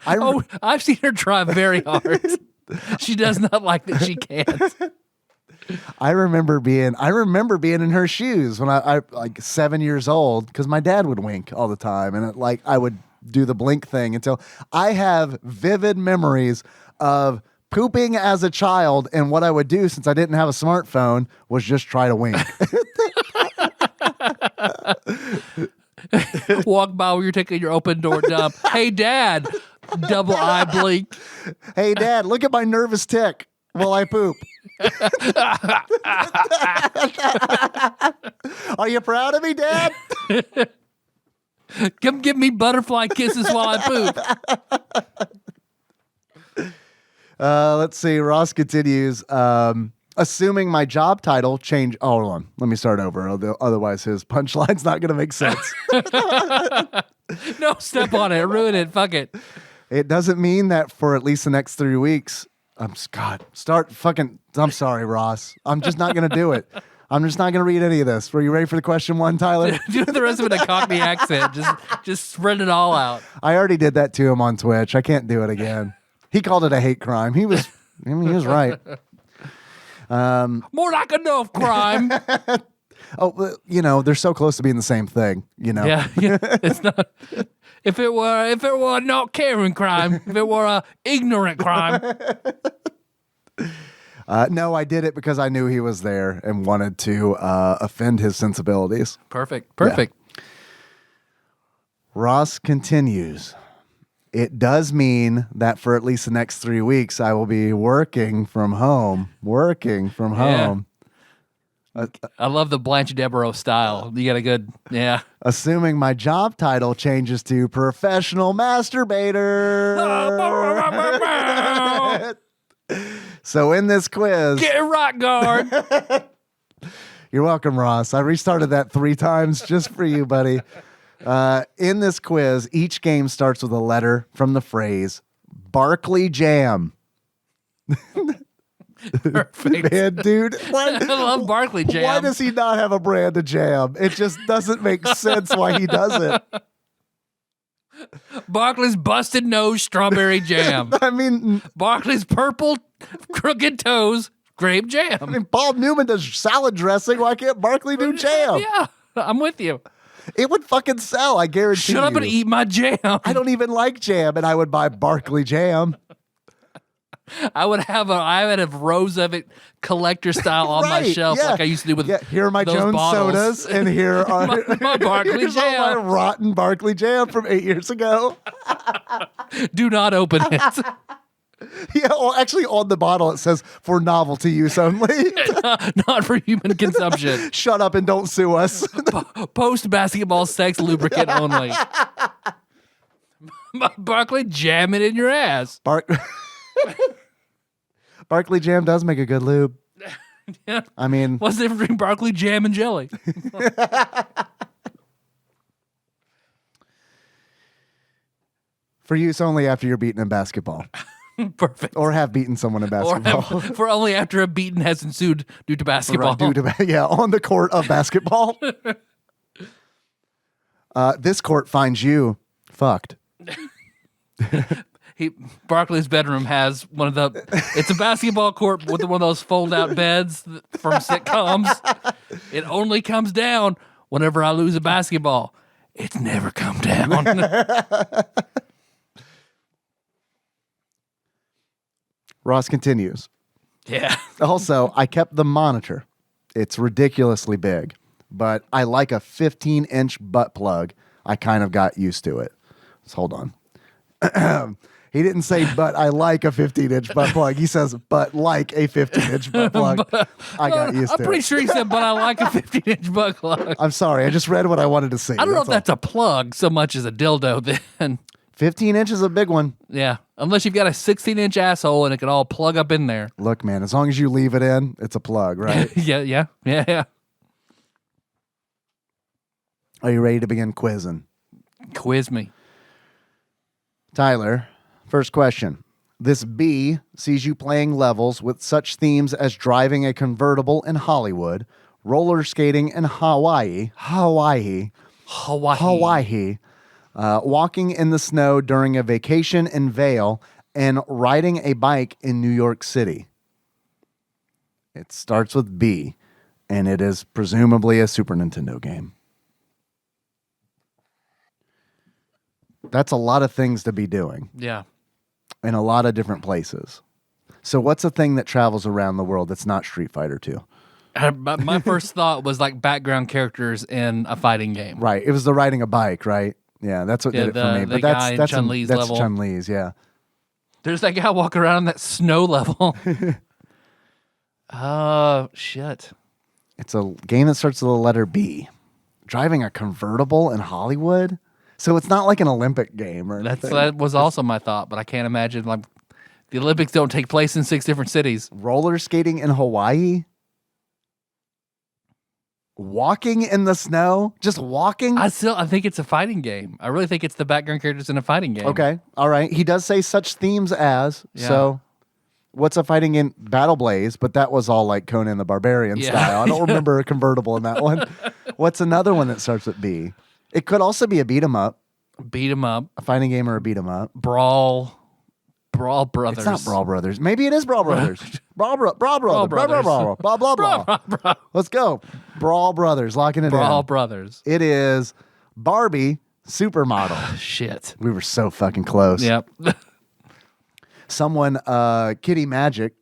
I've seen her try very hard. She does not like that she can't. I remember being in her shoes when I like 7 years old because my dad would wink all the time, and I would do the blink thing until I have vivid memories of pooping as a child, and what I would do since I didn't have a smartphone was just try to wink. Walk by where you're taking your open door dump. Hey, Dad, double eye blink. Hey, Dad, look at my nervous tick while I poop. Are you proud of me, Dad? Come give me butterfly kisses while I poop. Let's see. Ross continues. Assuming my job title change. Oh, hold on. Let me start over. Otherwise, his punchline's not going to make sense. No, step on it. Ruin it. Fuck it. It doesn't mean that for at least the next 3 weeks. I'm sorry, Ross. I'm just not going to do it. I'm just not going to read any of this. Were you ready for the question one, Tyler? Do the rest of it in a Cockney accent. Just spread it all out. I already did that to him on Twitch. I can't do it again. He called it a hate crime. He was right. More like a enough crime. They're so close to being the same thing, Yeah, it's not. If it were not caring crime, if it were a ignorant crime. No, I did it because I knew he was there and wanted to offend his sensibilities. Perfect. Yeah. Ross continues. It does mean that for at least the next 3 weeks, I will be working from home. I love the Blanche Devereaux style. You got a good, yeah. Assuming my job title changes to professional masturbator. So in this quiz, get a rock guard. You're welcome, Ross. I restarted that 3 times just for you, buddy. In this quiz, each game starts with a letter from the phrase Barkley Jam. Perfect. Man, dude. I love Barkley Jam. Why does he not have a brand of jam? It just doesn't make sense why he does it. Barkley's busted nose strawberry jam. I mean, Barkley's purple crooked toes grape jam. I mean, Paul Newman does salad dressing. Why can't Barkley do jam? Yeah, I'm with you. It would fucking sell, I guarantee you. Shut up and eat my jam. I don't even like jam, and I would buy Barkley jam. I would have rows of it collector style on my Right, shelf yeah. like I used to do with here are my those Jones bottles. sodas, and here are my Barkley here's all my jam. rotten Barkley jam from 8 years ago. Do not open it. Yeah, well, actually, on the bottle it says for novelty use only. Not for human consumption. Shut up and don't sue us. Post basketball sex lubricant only. Barkley, jam it in your ass. Barkley jam does make a good lube. Yeah. I mean, What's the difference between Barkley jam and jelly? for use only after you're beaten in basketball. Perfect. Or have beaten someone in basketball. For only after a beating has ensued due to basketball. Right, on the court of basketball. This court finds you fucked. Barkley's bedroom has it's a basketball court with one of those fold out beds from sitcoms. It only comes down whenever I lose a basketball. It's never come down. Ross continues. Yeah. Also, I kept the monitor. It's ridiculously big, but I like a 15-inch butt plug. I kind of got used to it. Let's hold on. He didn't say, but I like a 15-inch butt plug. He says, but like a 15-inch butt plug. I got used to it. I'm pretty sure he said, but I like a 15-inch butt plug. I'm sorry. I just read what I wanted to see. I don't know if that's a plug so much as a dildo then. 15 inches is a big one. Yeah. Unless you've got a 16-inch asshole and it can all plug up in there. Look, man, as long as you leave it in, it's a plug, right? Yeah. Are you ready to begin quizzing? Quiz me. Tyler, first question. This B sees you playing levels with such themes as driving a convertible in Hollywood, roller skating in Hawaii, walking in the snow during a vacation in Vail, and riding a bike in New York City. It starts with B, and it is presumably a Super Nintendo game. That's a lot of things to be doing. Yeah. In a lot of different places. So what's a thing that travels around the world that's not Street Fighter 2? My first thought was like background characters in a fighting game. Right. It was the riding a bike, right? Yeah, that's what did it for me. But that's Chun-Li's level. Chun-Li's, yeah. There's that guy walking around on that snow level. Oh, shit. It's a game that starts with the letter B. Driving a convertible in Hollywood? So it's not like an Olympic game or anything. That was also my thought, but I can't imagine like the Olympics don't take place in 6 different cities. Roller skating in Hawaii? Walking in the snow? Just walking? I think it's a fighting game. I really think it's the background characters in a fighting game. Okay. All right. He does say such themes as. Yeah. So what's a fighting game? Battle Blaze, but that was all like Conan the Barbarian style. I don't remember a convertible in that one. What's another one that starts with B? It could also be a beat 'em up. Beat 'em up. A fighting game or a beat 'em up. Brawl Brothers. It's not Brawl Brothers. Maybe it is Brawl Brothers. Brawl Brothers. Blah, blah, blah. Let's go. Brawl Brothers. Locking it in. Brawl Brothers. It is Barbie Supermodel. Shit. We were so fucking close. Yep. Someone, Kitty Magic,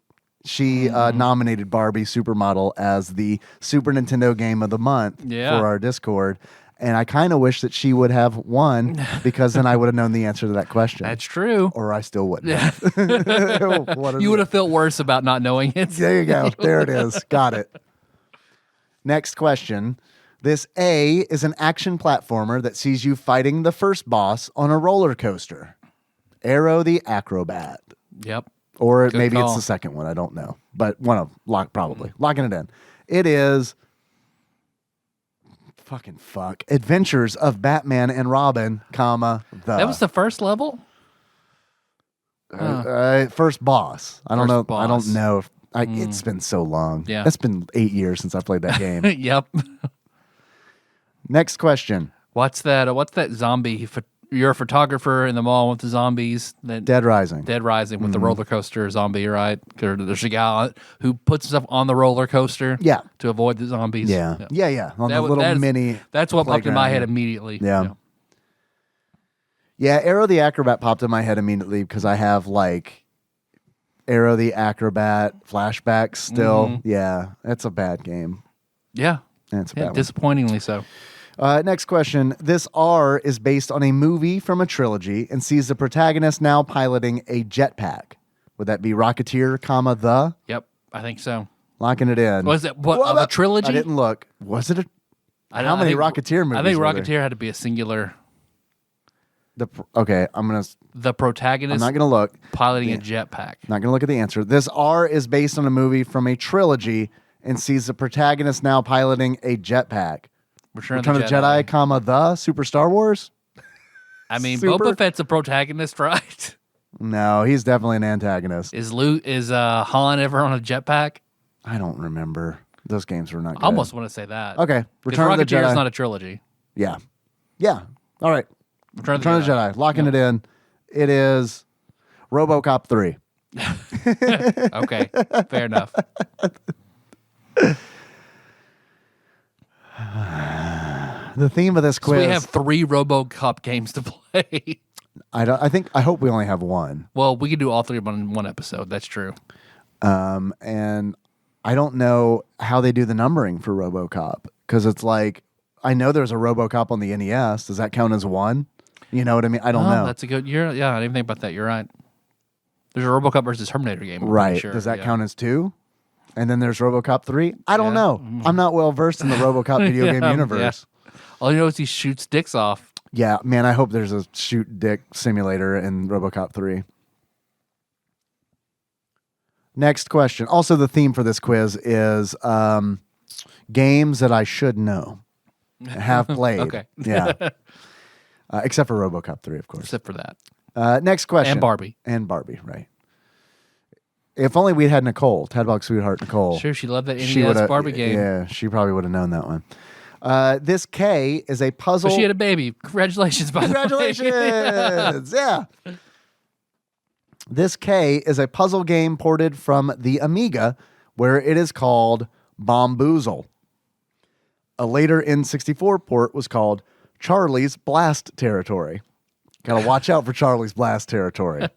she nominated Barbie Supermodel as the Super Nintendo Game of the Month for our Discord. And I kind of wish that she would have won because then I would have known the answer to that question. That's true. Or I still wouldn't. You would have felt worse about not knowing it. There you go. There it is. Got it. Next question. This A is an action platformer that sees you fighting the first boss on a roller coaster. Arrow the Acrobat. Yep. Or Good maybe call. it's the second one. I don't know. But one of probably. Locking it in. It is Adventures of Batman and Robin, That was the first level? First boss. I don't know. Boss. I don't know if it's been so long. Yeah. It's been 8 years since I played that game. Yep. Next question. What's that zombie? You're a photographer in the mall with the zombies. Dead Rising. Dead Rising with the roller coaster zombie, right? There's a guy who puts himself on the roller coaster to avoid the zombies. Yeah. On the little mini That's what popped in my head playground. immediately. Yeah, Arrow the Acrobat popped in my head immediately because I have like Arrow the Acrobat flashbacks still. Yeah, that's a bad game. Yeah. That's a bad one. Disappointingly so. Next question. This R is based on a movie from a trilogy and sees the protagonist now piloting a jetpack. Would that be Rocketeer, comma, the? Yep, I think so. Locking it in. Was it of a trilogy? I didn't look. Was it how many Rocketeer movies? I think were Rocketeer had to be a singular. Okay, The protagonist. I'm not gonna look. Piloting a jetpack. Not gonna look at the answer. This R is based on a movie from a trilogy and sees the protagonist now piloting a jetpack. Return of the Jedi, comma, the Super Star Wars? I mean, Boba Fett's a protagonist, right? No, he's definitely an antagonist. Is Han ever on a jetpack? I don't remember. Those games were not good. I almost want to say that. Okay. Return of the Jedi. Rocketeer is not a trilogy. Yeah. Yeah. All right. Return of the Jedi. Locking it in. It is RoboCop 3. Okay. Fair enough. The theme of this quiz. So we have 3 RoboCop games to play. I hope we only have one. Well, we could do all 3 of them in one episode. That's true. And I don't know how they do the numbering for RoboCop because it's like I know there's a RoboCop on the NES. Does that count as one? You know what I mean? I don't know. That's a good. Yeah, I didn't even think about that. You're right. There's a RoboCop versus Terminator game. Right. Sure. Does that count as 2? And then there's RoboCop 3? I don't know. I'm not well versed in the RoboCop video game universe. Yeah. All you know is he shoots dicks off. Yeah, man, I hope there's a shoot dick simulator in RoboCop 3. Next question. Also, the theme for this quiz is games that I should know, have played. Okay. Yeah. Except for RoboCop 3, of course. Except for that. Next question. And Barbie, right. If only we'd had Nicole, TADPOG sweetheart Nicole. Sure, she loved that NES Barbie game. Yeah, she probably would have known that one. This K is a puzzle. But she had a baby. Congratulations, by the way. Congratulations. Yeah. This K is a puzzle game ported from the Amiga where it is called Bomboozle. A later N64 port was called Charlie's Blast Territory. Gotta watch out for Charlie's Blast Territory.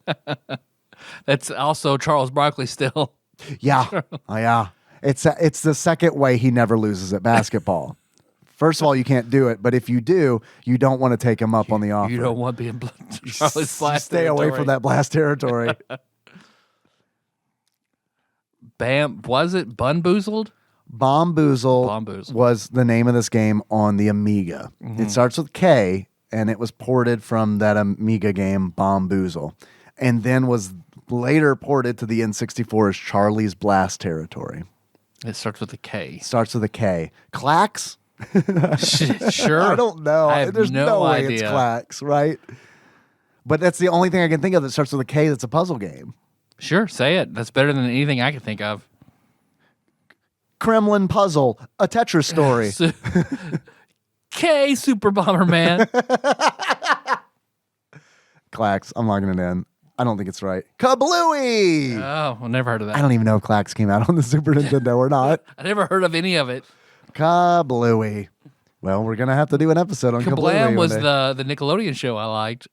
That's also Charles Barkley still. Yeah. Oh, yeah. It's the second way he never loses at basketball. First of all, you can't do it, but if you do, you don't want to take him up on the offer. You don't want to be in Charlie's Blast Stay territory. away from that blast territory. Bam. Was it Bunboozled? Bomboozle was the name of this game on the Amiga. Mm-hmm. It starts with K, and it was ported from that Amiga game, Bomboozle, and then was later ported to the N64 as Charlie's Blast Territory. It starts with a K. Starts with a K. Clacks? Sure. I don't know. There's no way it's Clacks, right? But that's the only thing I can think of that starts with a K that's a puzzle game. Sure, say it. That's better than anything I can think of. Kremlin Puzzle, a Tetris story. K Super Bomberman. Clacks. I'm logging it in. I don't think it's right. Kablooey! Oh, I never heard of that. I don't even know if Clacks came out on the Super Nintendo or not. I never heard of any of it. Kablooey. Well, we're going to have to do an episode on Kablooey. Kablam was the Nickelodeon show I liked.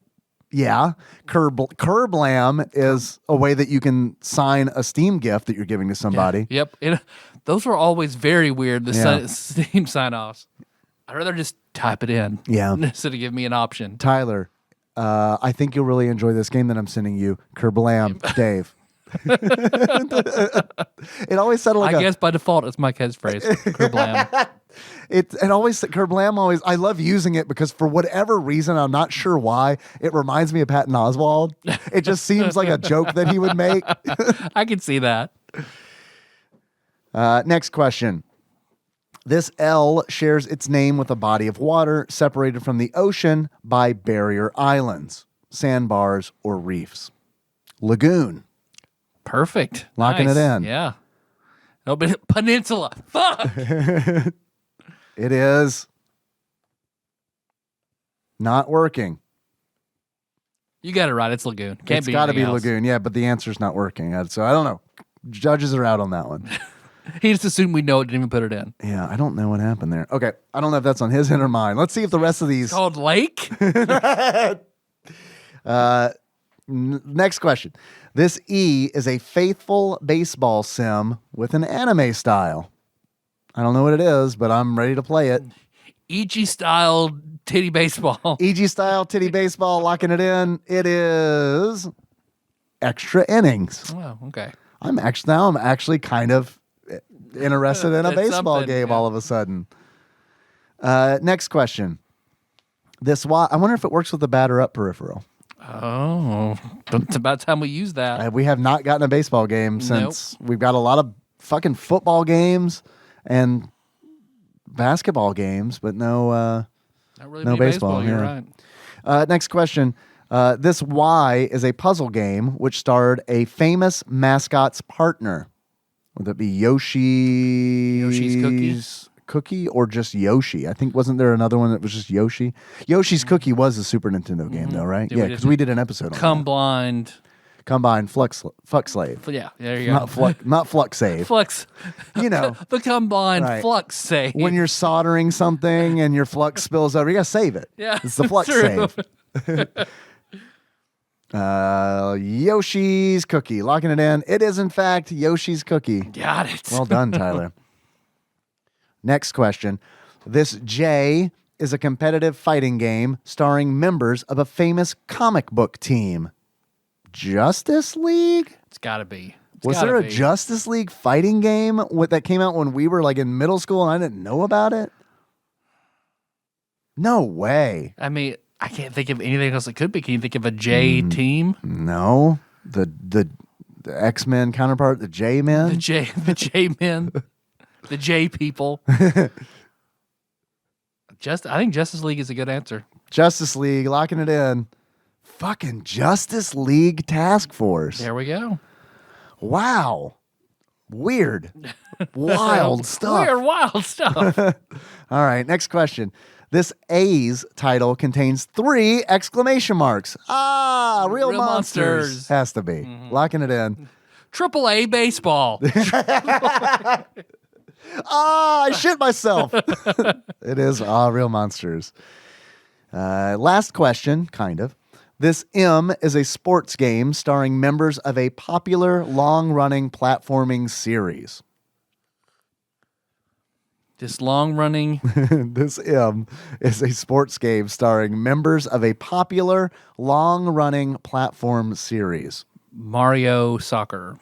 Yeah. Kerblam is a way that you can sign a Steam gift that you're giving to somebody. Yeah. Yep. Those were always very weird, the Steam sign-offs. I'd rather just type it in instead of give me an option. Tyler, I think you'll really enjoy this game that I'm sending you. Kerblam, Dave. It always sounded like I guess by default it's my catchphrase. Kerblam. Kerblam always, I love using it because for whatever reason, I'm not sure why, it reminds me of Patton Oswalt. It just seems like a joke that he would make. I can see that. Next question. This L shares its name with a body of water separated from the ocean by barrier islands, sandbars, or reefs. Lagoon. Perfect. Locking it in. Yeah. No, but peninsula. Fuck. It is not working. You got it right. It's lagoon. It's got to be lagoon. Yeah, but the answer's not working. So I don't know. Judges are out on that one. He just assumed we know it, didn't even put it in. Yeah, I don't know what happened there. Okay, I don't know if that's on his end or mine. Let's see if the rest of these... It's called Lake? Next question. This E is a faithful baseball sim with an anime style. I don't know what it is, but I'm ready to play it. EG style titty baseball. EG style titty baseball, locking it in. It is extra innings. Oh, okay. I'm actually kind of interested in a baseball game all of a sudden. Next question. I wonder if it works with the batter up peripheral. Oh, it's about time we use that. We have not gotten a baseball game since we've got a lot of fucking football games and basketball games, but no really no baseball. You're right. Next question. This Y is a puzzle game which starred a famous mascot's partner. Would that be Yoshi's Cookie or just Yoshi? I think wasn't there another one that was just Yoshi? Yoshi's Cookie was a Super Nintendo game though, right? Yeah, because we did an episode on that. Combined Fuck Slave. Yeah, there you go. Not Flux Save. Flux. You know. The combined Right. Flux Save. When you're soldering something and your flux spills over, you gotta save it. Yeah, it's the Flux true. Save. Yoshi's Cookie. Locking it in. It is, in fact, Yoshi's Cookie. Got it. Well done, Tyler. Next question. This J is a competitive fighting game starring members of a famous comic book team. Justice League? It's got to be. Was there a Justice League fighting game that came out when we were like in middle school and I didn't know about it? No way. I mean, I can't think of anything else it could be. Can you think of a J team? No. The X-Men counterpart, the J-Men? The J-Men. The J people. I think Justice League is a good answer. Justice League, locking it in. Fucking Justice League Task Force. There we go. Wow. Weird. Wild stuff. Weird, wild stuff. All right, next question. This A's title contains 3 exclamation marks. Real monsters. Has to be. Locking it in. AAA baseball. I shit myself. It is real monsters. Last question, kind of. This M is a sports game starring members of a popular long-running platforming series. This long-running... This M is a sports game starring members of a popular long-running platform series. Mario Soccer.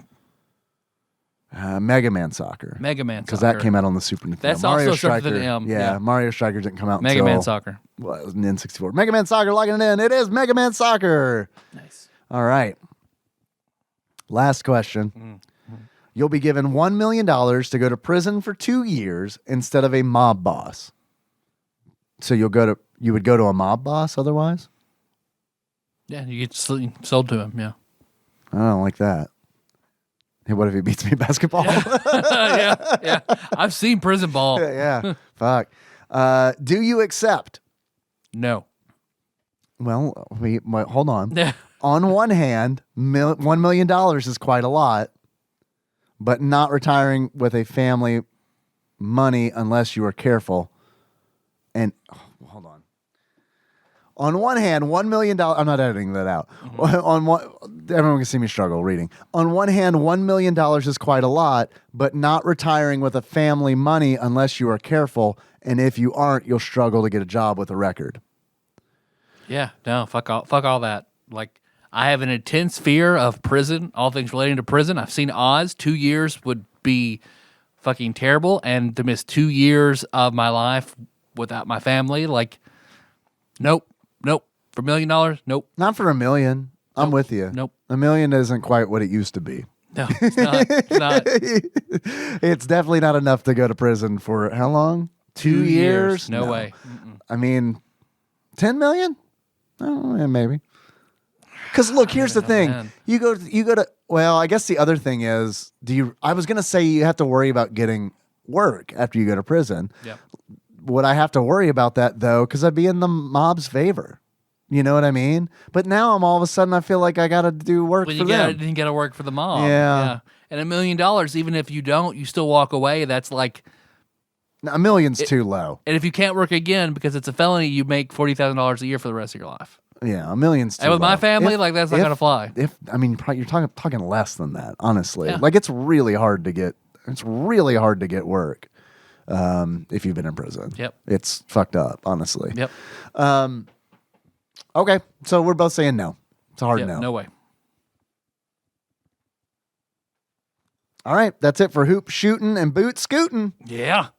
Mega Man Soccer. Mega Man Soccer. Because that came out on the Super Nintendo. That's Mario also Striker, something M. Yeah, Mario Striker didn't come out Mega until... Man Soccer. Well, it was an N64. Mega Man Soccer, locking it in. It is Mega Man Soccer. Nice. All right. Last question. You'll be given $1 million to go to prison for 2 years instead of a mob boss. So you would go to a mob boss otherwise? Yeah, you get sold to him, yeah. I don't like that. Hey, what if he beats me basketball? yeah. I've seen prison ball. Yeah. Fuck. Do you accept? No. Well, hold on. On one hand, $1 million is quite a lot, but not retiring with a family money unless you are careful. And hold on. On one hand, $1 million. I'm not editing that out. Everyone can see me struggle reading. On one hand, $1 million is quite a lot, but not retiring with a family money unless you are careful. And if you aren't, you'll struggle to get a job with a record. Yeah, no, fuck all that. Like, I have an intense fear of prison, all things relating to prison. I've seen Oz. 2 years would be fucking terrible, and to miss 2 years of my life without my family, like, nope. For $1 million, nope. Not for $1 million. I'm with you. Nope. $1 million isn't quite what it used to be. No, it's not. It's not. It's definitely not enough to go to prison for how long? 2 years? No way. I mean, 10 million? Oh, yeah, maybe. Because look, here's the thing. Man. You go to. Well, I guess the other thing is, I was gonna say you have to worry about getting work after you go to prison. Yeah. Would I have to worry about that though? Because I'd be in the mob's favor. You know what I mean? But now I'm all of a sudden I feel like I got to do work for them. You got to work for the mob. Yeah. And $1 million, even if you don't, you still walk away. That's like $1 million's too low. And if you can't work again because it's a felony, you make $40,000 a year for the rest of your life. Yeah, a million's too And with my low. family, like that's not gonna fly. You're talking less than that, honestly. Like it's really hard to get. It's really hard to get work if you've been in prison. Yep. It's fucked up, honestly. Yep. Okay, so we're both saying no. It's a hard no. No way. All right, that's it for hoop shooting and boot scooting. Yeah.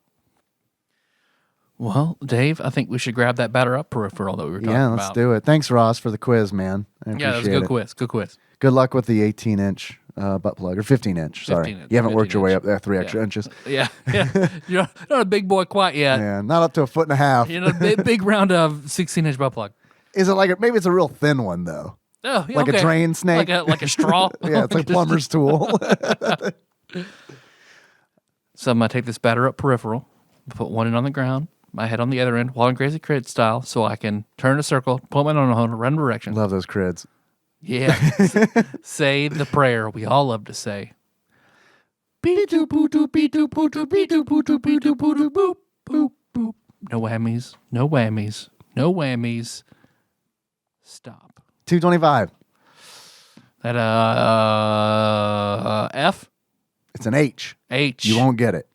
Well, Dave, I think we should grab that batter up peripheral that we were talking about. Yeah, let's do it. Thanks, Ross, for the quiz, man. I Yeah, that was a good quiz. Good quiz. Good luck with the 18-inch butt plug, or 15-inch, sorry. 15 inch, You haven't worked your way 15 up there 3 extra inches. Yeah. You're not a big boy quite yet. Yeah, not up to 1.5 feet. You're not a big round of 16-inch butt plug. Is it like, maybe it's a real thin one, though? Oh, yeah, Like a drain snake? Like a straw? Yeah, it's like plumber's tool. So I'm going to take this batter up peripheral, put one end on the ground, my head on the other end, Wild and Crazy Crid style, so I can turn a circle, pull my on a random direction. Love those crids. Yeah. Say the prayer we all love to say. No whammies. No whammies. No whammies. Stop. 225. That F? It's an H. H. You won't get it,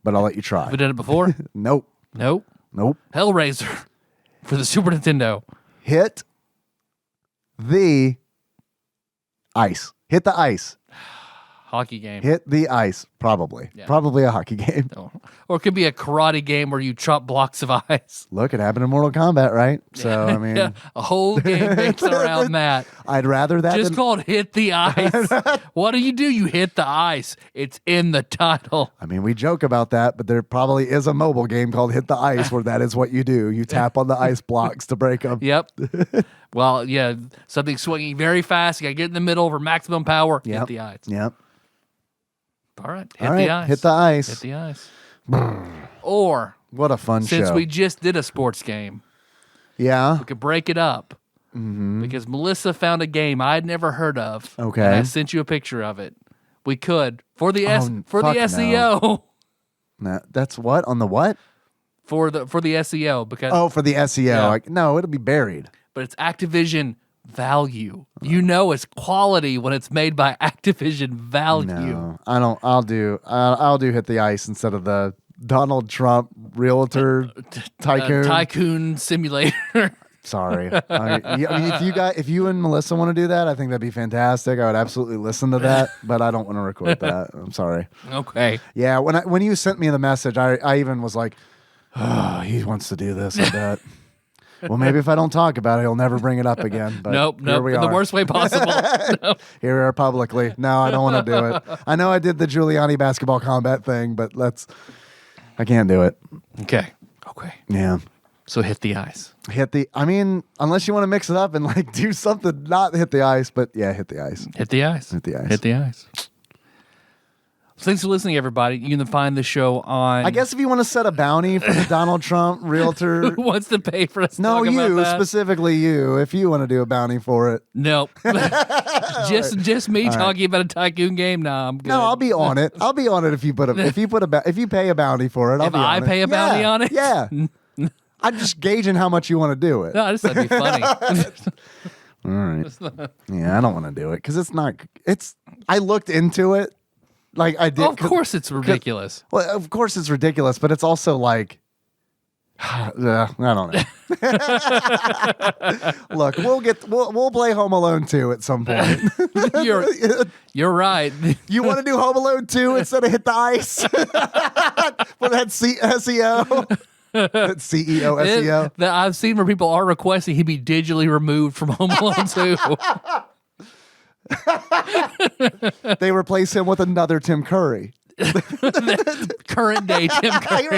but I'll let you try. Have we done it before? Nope. Nope. Nope. Hellraiser for the Super Nintendo. Hit the ice. Hit the ice. Hockey game. Hit the ice. Probably. Yeah. Probably a hockey game. No. Or it could be a karate game where you chop blocks of ice. Look, it happened in Mortal Kombat, right? So, I mean, Yeah, a whole game based around that. I'd rather that Just than... called Hit the Ice. What do? You hit the ice. It's in the title. I mean, we joke about that, but there probably is a mobile game called Hit the Ice where that is what you do. You tap on the ice blocks to break them. Yep. Well, yeah, something swinging very fast. You got to get in the middle for maximum power. Yep. Hit the ice. Yep. All right. All right, The ice. hit the ice. Hit the ice. Or, What a fun since show. we just did a sports game, Yeah. we could break it up. Because Melissa found a game I'd never heard of. Okay. And I sent you a picture of it. We could. For the fuck no. SEO. Nah, that's what? On the what? For the SEO. Because Oh, for the SEO. Yeah. Like, no, it'll be buried. but it's Activision value. You know it's quality when it's made by Activision value. No, I don't. I'll do Hit the Ice instead of the Donald Trump realtor tycoon. Tycoon simulator. Sorry. I mean, if you and Melissa want to do that, I think that'd be fantastic. I would absolutely listen to that, but I don't want to record that. I'm sorry. Okay. Yeah, when you sent me the message, I even was like, oh, he wants to do this, I bet. Well, maybe if I don't talk about it, he'll never bring it up again. But Nope. here we In the are. worst way possible. Nope. Here we are publicly. No, I don't want to do it. I know I did the Giuliani basketball combat thing, but I can't do it. Okay. Yeah. So hit the ice. I mean, unless you want to mix it up and like do something, not hit the ice, but yeah, hit the ice. Hit the ice. Hit the ice. Hit the ice. Thanks for listening, everybody. You can find the show on... I guess if you want to set a bounty for the Donald Trump realtor. Who wants to pay for us to No, talk about you, that? specifically you, if you want to do a bounty for it. Nope. just me talking about a tycoon game? Nah, I'm good. No, I'll be on it. I'll be on it if you pay a bounty for it. I'll If be on I it. pay a bounty on it? Yeah. I'm just gauging how much you want to do it. No, I just thought it'd be funny. All right. Yeah, I don't want to do it because it's not. I looked into it, like I did. Of course it's ridiculous. Well, of course it's ridiculous, but it's also like, I don't know. Look, we'll play Home Alone 2 at some point. You're right. You want to do Home Alone 2 instead of Hit the Ice for that SEO? That CEO SEO. That I've seen where people are requesting he be digitally removed from Home Alone 2. They replace him with another Tim Curry. Current day Tim Curry.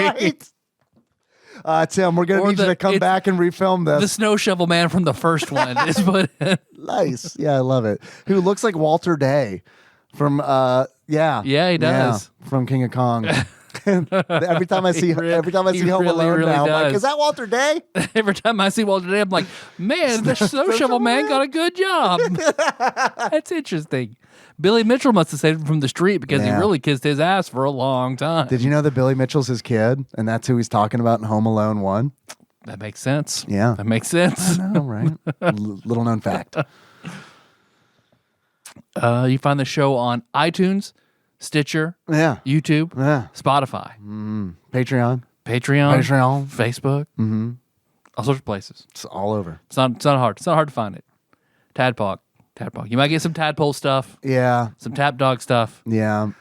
Right. Tim, we're going to need you to come back and refilm this. The snow shovel man from the first one is put in. Nice. Yeah, I love it. Who looks like Walter Day from, Yeah, he does. From King of Kong. every time I see Home Alone really now, I'm like, does. is that Walter Day? Every time I see Walter Day, I'm like, man, the snow shovel man got a good job. That's interesting. Billy Mitchell must have saved him from the street because he really kissed his ass for a long time. Did you know that Billy Mitchell's his kid, and that's who he's talking about in Home Alone 1? That makes sense. Yeah. That makes sense. I know, right? Little known fact. You find the show on iTunes, Stitcher, YouTube, Spotify, Patreon, Facebook, all sorts of places. It's all over. It's not hard. It's not hard to find it. TADPOG. You might get some Tadpole stuff. Yeah. Some Tap Dog stuff. Yeah.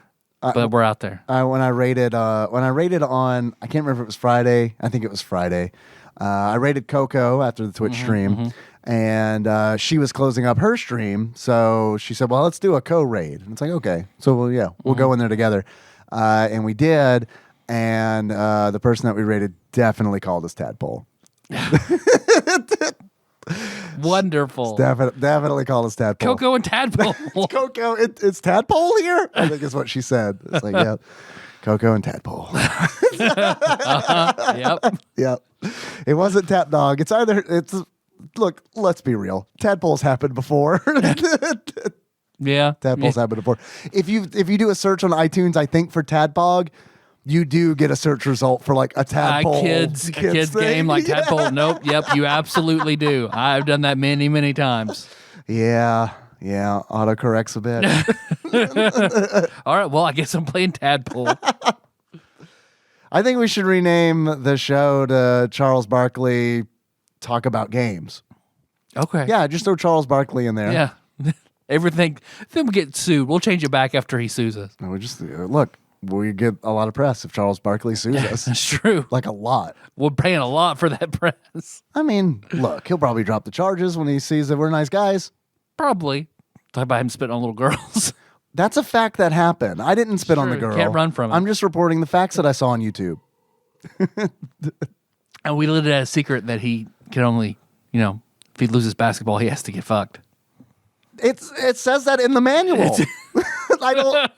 But we're out there. When I rated on, I can't remember if it was Friday. I think it was Friday. I rated Coco after the Twitch stream, and she was closing up her stream. So she said, well, let's do a co-raid. And it's like, okay. So, we'll go in there together. And we did. And the person that we rated definitely called us Tadpole. Wonderful. Definitely call us Tadpole. Coco and Tadpole. Coco, it's Tadpole here? I think is what she said. It's like, yeah, Coco and Tadpole. Yep. It wasn't Tap Dog. Look, let's be real. Tadpoles happened before. Yeah. Tadpoles happened before. If you do a search on iTunes, I think for Tadpog, you do get a search result for like a Tadpole kids game like Tadpole. Nope. Yep. You absolutely do. I've done that many, many times. Yeah. Autocorrects a bit. All right. Well, I guess I'm playing Tadpole. I think we should rename the show to Charles Barkley Talk About Games. Okay. Yeah. Just throw Charles Barkley in there. Yeah. Everything. Then we get sued. We'll change it back after he sues us. No, we just look. We get a lot of press if Charles Barkley sues us. That's true. Like a lot. We're paying a lot for that press. I mean, look, he'll probably drop the charges when he sees that we're nice guys. Probably. Talk about him spitting on little girls. That's a fact that happened. I didn't spit on the girl. Can't run from it. I'm just reporting the facts that I saw on YouTube. And we lived it as a secret that he can only, if he loses basketball, he has to get fucked. It says that in the manual. I don't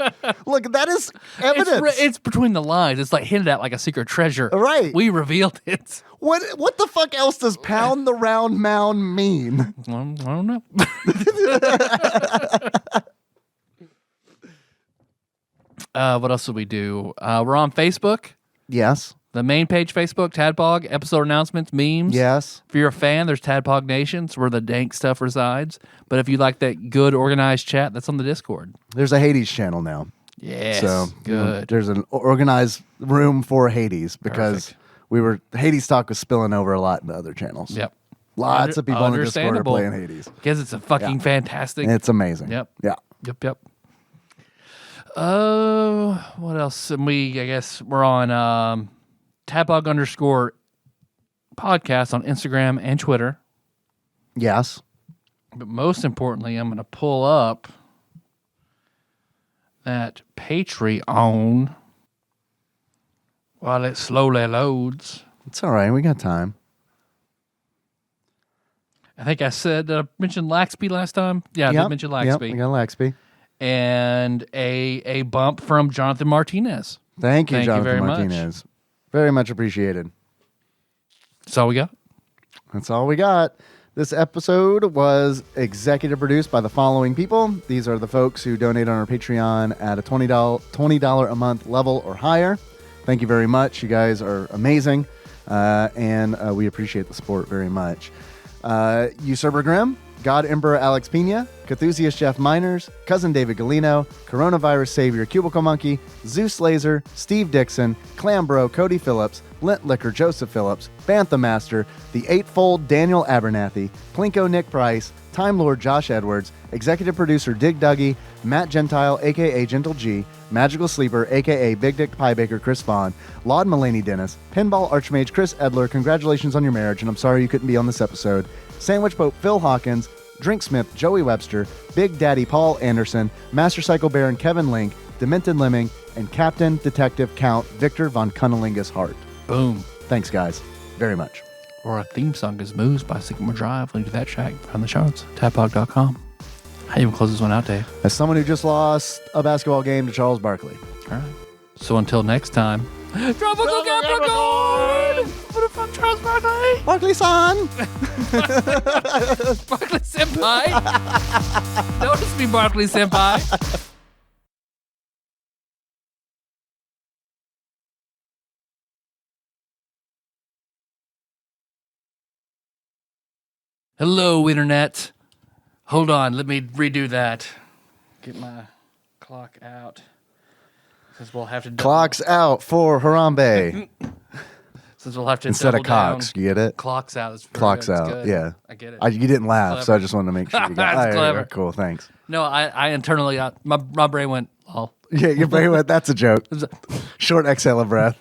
look. That is evidence. It's between the lines. It's like hinted at like a secret treasure. Right. We revealed it. What the fuck else does pound the round mound mean? I don't know. What else did we do? We're on Facebook. Yes. The main page, Facebook, Tadpog, episode announcements, memes. Yes. If you're a fan, there's Tadpog Nations where the dank stuff resides. But if you like that good organized chat, that's on the Discord. There's a Hades channel now. Yes. So good. There's an organized room for Hades because Hades talk was spilling over a lot into other channels. Yep. Lots of people on the Discord are playing Hades. Because it's a fucking fantastic. It's amazing. Yep. Yeah. Yep. What else? And I guess we're on Tadpog _podcast on Instagram and Twitter. Yes. But most importantly, I'm going to pull up that Patreon while it slowly loads. It's all right. We got time. I think I said, did I mention Laxby last time? Yeah, I did mention Laxby. Yep, we got Laxby. And a bump from Jonathan Martinez. Thank you, Jonathan very Martinez. Very much appreciated. That's all we got. That's all we got. This episode was executive produced by the following people. These are the folks who donate on our Patreon at a $20 a month level or higher. Thank you very much. You guys are amazing, and we appreciate the support very much. Usurper Grimm, God Emperor Alex Pena, Cthusiast Jeff Miners, Cousin David Galino, Coronavirus Savior Cubicle Monkey, Zeus Laser, Steve Dixon, Clambro Cody Phillips, Lint Liquor Joseph Phillips, Bantha Master, The Eightfold Daniel Abernathy, Plinko Nick Price, Time Lord Josh Edwards, Executive Producer Dig Duggy, Matt Gentile aka Gentle G, Magical Sleeper aka Big Dick Pie Baker Chris Vaughn, Laud Mulaney Dennis, Pinball Archmage Chris Edler, congratulations on your marriage and I'm sorry you couldn't be on this episode, Sandwich Pope Phil Hawkins, Drinksmith Joey Webster, Big Daddy Paul Anderson, Master Cycle Baron Kevin Link, Demented Lemming, and Captain Detective Count Victor von Cunnilingus Hart. Boom. Thanks guys, very much. Our theme song is Moves by Sycamore Drive. Link to that track on the charts, tadpog.com. How you even close this one out, Dave? As someone who just lost a basketball game to Charles Barkley. All right. So until next time, Tropical Capricorn! What if I'm Charles Barkley? Barkley-san! Barkley Senpai! Notice me, Barkley Senpai! Hello, Internet. Hold on, let me redo that. Get my clock out. Since we'll have to Clocks out for Harambe. Since we'll have to Instead of double down. cocks, you get it? Clocks out. That's Clocks good. That's out, good. yeah. I get it. You didn't laugh, Clever. so I just wanted to make sure you got That's clever. Cool, thanks. No, I internally, my brain went, oh. Yeah, your brain went, that's a joke. Short exhale of breath.